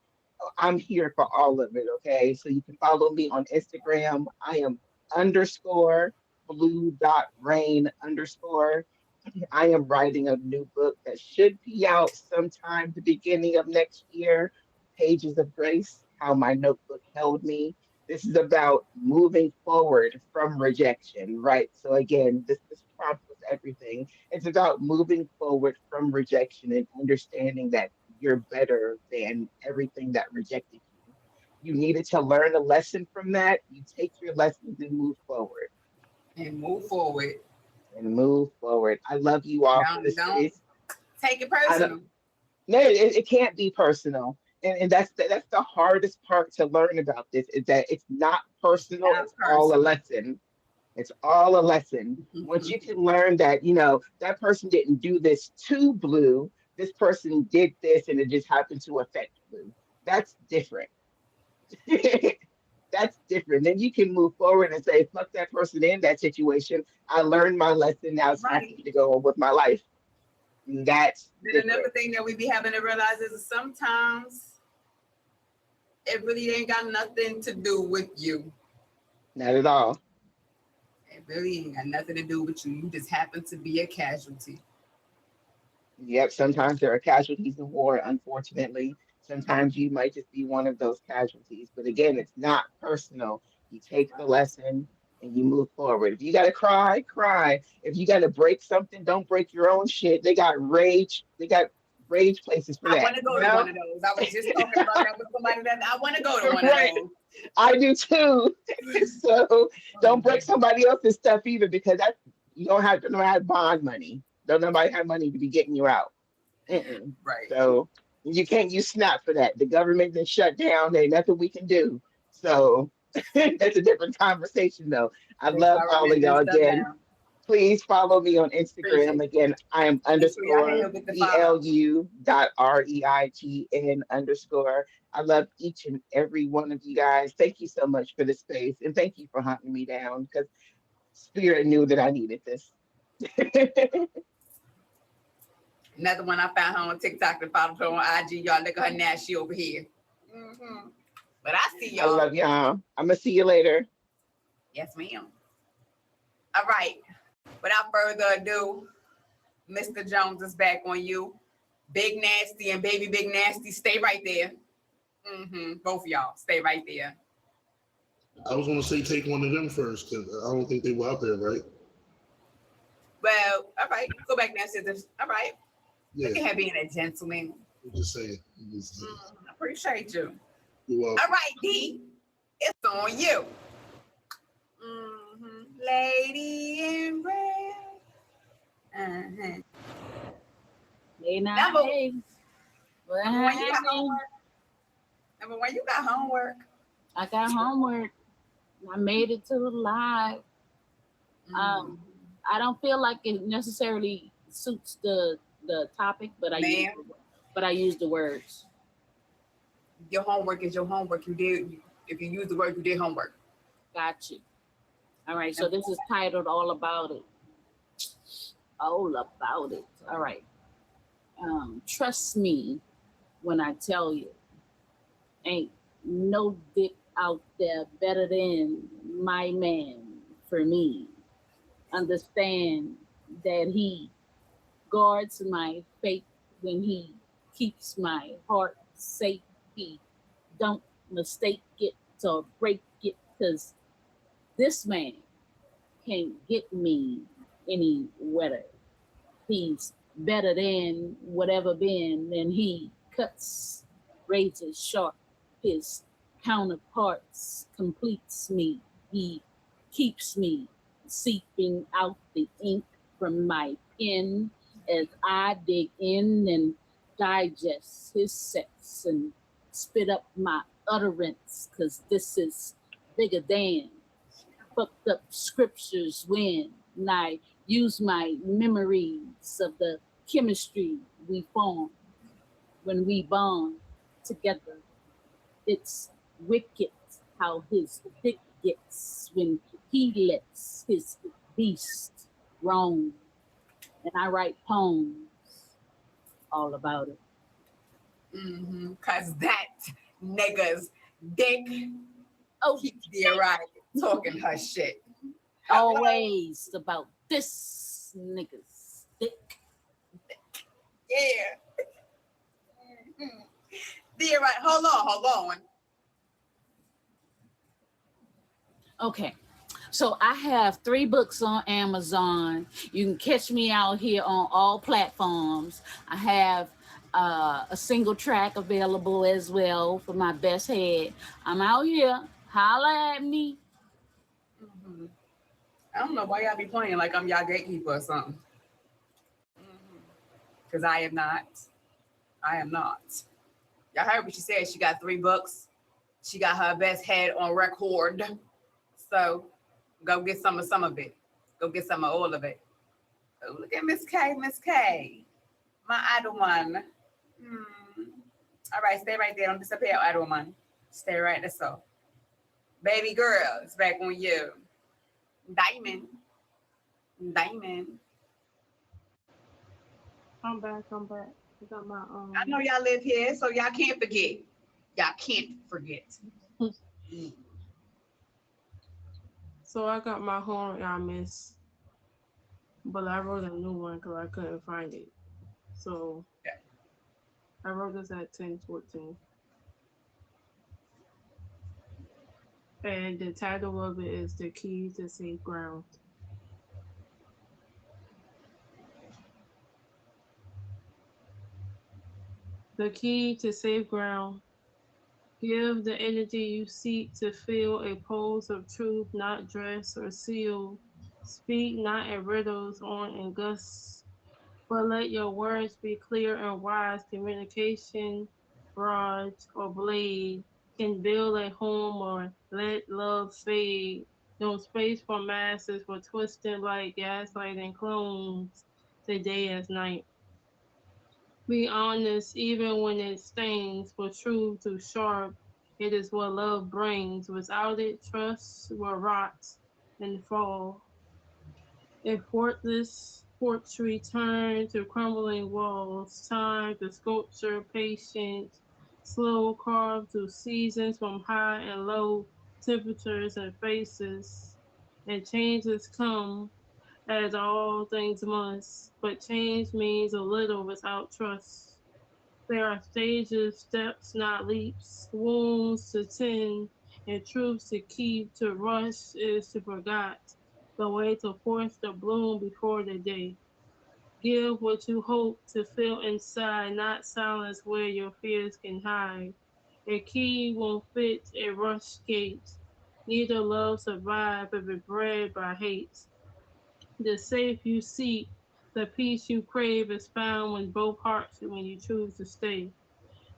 I'm here for all of it. Okay, so you can follow me on Instagram. I am _blue.rain_. I am writing a new book that should be out sometime the beginning of next year. Pages of Grace, How My Notebook Held Me. This is about moving forward from rejection, right? So again, this prompt was everything. It's about moving forward from rejection and understanding that you're better than everything that rejected you. You needed to learn a lesson from that. You take your lessons and move forward. And move forward. I love you all for this space. Take it personal. No, it can't be personal. And that's the hardest part to learn about this, is that it's not personal. It's all a lesson. It's all a lesson. Mm-hmm. Once you can learn that, that person didn't do this to Blue, this person did this and it just happened to affect Blue. That's different. That's different. Then you can move forward and say, fuck that person in that situation. I learned my lesson. Now it's time to go on with my life. And that's another thing that we be having to realize is sometimes it really ain't got nothing to do with you. Not at all. It really ain't got nothing to do with you. You just happen to be a casualty. Yep, sometimes there are casualties in war, unfortunately. Sometimes you might just be one of those casualties. But again, it's not personal. You take the lesson and you move forward. If you got to cry, cry. If you got to break something, don't break your own shit. They got rage places for that. I want to go to one of those. I was just talking about that with somebody that I want to go to one of those. I do too. So don't break somebody else's stuff either, because you don't have bond money. Don't nobody have money to be getting you out. Right. So you can't use SNAP for that. The government is shut down. There's nothing we can do. So that's a different conversation, though. I love all of y'all again. Please follow me on Instagram. Again, I am _BLU.REIGN_. I love each and every one of you guys. Thank you so much for the space. And thank you for hunting me down, because Spirit knew that I needed this. Another one I found her on TikTok and followed her on IG. Y'all look at her now. She over here. Mm-hmm. But I see y'all. I love y'all. I'm going to see you later. Yes, ma'am. All right. Without further ado, Mr. Jones is back on you. Big Nasty and Baby Big Nasty, stay right there. Both of y'all stay right there. I was gonna say take one of them first because I don't think they were out there, right? Well, all right, go back now, sisters. All right, Yeah, look at her being a gentleman. I'm just saying. I'm just saying. Appreciate you. You're welcome. All right, D, it's on you. Lady in red. Hey, Number- hey. What Number one, you got happened? homework. Number one, you got homework. I got homework. I made it to the live. I don't feel like it necessarily suits the topic, but I use the words. Your homework is your homework. If you use the word, you did homework. Got you. All right. So this is titled "All About It." All about it. All right. Trust me when I tell you, ain't no dick out there better than my man for me. Understand that he guards my faith when he keeps my heart safe. He don't mistake it or break it, because this man can't get me any wetter. He's better than whatever been, and he cuts razors sharp. His counterparts completes me. He keeps me seeping out the ink from my pen as I dig in and digest his sex and spit up my utterance, because this is bigger than fucked up scriptures when I use my memories of the chemistry we form when we bond together. It's wicked how his dick gets when he lets his beast roam. And I write poems all about it. Cause that nigga's dick keeps the right talking her shit. Always about this nigga's dick. Yeah. The right. Hold on. Okay. So I have 3 books on Amazon. You can catch me out here on all platforms. I have a single track available as well for my best head. I'm out here. Holla at me. I don't know why y'all be playing like I'm y'all gatekeeper or something. Because I am not. Y'all heard what she said. She got 3 books. She got her best head on record. So go get some of it. Go get some of all of it. Oh, look at Miss K. My idol one. All right, stay right there. Don't disappear, idol one. Stay right there. So, baby girl, it's back on you. Diamond. I'm back. I got my I know y'all live here, so y'all can't forget. So I got my homework I missed, but I wrote a new one because I couldn't find it. So I wrote this at 10:14. And the title of it is The Key to Safe Ground. The key to safe ground. Give the energy you seek to feel a pulse of truth, not dress or seal. Speak not in riddles or in gusts, but let your words be clear and wise. Communication, barrage, or blade can build a home or let love fade. No space for masses for twisting like gaslighting clones, the day as night. Be honest even when it stings, for truth too sharp. It is what love brings. Without it, trust will rot and fall. A porch return to crumbling walls. Time to sculpture, patient, slow carved through seasons from high and low temperatures and faces. And changes come as all things must, but change means a little without trust. There are stages, steps, not leaps, wounds to tend, and truths to keep. To rush is to forget the way to force the bloom before the day. Give what you hope to feel inside, not silence where your fears can hide. A key won't fit a rush gate. Neither love survive if it bred by hate. The safe you seek, the peace you crave is found when both hearts when you choose to stay.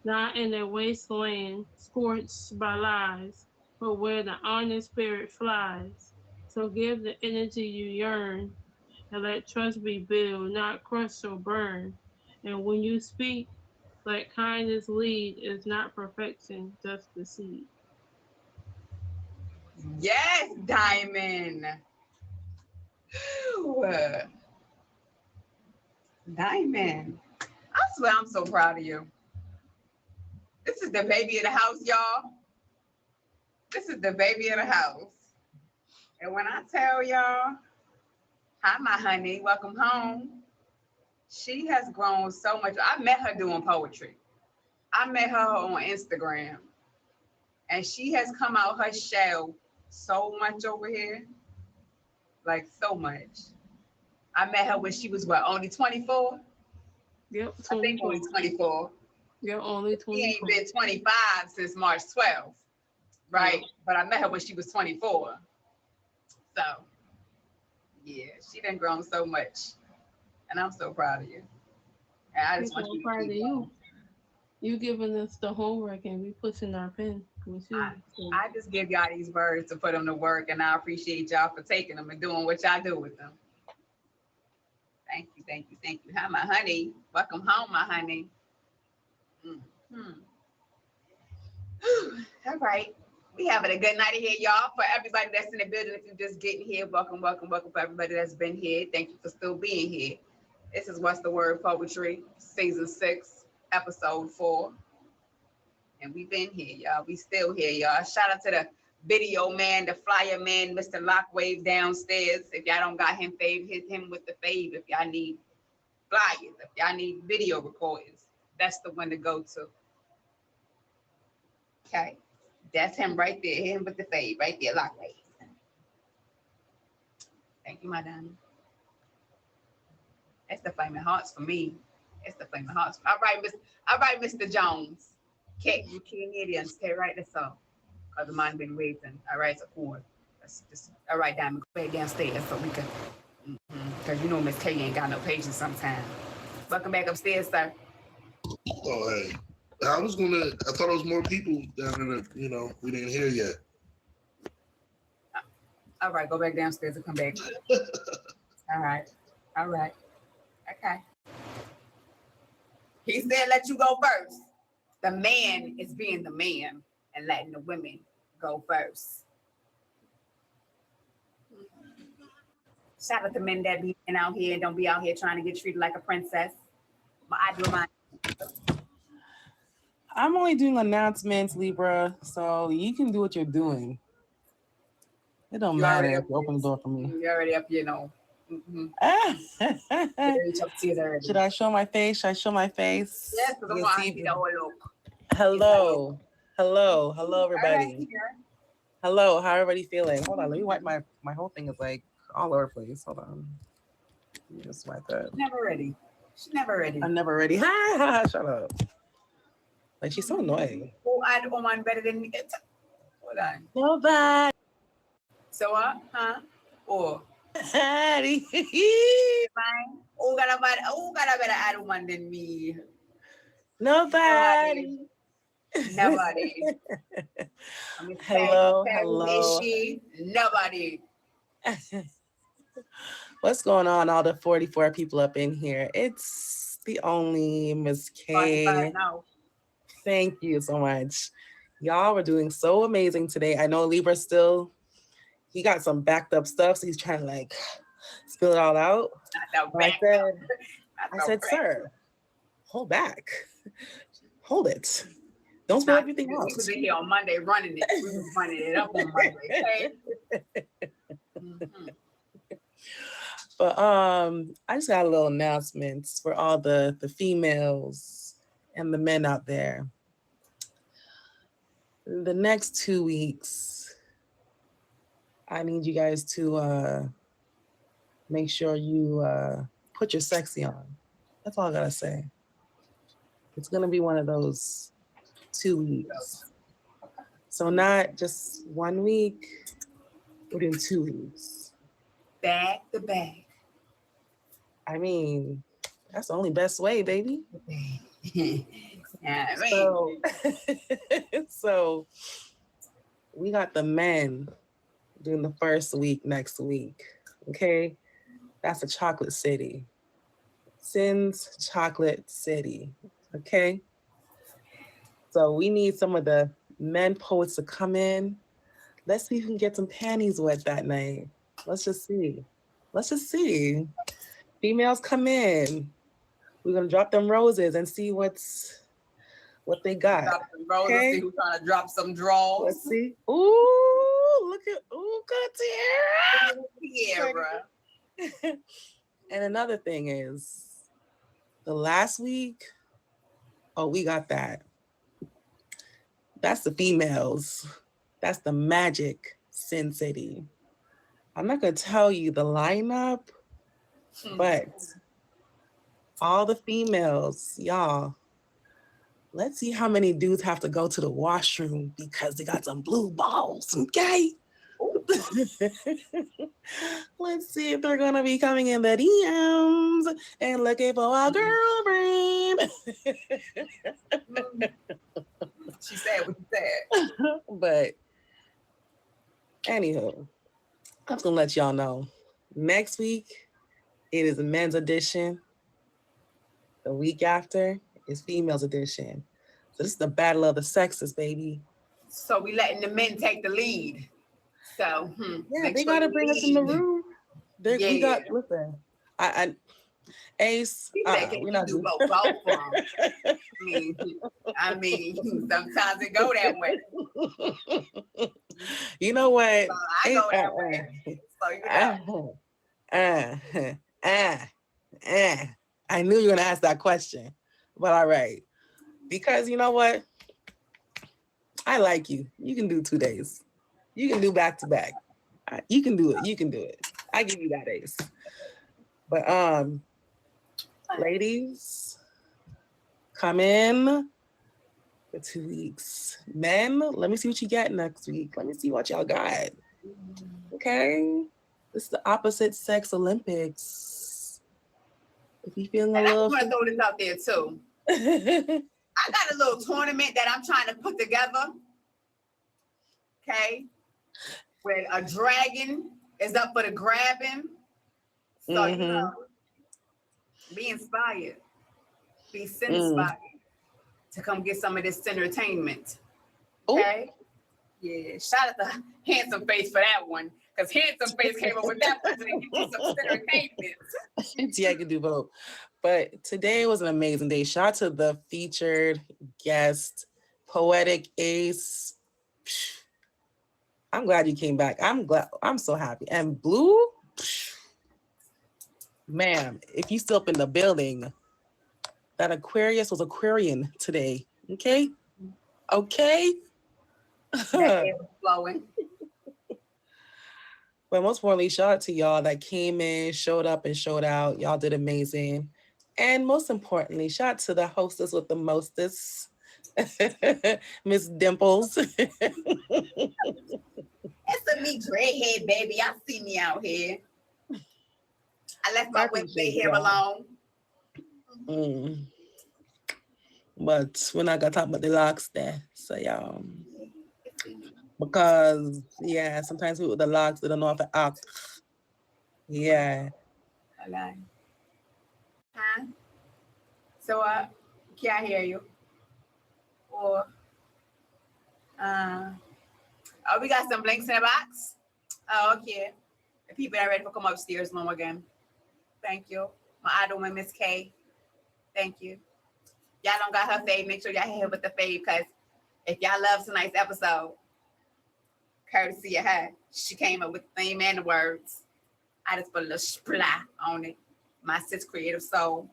Not in a wasteland scorched by lies, but where the honest spirit flies. So give the energy you yearn, and let trust be built, not crushed or burn. And when you speak, let kindness lead, is not perfection, just the seed. Yes, Diamond. Whew. Diamond. I swear I'm so proud of you. This is the baby of the house, y'all. This is the baby of the house. And when I tell y'all, hi, my honey, welcome home. She has grown so much. I met her doing poetry. I met her on Instagram. And she has come out her shell so much over here. Like so much. I met her when she was what, only 24? Yep, I think only 24. You're only She 24. ain't been 25 since March 12th, right? But I met her when she was 24. So, yeah, she done grown so much. And I'm so proud of you. And I just We're want so you to proud keep of going. you. You giving us the homework and we pushing our pen with you. So, I just give y'all these words to put them to work, and I appreciate y'all for taking them and doing what y'all do with them. Thank you, thank you, thank you. Hi, my honey. Welcome home, my honey. Mhm. All right. We having a good night here, y'all. For everybody that's in the building, if you're just getting here, welcome, welcome, welcome. For everybody that's been here, thank you for still being here. This is What's the Word Poetry, Season 6, Episode 4. And we've been here, y'all. We still here, y'all. Shout out to the video man, the flyer man, Mr. Lockwave downstairs. If y'all don't got him fave, hit him with the fave. If y'all need flyers, if y'all need video recordings, that's the one to go to. Okay. That's him right there. Hit him with the fave right there, Lockwave. Thank you, my darling. That's the flaming hearts for me. That's the flaming hearts. All right, Mr. Jones. You can't hear the stay right. That's all. Because the man been waiting. All right, so cool. That's just all right, Diamond. Go back downstairs so we can. Because you know Miss K ain't got no patience sometimes. Welcome back upstairs, sir. Oh, hey. I thought it was more people down in the, we didn't hear yet. All right, go back downstairs and come back. All right. Okay. He said, let you go first. The man is being the man and letting the women go first. Shout out to men that be out here and don't be out here trying to get treated like a princess. But I do remind I'm only doing announcements, Libra, so you can do what you're doing. It don't you matter already if up you open the door for me. You already up, you know. Should I show my face? Should I show my face? Yes, because I want to see the whole look. Hello, everybody. Right, hello, how everybody feeling? Hold on, let me wipe my whole thing is like all over the place. Hold on. Let me just wipe that. Never ready. She's never ready. I'm never ready. Shut up. Like she's so annoying. Oh, I don't want better than me. Hold on. Nobody. So or Daddy. who got a better add one than me? Nobody. Nobody. Hello. Is she? Nobody. What's going on, all the 44 people up in here? It's the only Miss K. Thank you so much. Y'all were doing so amazing today. I know Libra still, he got some backed up stuff, so he's trying to like spill it all out. I said, sir, hold back. Hold it. Don't spill everything out. We was in here on Monday running it. We was running it up on Monday. Okay? But I just got a little announcements for all the females and the men out there. The next 2 weeks, I need you guys to make sure you put your sexy on. That's all I gotta say. It's gonna be one of those 2 weeks. So not just 1 week, but in 2 weeks. Back to back. I mean, that's the only best way, baby. Yeah, I mean, So, so we got the men doing the first week next week. Okay, that's a chocolate city. Sin's Chocolate City. Okay, so we need some of the men poets to come in. Let's see if we can get some panties wet that night. Let's just see. Let's just see. Females come in. We're gonna drop them roses and see what they got. drop some roses, Okay. see who's trying to drop some draws. Let's see. Ooh, look at good Tiara. Yeah, And another thing is, the last week, we got that. That's the females. That's the Magic Sin City. I'm not gonna tell you the lineup, but all the females, y'all, let's see how many dudes have to go to the washroom because they got some blue balls, okay? Let's see if they're gonna be coming in the DMs and looking for a girlfriend. She said what she said. But anywho, I'm just gonna let y'all know. Next week, it is a men's edition. The week after is females edition. So this is the battle of the sexes, baby. So we letting the men take the lead. So Yeah, make they sure gotta you bring us in the lead. room. We got listen. I Ace. He said, can We're you not do doing. both of them? I mean, sometimes it go that way. You know what? So I go that way. So you know. I knew you were gonna ask that question, but all right, because you know what? I like you. You can do 2 days. You can do back to back. You can do it. You can do it. I give you that, Ace. But ladies, come in for 2 weeks. Men, let me see what you got next week. Let me see what y'all got. Okay, this is the opposite sex Olympics. If you feeling a And I little, just want to throw this out there too. I got a little tournament that I'm trying to put together. Okay, where a dragon is up for the grabbing. So you know, be inspired, be inspired to come get some of this entertainment. Okay. Yeah, shout out to Handsome Face for that one, because Handsome Face came up with that one to get you some entertainment. Yeah, I can do both. But today was an amazing day. Shout out to the featured guest, Poetic Ace. I'm glad you came back. I'm so happy. And Blue, ma'am, if you still up in the building, that Aquarius was Aquarian today. Okay? Okay? That air was flowing. But most importantly, shout out to y'all that came in, showed up, and showed out. Y'all did amazing. And most importantly, shout out to the hostess with the mostest, Miss Dimples. It's a me dreadhead, baby. I see me out here. I left my Wednesday hair alone. But we're not gonna talk about the locks there. So y'all, because yeah, sometimes people with the locks, they don't know how to act. Yeah. Huh? So can't hear you. Or we got some blinks in the box. Oh, okay. The people are ready to come upstairs room again. Thank you. My idol woman, Miss K. Thank you. Y'all don't got her fave. Make sure y'all hit her with the fave, because if y'all love tonight's episode, courtesy of her, she came up with the theme and the words. I just put a little splat on it. My sis Creative Soul,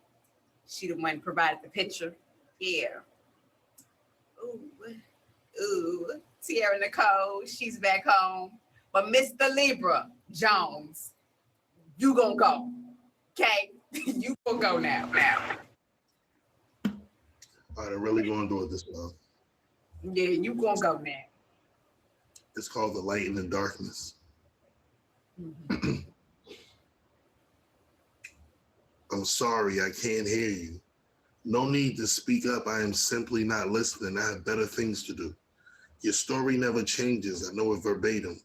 she the one provided the picture. Yeah. Ooh. Tierra Nicole, she's back home. But Mr. Libra Jones, you gonna go. Okay? You gonna go now. All right, I'm really going to do it this time. Yeah, you gonna go now. It's called The Light in the Darkness. I'm sorry, I can't hear you. No need to speak up. I am simply not listening. I have better things to do. Your story never changes. I know it verbatim.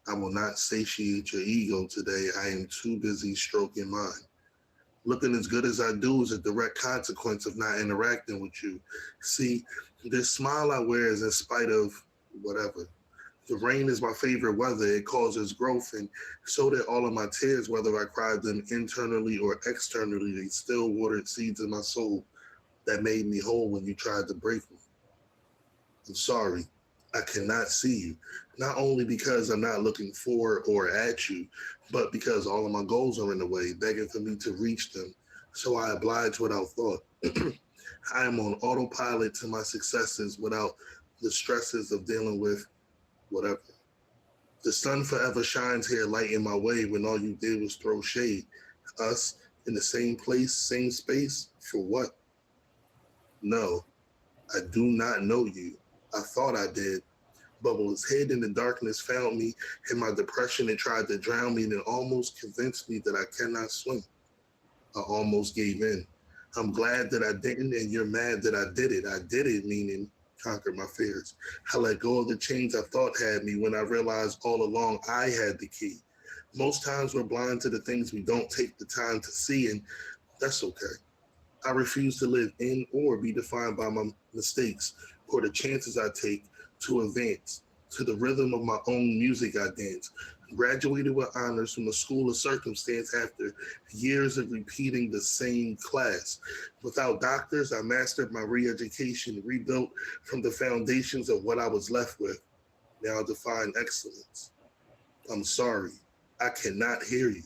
I will not satiate your ego today. I am too busy stroking mine. Looking as good as I do is a direct consequence of not interacting with you. See, this smile I wear is in spite of whatever. The rain is my favorite weather. It causes growth, and so did all of my tears, whether I cried them internally or externally. They still watered seeds in my soul that made me whole when you tried to break me. I'm sorry. I cannot see you, not only because I'm not looking for or at you, but because all of my goals are in the way, begging for me to reach them. So I oblige without thought. I am on autopilot to my successes without the stresses of dealing with whatever. The sun forever shines here, lighting my way when all you did was throw shade. Us in the same place, same space, for what? No, I do not know you. I thought I did, but what was hid in the darkness found me in my depression and tried to drown me, and it almost convinced me that I cannot swim. I almost gave in. I'm glad that I didn't, and you're mad that I did it. I did it, meaning conquer my fears. I let go of the chains I thought had me when I realized all along I had the key. Most times we're blind to the things we don't take the time to see, and that's okay. I refuse to live in or be defined by my mistakes or the chances I take to advance. To the rhythm of my own music I dance. Graduated with honors from a school of circumstance after years of repeating the same class. Without doctors, I mastered my re-education, rebuilt from the foundations of what I was left with. Now I define excellence. I'm sorry, I cannot hear you.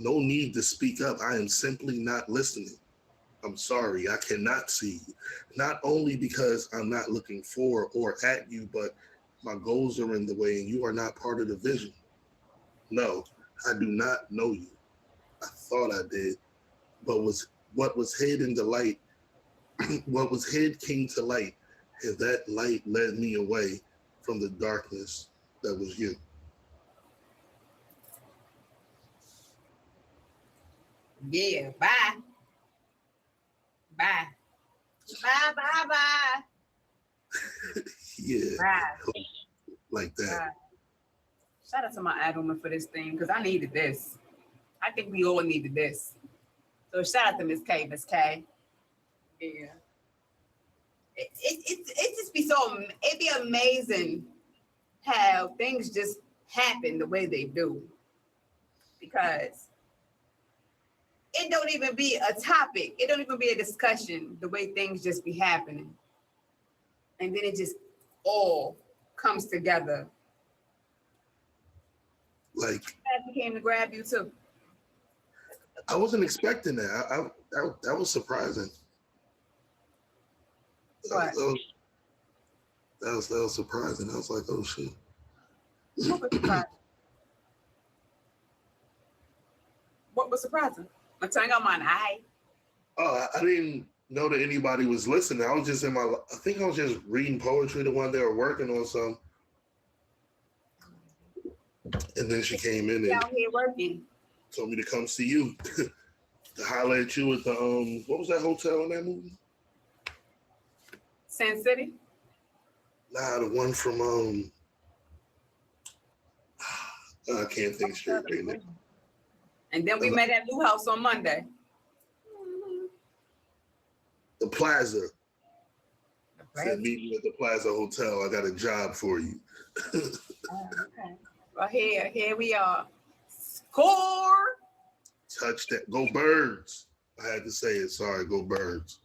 No need to speak up. I am simply not listening. I'm sorry, I cannot see you. Not only because I'm not looking for or at you, but my goals are in the way and you are not part of the vision. No, I do not know you. I thought I did, but what was hid in the light, what was hid came to light, and that light led me away from the darkness that was you. Yeah, bye. Bye. Bye, bye, bye. Yeah, Bye. like that. Bye. Shout out to my ad woman for this thing, because I needed this. I think we all needed this. So shout out to Miss K, Miss K. Yeah. It just be so, it'd be amazing how things just happen the way they do. Because it don't even be a topic. It don't even be a discussion, the way things just be happening. And then it just all comes together. Like, He came to grab you too. I wasn't expecting that. That was surprising. What? That was surprising. I was like, oh shit. What was surprising? I'm turning on my eye. Oh, I didn't know that anybody was listening. I was just I think I was just reading poetry the one they were working on some. And then she came in and out here working. Told me to come see you. To holler at you at the what was that hotel in that movie? Sin City? Nah, the one from I can't think straight right now. And then we met at Lou House on Monday. The Plaza. Said meet me at the Plaza Hotel. I got a job for you. Okay. Well, here we are. Score. Touch that. Go Birds. I had to say it. Sorry, go Birds.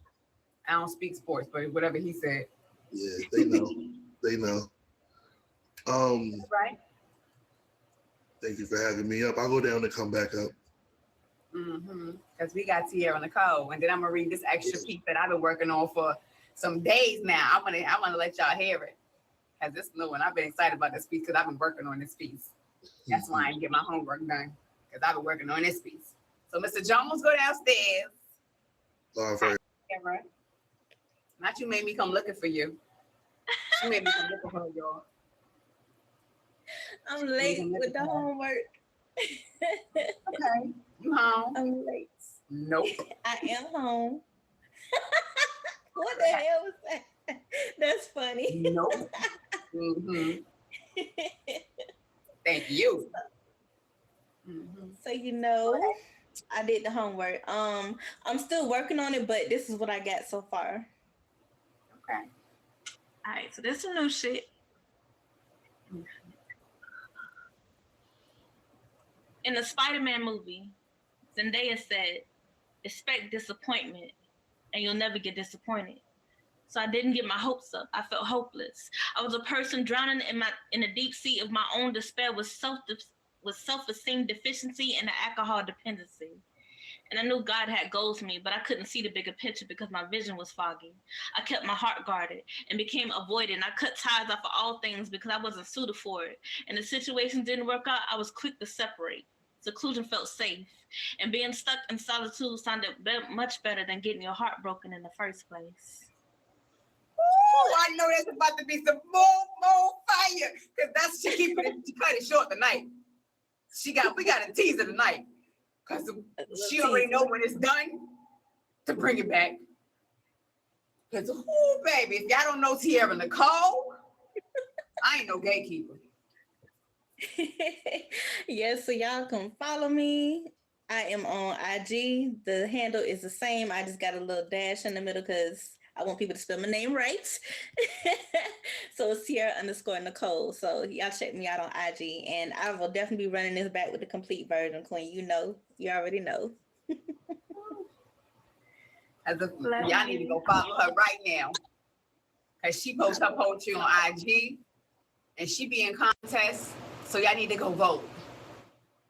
I don't speak sports, but whatever he said. Yeah, they know. They know. Right. Thank you for having me up. I'll go down and come back up. Because we got Tierra Nicole, and then I'm gonna read this extra piece that I've been working on for some days now. I wanna let y'all hear it. Cause this new one, I've been excited about this piece because I've been working on this piece. That's why I didn't get my homework done. Because I've been working on this piece. So Mr. Jones, go downstairs. Camera. Not you made me come looking for you. She made me come looking for her, y'all. I'm late with the homework. Okay. You home? I'm late. Nope. I am home. What the hell was that? That's funny. Nope. Mm-hmm. Thank you. Mm-hmm. So you know, I did the homework. I'm still working on it, but this is what I got so far. Okay. All right, so this is some new shit. In the Spider-Man movie, Zendaya said, "Expect disappointment, and you'll never get disappointed." So I didn't get my hopes up. I felt hopeless. I was a person drowning in the deep sea of my own despair with self-esteem deficiency and alcohol dependency. And I knew God had goals for me, but I couldn't see the bigger picture because my vision was foggy. I kept my heart guarded and became avoidant. I cut ties off of all things because I wasn't suited for it. And the situation didn't work out, I was quick to separate. Seclusion felt safe. And being stuck in solitude sounded much better than getting your heart broken in the first place. Ooh, I know that's about to be some more fire. Because she keeping it, she cut it short tonight. We got a teaser tonight. Because she already know when it's done to bring it back. Because, ooh, baby, if y'all don't know Tierra Nicole, I ain't no gatekeeper. Yes, so y'all can follow me. I am on IG. The handle is the same. I just got a little dash in the middle because I want people to spell my name right. So it's Tierra_Nicole. So y'all check me out on IG. And I will definitely be running this back with the complete version, Queen. You already know. Y'all need to go follow her right now. Because she posts her poetry on IG. And she be in contests. So y'all need to go vote.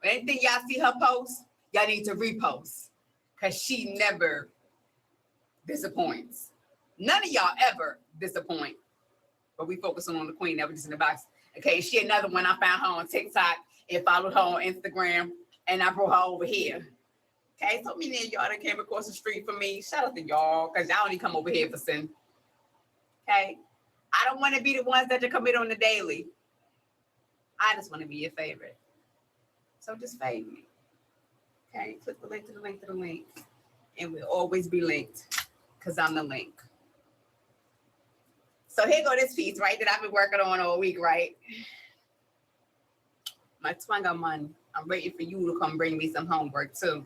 Anything y'all see her post, y'all need to repost. Because she never disappoints. None of y'all ever disappoint. But we focusing on the queen that was just in the box. Okay, she another one. I found her on TikTok and followed her on Instagram. And I brought her over here. Okay, so many of y'all that came across the street for me. Shout out to y'all, because y'all only come over here for sin. Okay? I don't want to be the ones that you commit on the daily. I just want to be your favorite. So just fave me. Okay, click the link to the link to the link. And we'll always be linked, because I'm the link. So here go this piece, right, that I've been working on all week, right? My twanga man, I'm waiting for you to come bring me some homework too.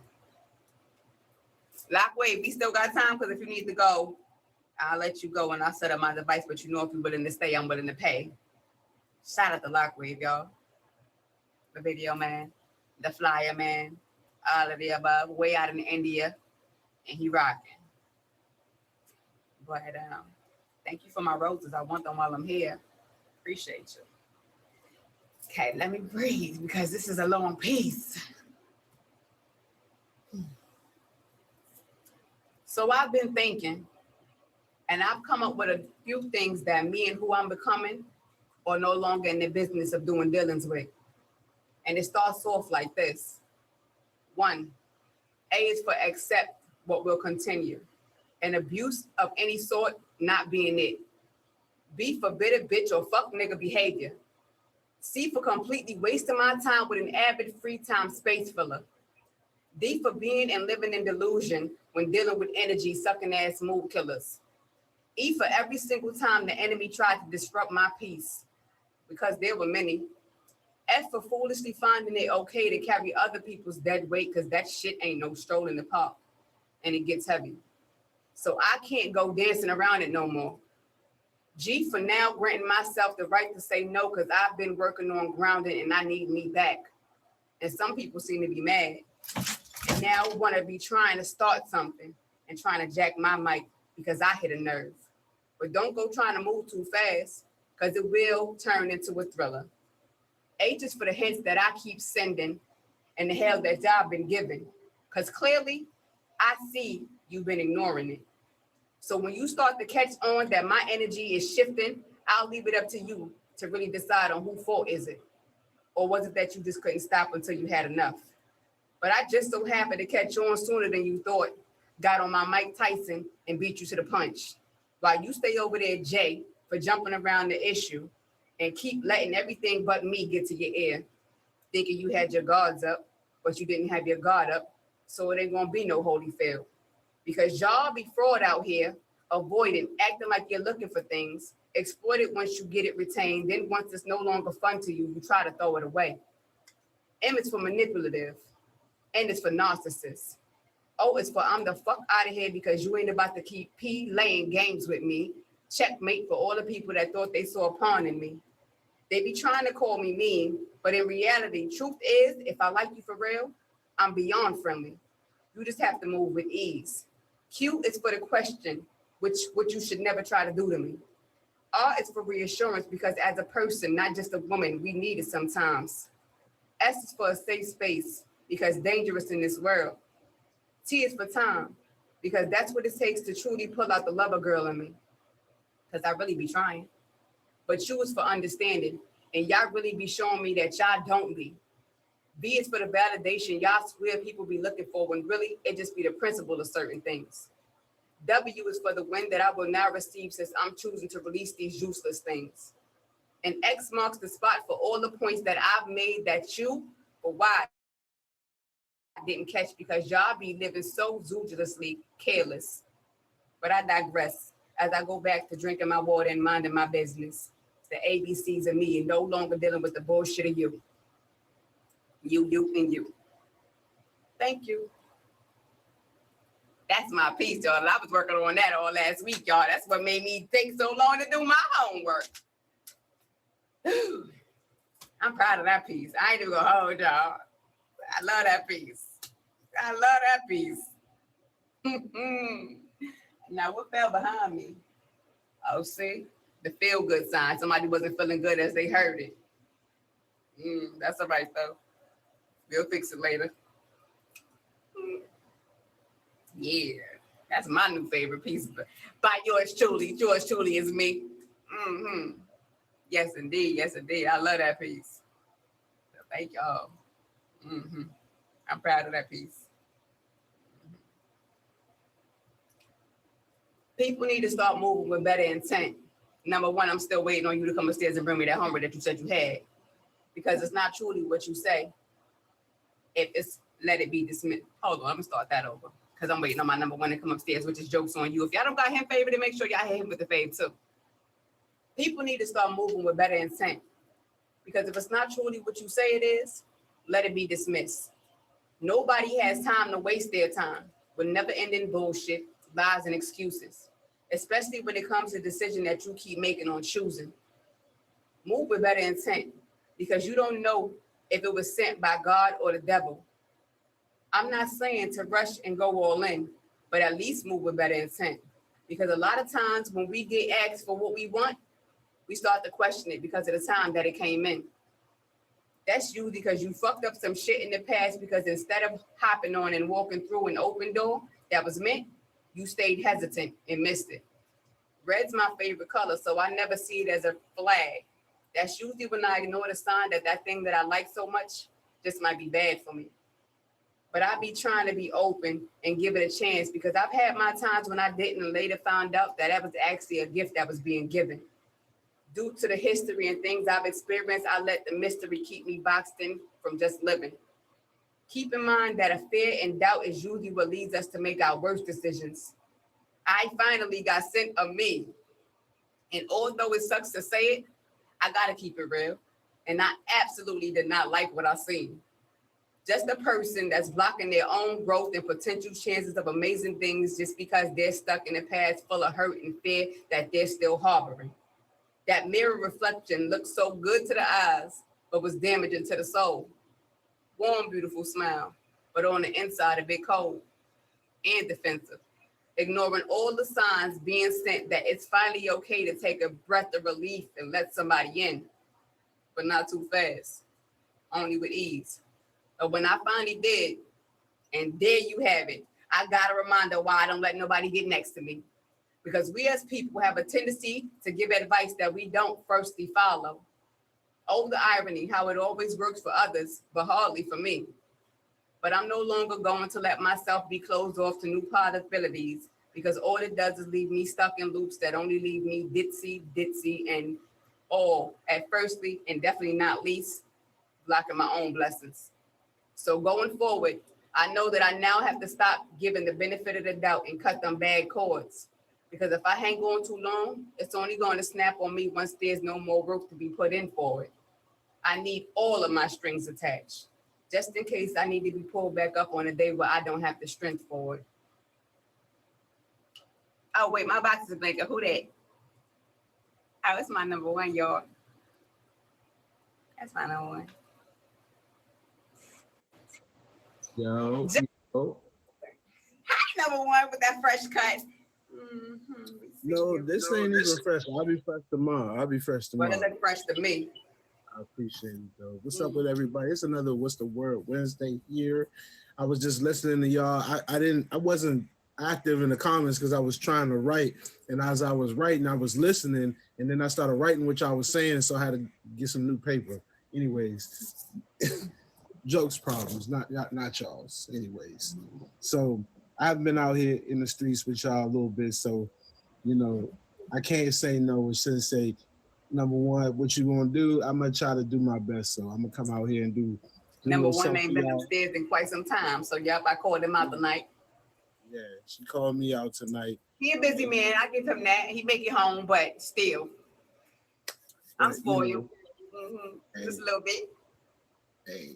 Lockwave, we still got time, because if you need to go, I'll let you go and I'll set up my device, but you know if you're willing to stay, I'm willing to pay. Shout out to Lockwave, y'all. The video man, the flyer man, all of the above, way out in India, and he rocking. But thank you for my roses. I want them while I'm here. Appreciate you. Okay, let me breathe because this is a long piece. So I've been thinking, and I've come up with a few things that me and who I'm becoming are no longer in the business of doing dealings with. And it starts off like this. 1, A is for accept what will continue. An abuse of any sort not being it. B for bitter bitch or fuck nigga behavior. C for completely wasting my time with an avid free time space filler. D for being and living in delusion when dealing with energy sucking ass mood killers. E for every single time the enemy tried to disrupt my peace, because there were many. F for foolishly finding it okay to carry other people's dead weight, because that shit ain't no stroll in the park and it gets heavy. So I can't go dancing around it no more. G for now granting myself the right to say no, because I've been working on grounding and I need me back. And some people seem to be mad and now want to be trying to start something and trying to jack my mic because I hit a nerve. But don't go trying to move too fast, because it will turn into a thriller. H is for the hints that I keep sending and the hell that y'all been giving, because clearly I see you've been ignoring it. So when you start to catch on that my energy is shifting, I'll leave it up to you to really decide on whose fault is it. Or was it that you just couldn't stop until you had enough? But I just so happened to catch on sooner than you thought, got on my Mike Tyson and beat you to the punch. While you stay over there, Jay, for jumping around the issue and keep letting everything but me get to your ear, thinking you had your guards up, but you didn't have your guard up, so it ain't gonna be no Holyfield. Because y'all be fraud out here, avoiding, acting like you're looking for things, exploit it once you get it retained, then once it's no longer fun to you, you try to throw it away. M is for manipulative, N is for narcissists. O is for I'm the fuck out of here because you ain't about to keep laying games with me. Checkmate for all the people that thought they saw a pawn in me. They be trying to call me mean, but in reality, truth is, if I like you for real, I'm beyond friendly. You just have to move with ease. Q is for the question, which you should never try to do to me. R is for reassurance because as a person, not just a woman, we need it sometimes. S is for a safe space because dangerous in this world. T is for time because that's what it takes to truly pull out the lover girl in me. Because I really be trying. But U is for understanding and y'all really be showing me that y'all don't be. V is for the validation y'all swear people be looking for when really it just be the principle of certain things. W is for the win that I will now receive since I'm choosing to release these useless things. And X marks the spot for all the points that I've made that you, or why I didn't catch because y'all be living so zoojously careless. But I digress as I go back to drinking my water and minding my business. It's the ABCs of me and no longer dealing with the bullshit of you. You, and you. Thank you. That's my piece, y'all. I was working on that all last week, y'all. That's what made me take so long to do my homework. I'm proud of that piece. I ain't even gonna hold y'all. I love that piece. I love that piece. Now, what fell behind me? Oh, see? The feel-good sign. Somebody wasn't feeling good as they heard it. That's all right, though. We'll fix it later. Yeah, that's my new favorite piece. By yours truly. Yours truly is me. Yes, indeed. Yes, indeed. I love that piece. So thank y'all. I'm proud of that piece. People need to start moving with better intent. Number one, I'm still waiting on you to come upstairs and bring me that homework that you said you had. Because it's not truly what you say. If it's let it be dismissed. Hold on, I'm gonna start that over. Because I'm waiting on my number one to come upstairs, which is jokes on you. If y'all don't got him favored, then make sure y'all hit him with the fave too. People need to start moving with better intent. Because if it's not truly what you say it is, let it be dismissed. Nobody has time to waste their time with never-ending bullshit, lies, and excuses. Especially when it comes to the decision that you keep making on choosing. Move with better intent. Because you don't know if it was sent by God or the devil. I'm not saying to rush and go all in, but at least move with better intent. Because a lot of times when we get asked for what we want, we start to question it because of the time that it came in. That's usually because you fucked up some shit in the past because instead of hopping on and walking through an open door that was meant, you stayed hesitant and missed it. Red's my favorite color, so I never see it as a flag. That's usually when I ignore the sign that that thing that I like so much just might be bad for me. But I be trying to be open and give it a chance because I've had my times when I didn't and later found out that that was actually a gift that was being given. Due to the history and things I've experienced, I let the mystery keep me boxed in from just living. Keep in mind that a fear and doubt is usually what leads us to make our worst decisions. I finally got sent a me. And although it sucks to say it, I gotta keep it real. And I absolutely did not like what I seen. Just a person that's blocking their own growth and potential chances of amazing things just because they're stuck in a past full of hurt and fear that they're still harboring. That mirror reflection looked so good to the eyes, but was damaging to the soul. Warm, beautiful smile, but on the inside a bit cold and defensive. Ignoring all the signs being sent that it's finally okay to take a breath of relief and let somebody in, but not too fast, only with ease. But when I finally did, and there you have it, I got a reminder why I don't let nobody get next to me. because we as people have a tendency to give advice that we don't firstly follow. Oh, the irony, how it always works for others, but hardly for me. But I'm no longer going to let myself be closed off to new possibilities, because all it does is leave me stuck in loops that only leave me ditzy, and all at firstly, and definitely not least, blocking my own blessings. So going forward, I know that I now have to stop giving the benefit of the doubt and cut them bad cords. Because if I hang on too long, it's only going to snap on me once there's no more rope to be put in for it. I need all of my strings attached, just in case I need to be pulled back up on a day where I don't have the strength for it. Oh, wait, my box is blanket. Who that? Oh, it's my number one, y'all. That's my number one. Yo. Hi, number one, with that fresh cut. No, this ain't even fresh. I'll be fresh tomorrow. Well, it look fresh to me. I appreciate it, though. What's up with everybody? It's another What's the Word Wednesday here. I was just listening to y'all. I wasn't active in the comments because I was trying to write, and as I was writing, I was listening, and then I started writing what y'all was saying, so I had to get some new paper. Anyways, jokes problems, not y'all's. Anyways, so I've been out here in the streets with y'all a little bit, so you know I can't say no. It should say, number one, what you gonna do? I'm gonna try to do my best, so I'm gonna come out here and do. Number one ain't been upstairs in quite some time, so yep, I called him out tonight. Yeah, she called me out tonight. He a busy man. I give him that. He make it home, but still, I'm spoiled. Hey, just a little bit. Hey,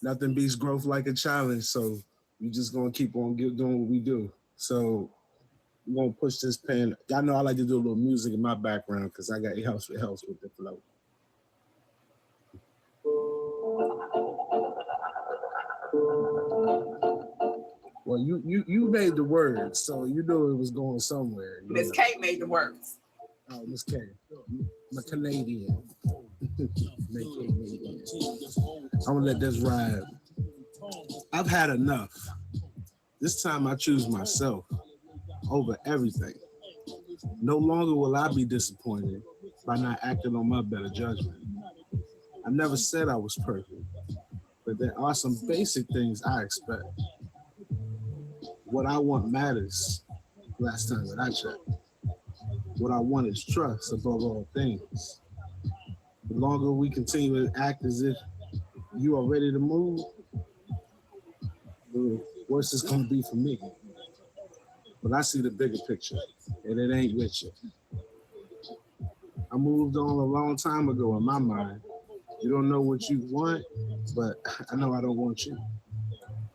nothing beats growth like a challenge, so we just gonna keep on doing what we do. So we're gonna push this pen. Y'all know I like to do a little music in my background because I got helps with the flow. Well, you made the words, so you knew it was going somewhere. Miss K made the words. Oh, Miss K, I'm a Canadian. I'm gonna let this ride. I've had enough. This time I choose myself over everything. No longer will I be disappointed by not acting on my better judgment. I never said I was perfect, but there are some basic things I expect. What I want matters, last time that I checked. What I want is trust above all things. The longer we continue to act as if you are ready to move, the worse it's gonna be for me. But I see the bigger picture, and it ain't with you. I moved on a long time ago in my mind. You don't know what you want, but I know I don't want you.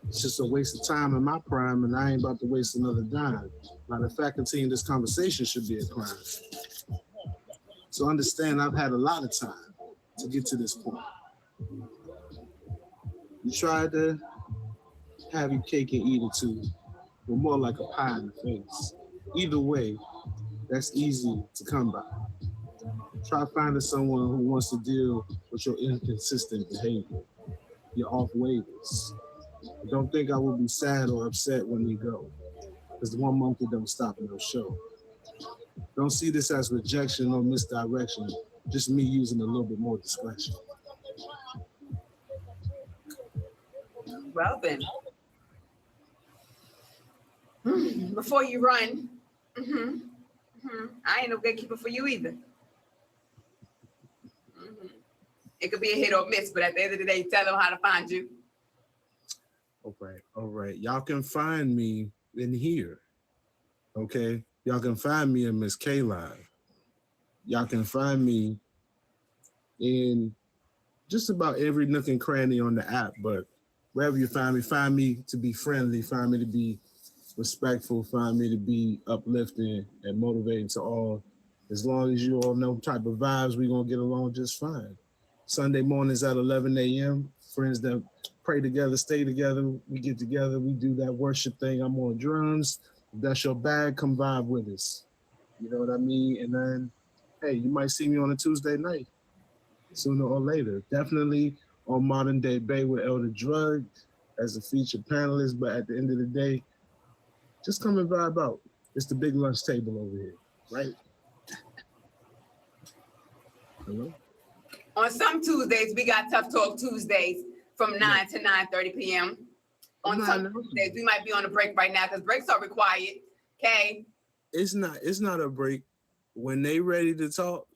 It's just a waste of time in my prime, and I ain't about to waste another dime. Matter of fact, continuing this conversation should be a crime. So understand I've had a lot of time to get to this point. You tried to have your cake and eat it too, but more like a pie in the face. Either way, that's easy to come by. Try finding someone who wants to deal with your inconsistent behavior, your off waivers. Don't think I will be sad or upset when you go, because the one monkey don't stop no show. Don't see this as rejection or misdirection, just me using a little bit more discretion. Well then, before you run, I ain't no gatekeeper for you either. It could be a hit or miss, but at the end of the day, tell them how to find you. All right. Y'all can find me in here, okay? Y'all can find me in Miss K Live. Y'all can find me in just about every nook and cranny on the app, but wherever you find me to be friendly, find me to be respectful, find me to be uplifting and motivating to all. As long as you all know type of vibes, we're going to get along just fine. Sunday mornings at 11 a.m., friends that pray together, stay together, we get together, we do that worship thing. I'm on drums. If that's your bag, come vibe with us. You know what I mean? And then, hey, you might see me on a Tuesday night, sooner or later. Definitely on Modern Day Bay with Elder Drug as a featured panelist, but at the end of the day, just come and vibe out. It's the big lunch table over here, right? Hello? On some Tuesdays, we got Tough Talk Tuesdays from 9 to 9:30 p.m. On some Tuesdays, we might be on a break right now because breaks are required. Okay. It's not a break when they ready to talk,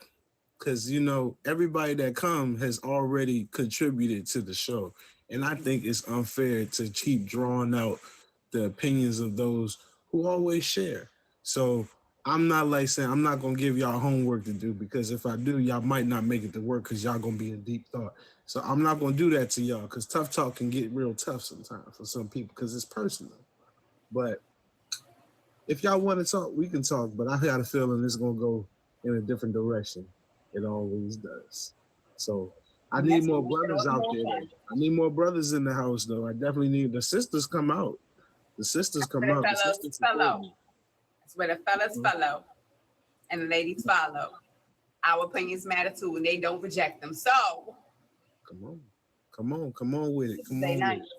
because you know everybody that come has already contributed to the show, and I think it's unfair to keep drawing out the opinions of those who always share. So I'm not like saying I'm not gonna give y'all homework to do, because if I do, y'all might not make it to work because y'all gonna be in deep thought. So I'm not gonna do that to y'all, because tough talk can get real tough sometimes for some people because it's personal. But if y'all want to talk, we can talk. But I got a feeling it's gonna go in a different direction. It always does. So I need more brothers out there. I need more brothers in the house, though. I definitely need the sisters come out. The sisters come out. The sisters fellow. That's where the fellas follow and the ladies follow. Our opinions matter too, and they don't reject them. So come on with it. Come on nice. with it.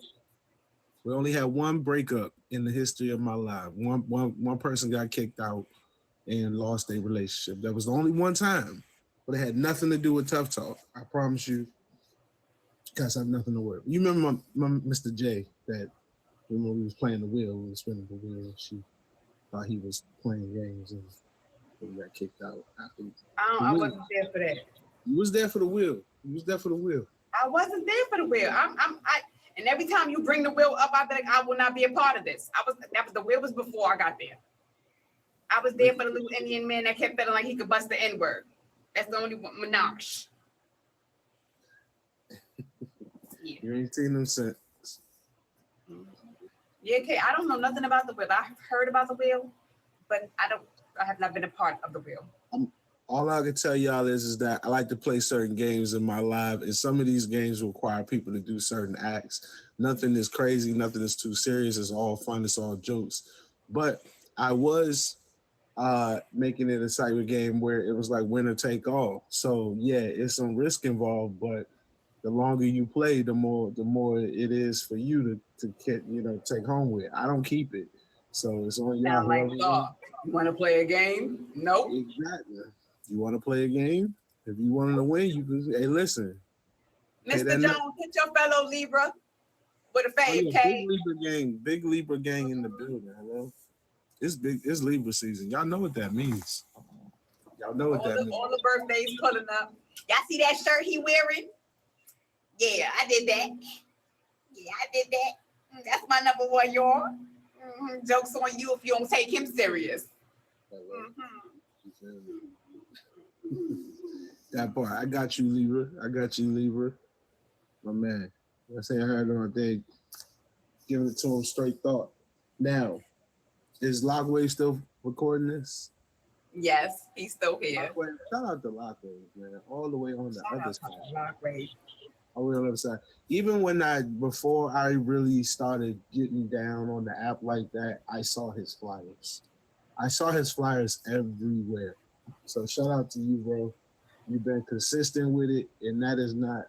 We only had one breakup in the history of my life. One person got kicked out and lost their relationship. That was the only one time, but it had nothing to do with tough talk. I promise you, guys have nothing to worry about. You remember my Mr. J that when we was playing the wheel, we was spinning the wheel. She thought he was playing games and he got kicked out after. I wasn't there for that. You was there for the wheel. You was there for the wheel. I wasn't there for the wheel. And every time you bring the wheel up, I be like, I will not be a part of this. The wheel was before I got there. I was there for the little Indian man that kept feeling like he could bust the N-word. That's the only one, Minaj. Yeah. You ain't seen them since. Yeah, okay. I don't know nothing about the wheel. I've heard about the wheel, but I have not been a part of the wheel. All I can tell y'all is that I like to play certain games in my life, and some of these games require people to do certain acts. Nothing is crazy, nothing is too serious. It's all fun, it's all jokes. But I was making it a cyber game where it was like winner take all. So yeah, it's some risk involved, but the longer you play, the more it is for you to get, take home with. I don't keep it. So it's on y'all. You want to play a game? Nope. Exactly. You want to play a game? If you wanted to win, you can. Hey, listen. Mr. Jones, hit your fellow Libra with a fade, K. Big Libra gang in the building. Hello. It's Libra season. Y'all know what that means. Y'all know what that means. All the birthdays pulling up. Y'all see that shirt he wearing? Yeah, I did that. That's my number one, y'all. Mm-hmm. Joke's on you if you don't take him serious. Mm-hmm. That part. I got you, Libra. My man. I say I heard on day, giving it to him straight thought. Now, is Lockwave still recording this? Yes, he's still here. Shout out to Lockwave, man. All the way on the other side. Lockwave. All the way on the other side. Even before I really started getting down on the app like that, I saw his flyers. I saw his flyers everywhere. So shout out to you, bro. You've been consistent with it, and that is not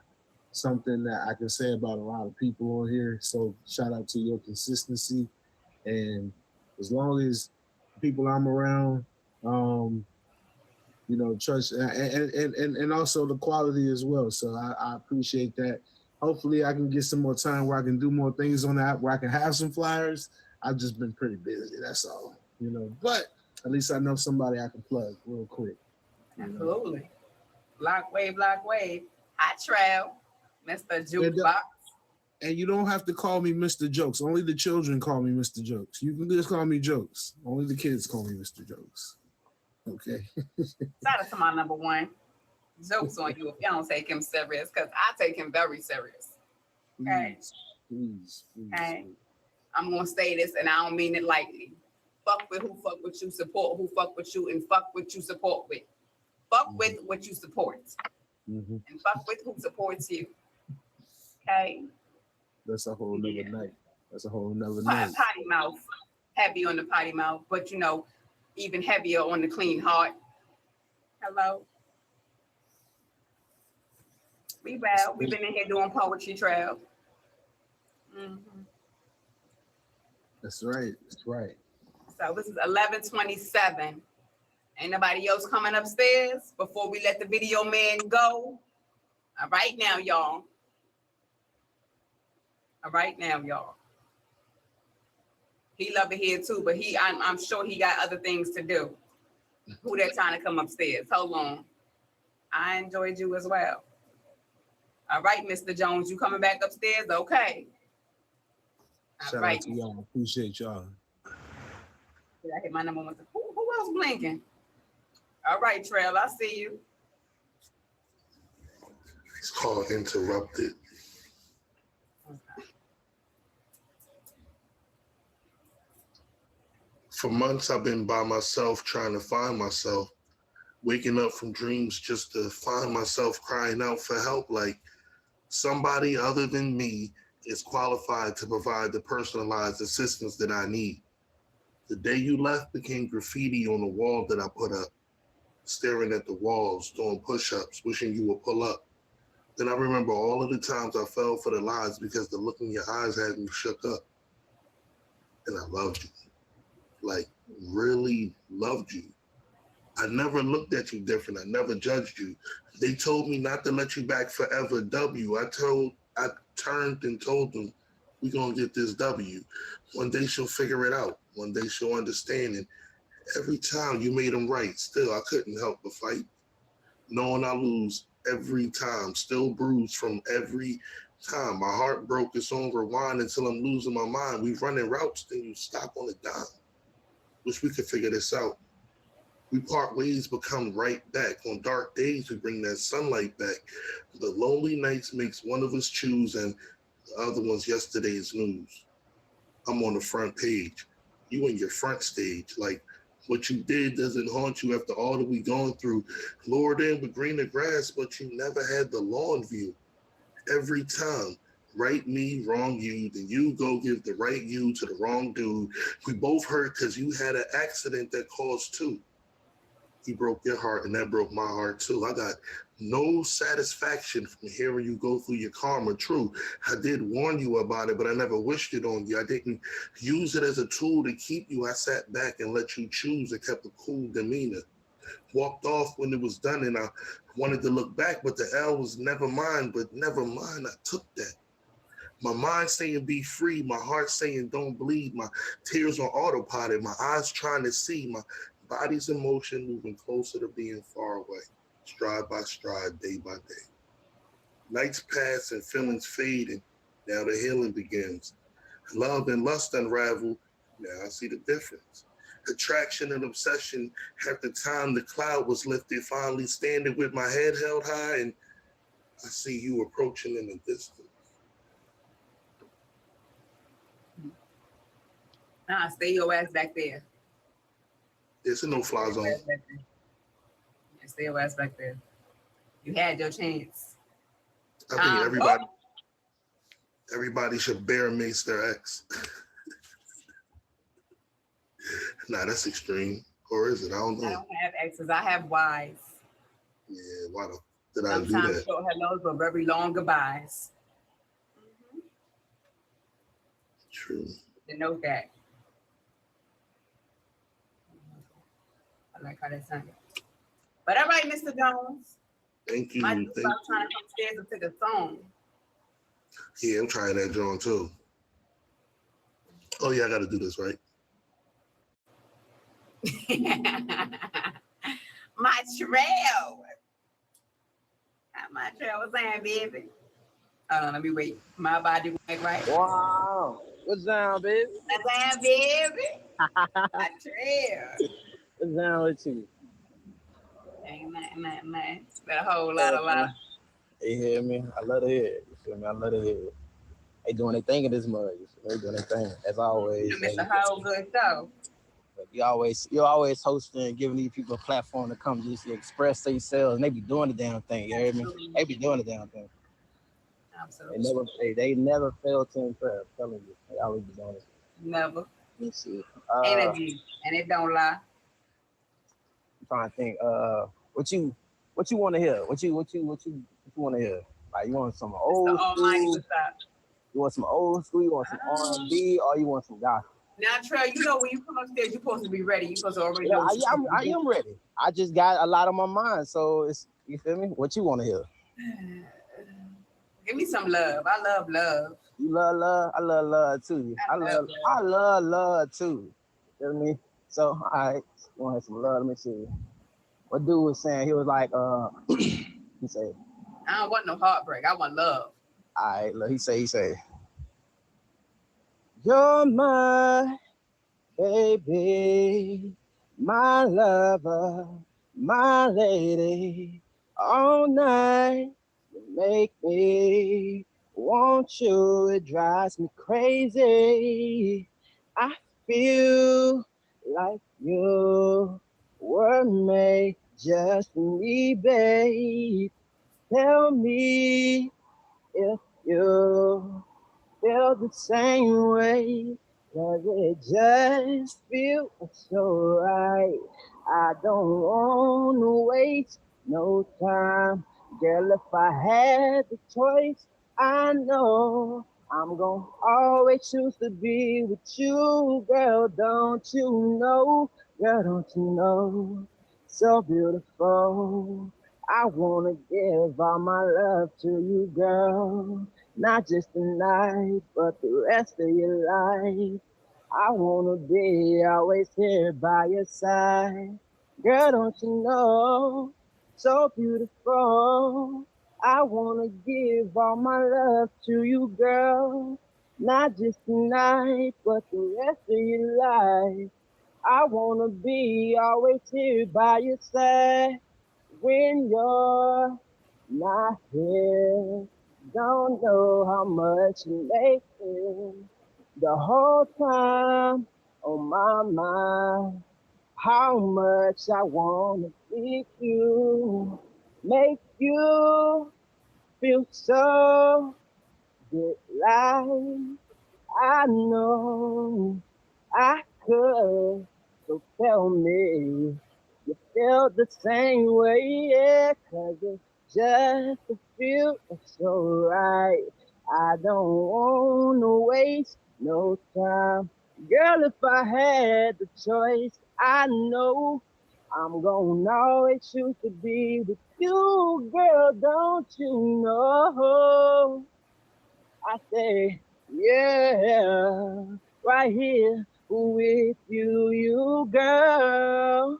something that I can say about a lot of people on here. So shout out to your consistency. And as long as people I'm around, trust and also the quality as well. So I appreciate that. Hopefully I can get some more time where I can do more things on the app, where I can have some flyers. I've just been pretty busy, that's all. But at least I know somebody I can plug real quick. Absolutely. Blockwave. Hot Trail, Mr. Jukebox. And you don't have to call me Mr. Jokes. Only the children call me Mr. Jokes. You can just call me Jokes. Only the kids call me Mr. Jokes. Okay. Shout out to my number one. Jokes on you if you don't take him serious, because I take him very serious. Okay. Please. Okay. I'm gonna say this, and I don't mean it lightly. Fuck with who fuck with you, support who fuck with you, and fuck what you support with. Fuck with what you support. Mm-hmm. And fuck with who supports you. Okay. That's a whole nother night. That's a whole nother night. Potty mouth. Heavy on the potty mouth, but even heavier on the clean heart. Hello. We well. We've been in here doing poetry trail. Mm-hmm. That's right. So this is 11:27. Ain't nobody else coming upstairs before we let the video man go. All right now, y'all. All right now, y'all. He love it here too, but I'm sure he got other things to do. Who that trying to come upstairs? Hold on. I enjoyed you as well. All right, Mr. Jones, you coming back upstairs? Okay. All Shout right. out to y'all. Appreciate y'all. Did I hit my number one? Who else blinking? All right, Trail, I see you. It's called interrupted. For months, I've been by myself trying to find myself, waking up from dreams just to find myself crying out for help, like somebody other than me is qualified to provide the personalized assistance that I need. The day you left became graffiti on the wall that I put up, staring at the walls, doing push-ups, wishing you would pull up. Then I remember all of the times I fell for the lies because the look in your eyes had me shook up. And I loved you. Like, really loved you. I never looked at you different. I never judged you. They told me not to let you back forever. I turned and told them, we gonna get this W. One day she'll figure it out. One day she'll understand it. Every time you made them right, still I couldn't help but fight. Knowing I lose every time, still bruised from every time. My heart broke, it's on rewind until I'm losing my mind. We running routes, then you stop on a dime. Wish we could figure this out. We part ways, but come right back. On dark days, we bring that sunlight back. The lonely nights makes one of us choose, and the other one's yesterday's news. I'm on the front page. You in your front stage. Like, what you did doesn't haunt you after all that we gone through. Lured in with greener grass, but you never had the lawn view. Every time, right me, wrong you, then you go give the right you to the wrong dude. We both hurt because you had an accident that caused two. He broke your heart and that broke my heart too. I got no satisfaction from hearing you go through your karma. True, I did warn you about it, but I never wished it on you. I didn't use it as a tool to keep you. I sat back and let you choose and kept a cool demeanor. Walked off when it was done and I wanted to look back, but the L was never mine, but never mind, I took that. My mind saying be free, my heart saying don't bleed, my tears on autopilot, my eyes trying to see, my body's in motion, moving closer to being far away, stride by stride, day by day. Nights pass and feelings fade, and now the healing begins. Love and lust unravel, now I see the difference. Attraction and obsession, at the time the cloud was lifted, finally standing with my head held high, and I see you approaching in the distance. Stay your ass back there. It's a no-fly zone. Stay your ass back there. You had your chance. I think everybody should bear mace their ex. Nah, that's extreme. Or is it? I don't know. I don't have exes. I have Ys. Yeah, why did I do Sometimes that? short hellos, but very long goodbyes. True. To note that. I like how that sounded. But all right, Mr. Jones. Thank you. My dude's about trying to come upstairs and take a song. Yeah, I'm trying that John too. Oh yeah, I gotta do this, right? My trail. How my trail was saying, baby. Hold on, let me wait. My body went right. Wow. What's down, baby? What's down, baby? My trail. What's down with you? Ain't nothing. But a whole lot of love. You hear me? I love to hear it. You feel me? I love to hear it. They doing their thing in this mug. They doing their thing, as always. It's a whole good show. You're always hosting and giving these people a platform to come just express themselves, and they be doing the damn thing. You hear me? They be doing the damn thing. Absolutely. They never fail to impress. I'm telling you, they always be doing it. Never. Let's see. Energy, and it don't lie. I'm trying to think. What you want to hear? What you want to hear? Like, you want some old school? You want some old school? You want some R&B, or you want some gospel? Now, Trey, you know when you come upstairs, you're supposed to be ready. You're supposed to already Yeah, know. I am ready. I just got a lot on my mind, so it's you feel me? What you want to hear? Give me some love. I love love. You love love. I love love too. I love love too. You feel me? So all right, you want to have some love? Let me see. What dude was saying? He was like, he said, I don't want no heartbreak. I want love. all right, look, he say, you're my baby, my lover, my lady, all night. You make me want you. It drives me crazy. I feel like you were made just for me, babe. Tell me if you feel the same way, 'cause it just feels so right. I don't want to waste no time. Girl, if I had the choice, I know I'm gonna always choose to be with you. Girl, don't you know? Girl, don't you know? So beautiful. I wanna give all my love to you, girl. Not just tonight, but the rest of your life. I wanna be always here by your side. Girl, don't you know? So beautiful. I wanna give all my love to you, girl. Not just tonight, but the rest of your life. I wanna be always here by your side when you're not here. Don't know how much you make it the whole time on my mind. How much I wanna keep you, make you feel so good. Like I know I could, so tell me you feel the same way, yeah, 'cause it's just a feel so right. I don't want to waste no time. Girl, if I had the choice, I know I'm gonna always choose to be with you, girl, don't you know? I say, yeah, right here with you, girl.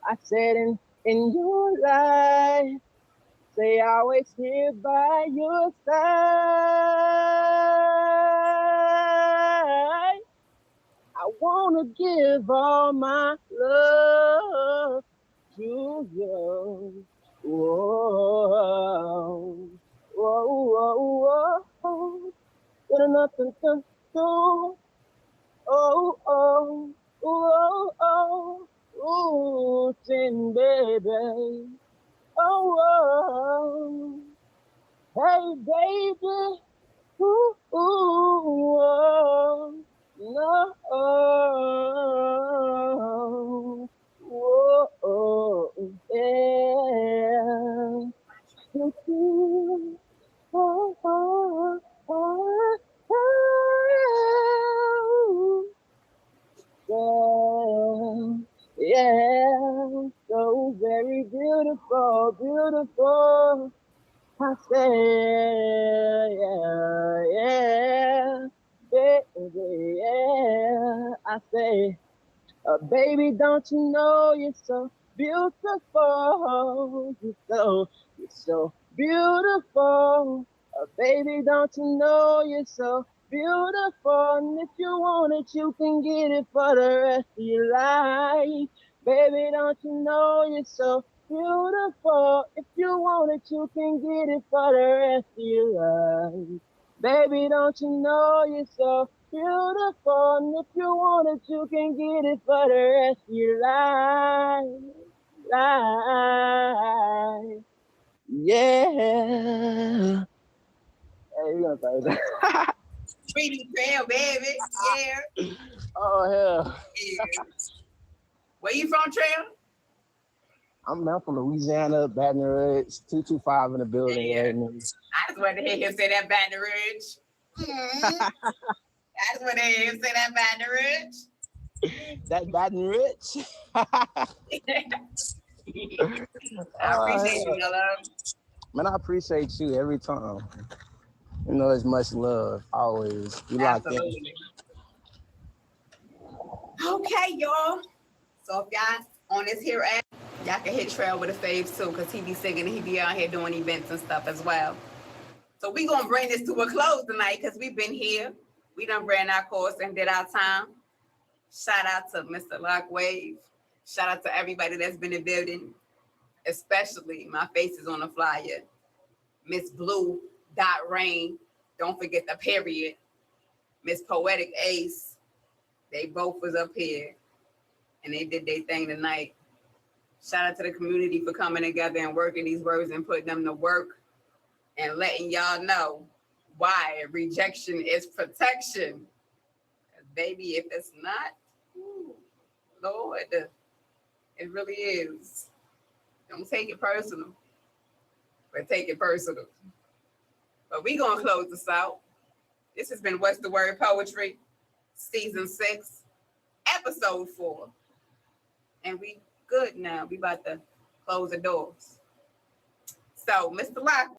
I said in your life, say always here by your side. I wanna give all my love to you. Whoa, whoa, whoa, whoa. With nothing to do. Oh, oh, oh, oh, oh, sing, baby. Oh, oh, hey, baby. Ooh, ooh, oh, no, oh, oh, oh, yeah. Ooh, oh, oh, oh, oh, yeah, yeah, so very beautiful, beautiful. I say, yeah, yeah, baby, yeah. I say, baby, don't you know you're so beautiful? You're so beautiful. Baby, don't you know you're so beautiful? And if you want it, you can get it for the rest of your life. Baby, don't you know you're so beautiful? If you want it, you can get it for the rest of your life. Baby, don't you know you're so beautiful? And if you want it, you can get it for the rest of your life. Life. Yeah. Hey, you gonna say that? Pretty Trail, baby. Yeah. Oh, hell. Yeah. Where you from, Trail? I'm from Louisiana, Baton Rouge, 225 in the building. Yeah. Right now. I just wanted to hear him say that Baton Rouge. That's what it is. Say that Baton Rouge. That Baton Rouge. I appreciate you, my love. Man, I appreciate you every time. You know, it's much love always. You locked in. Absolutely. Okay, y'all. So if y'all on this here app, y'all can hit Trail with the faves too, because he be singing and he be out here doing events and stuff as well. So we gonna bring this to a close tonight because we've been here. We done ran our course and did our time. Shout out to Mr. Lockwave. Shout out to everybody that's been in the building, especially my face is on the flyer. Miss Blue Dot Rain. Don't forget the period. Miss Poetic Ace. They both was up here and they did their thing tonight. Shout out to the community for coming together and working these words and putting them to work and letting y'all know why rejection is protection. Baby, if it's not, ooh, Lord, it really is. Don't take it personal, but take it personal. But we gonna close this out. This has been What's the Word Poetry, Season 6, Episode 4. And we good now. We about to close the doors. So, Mr. Lock.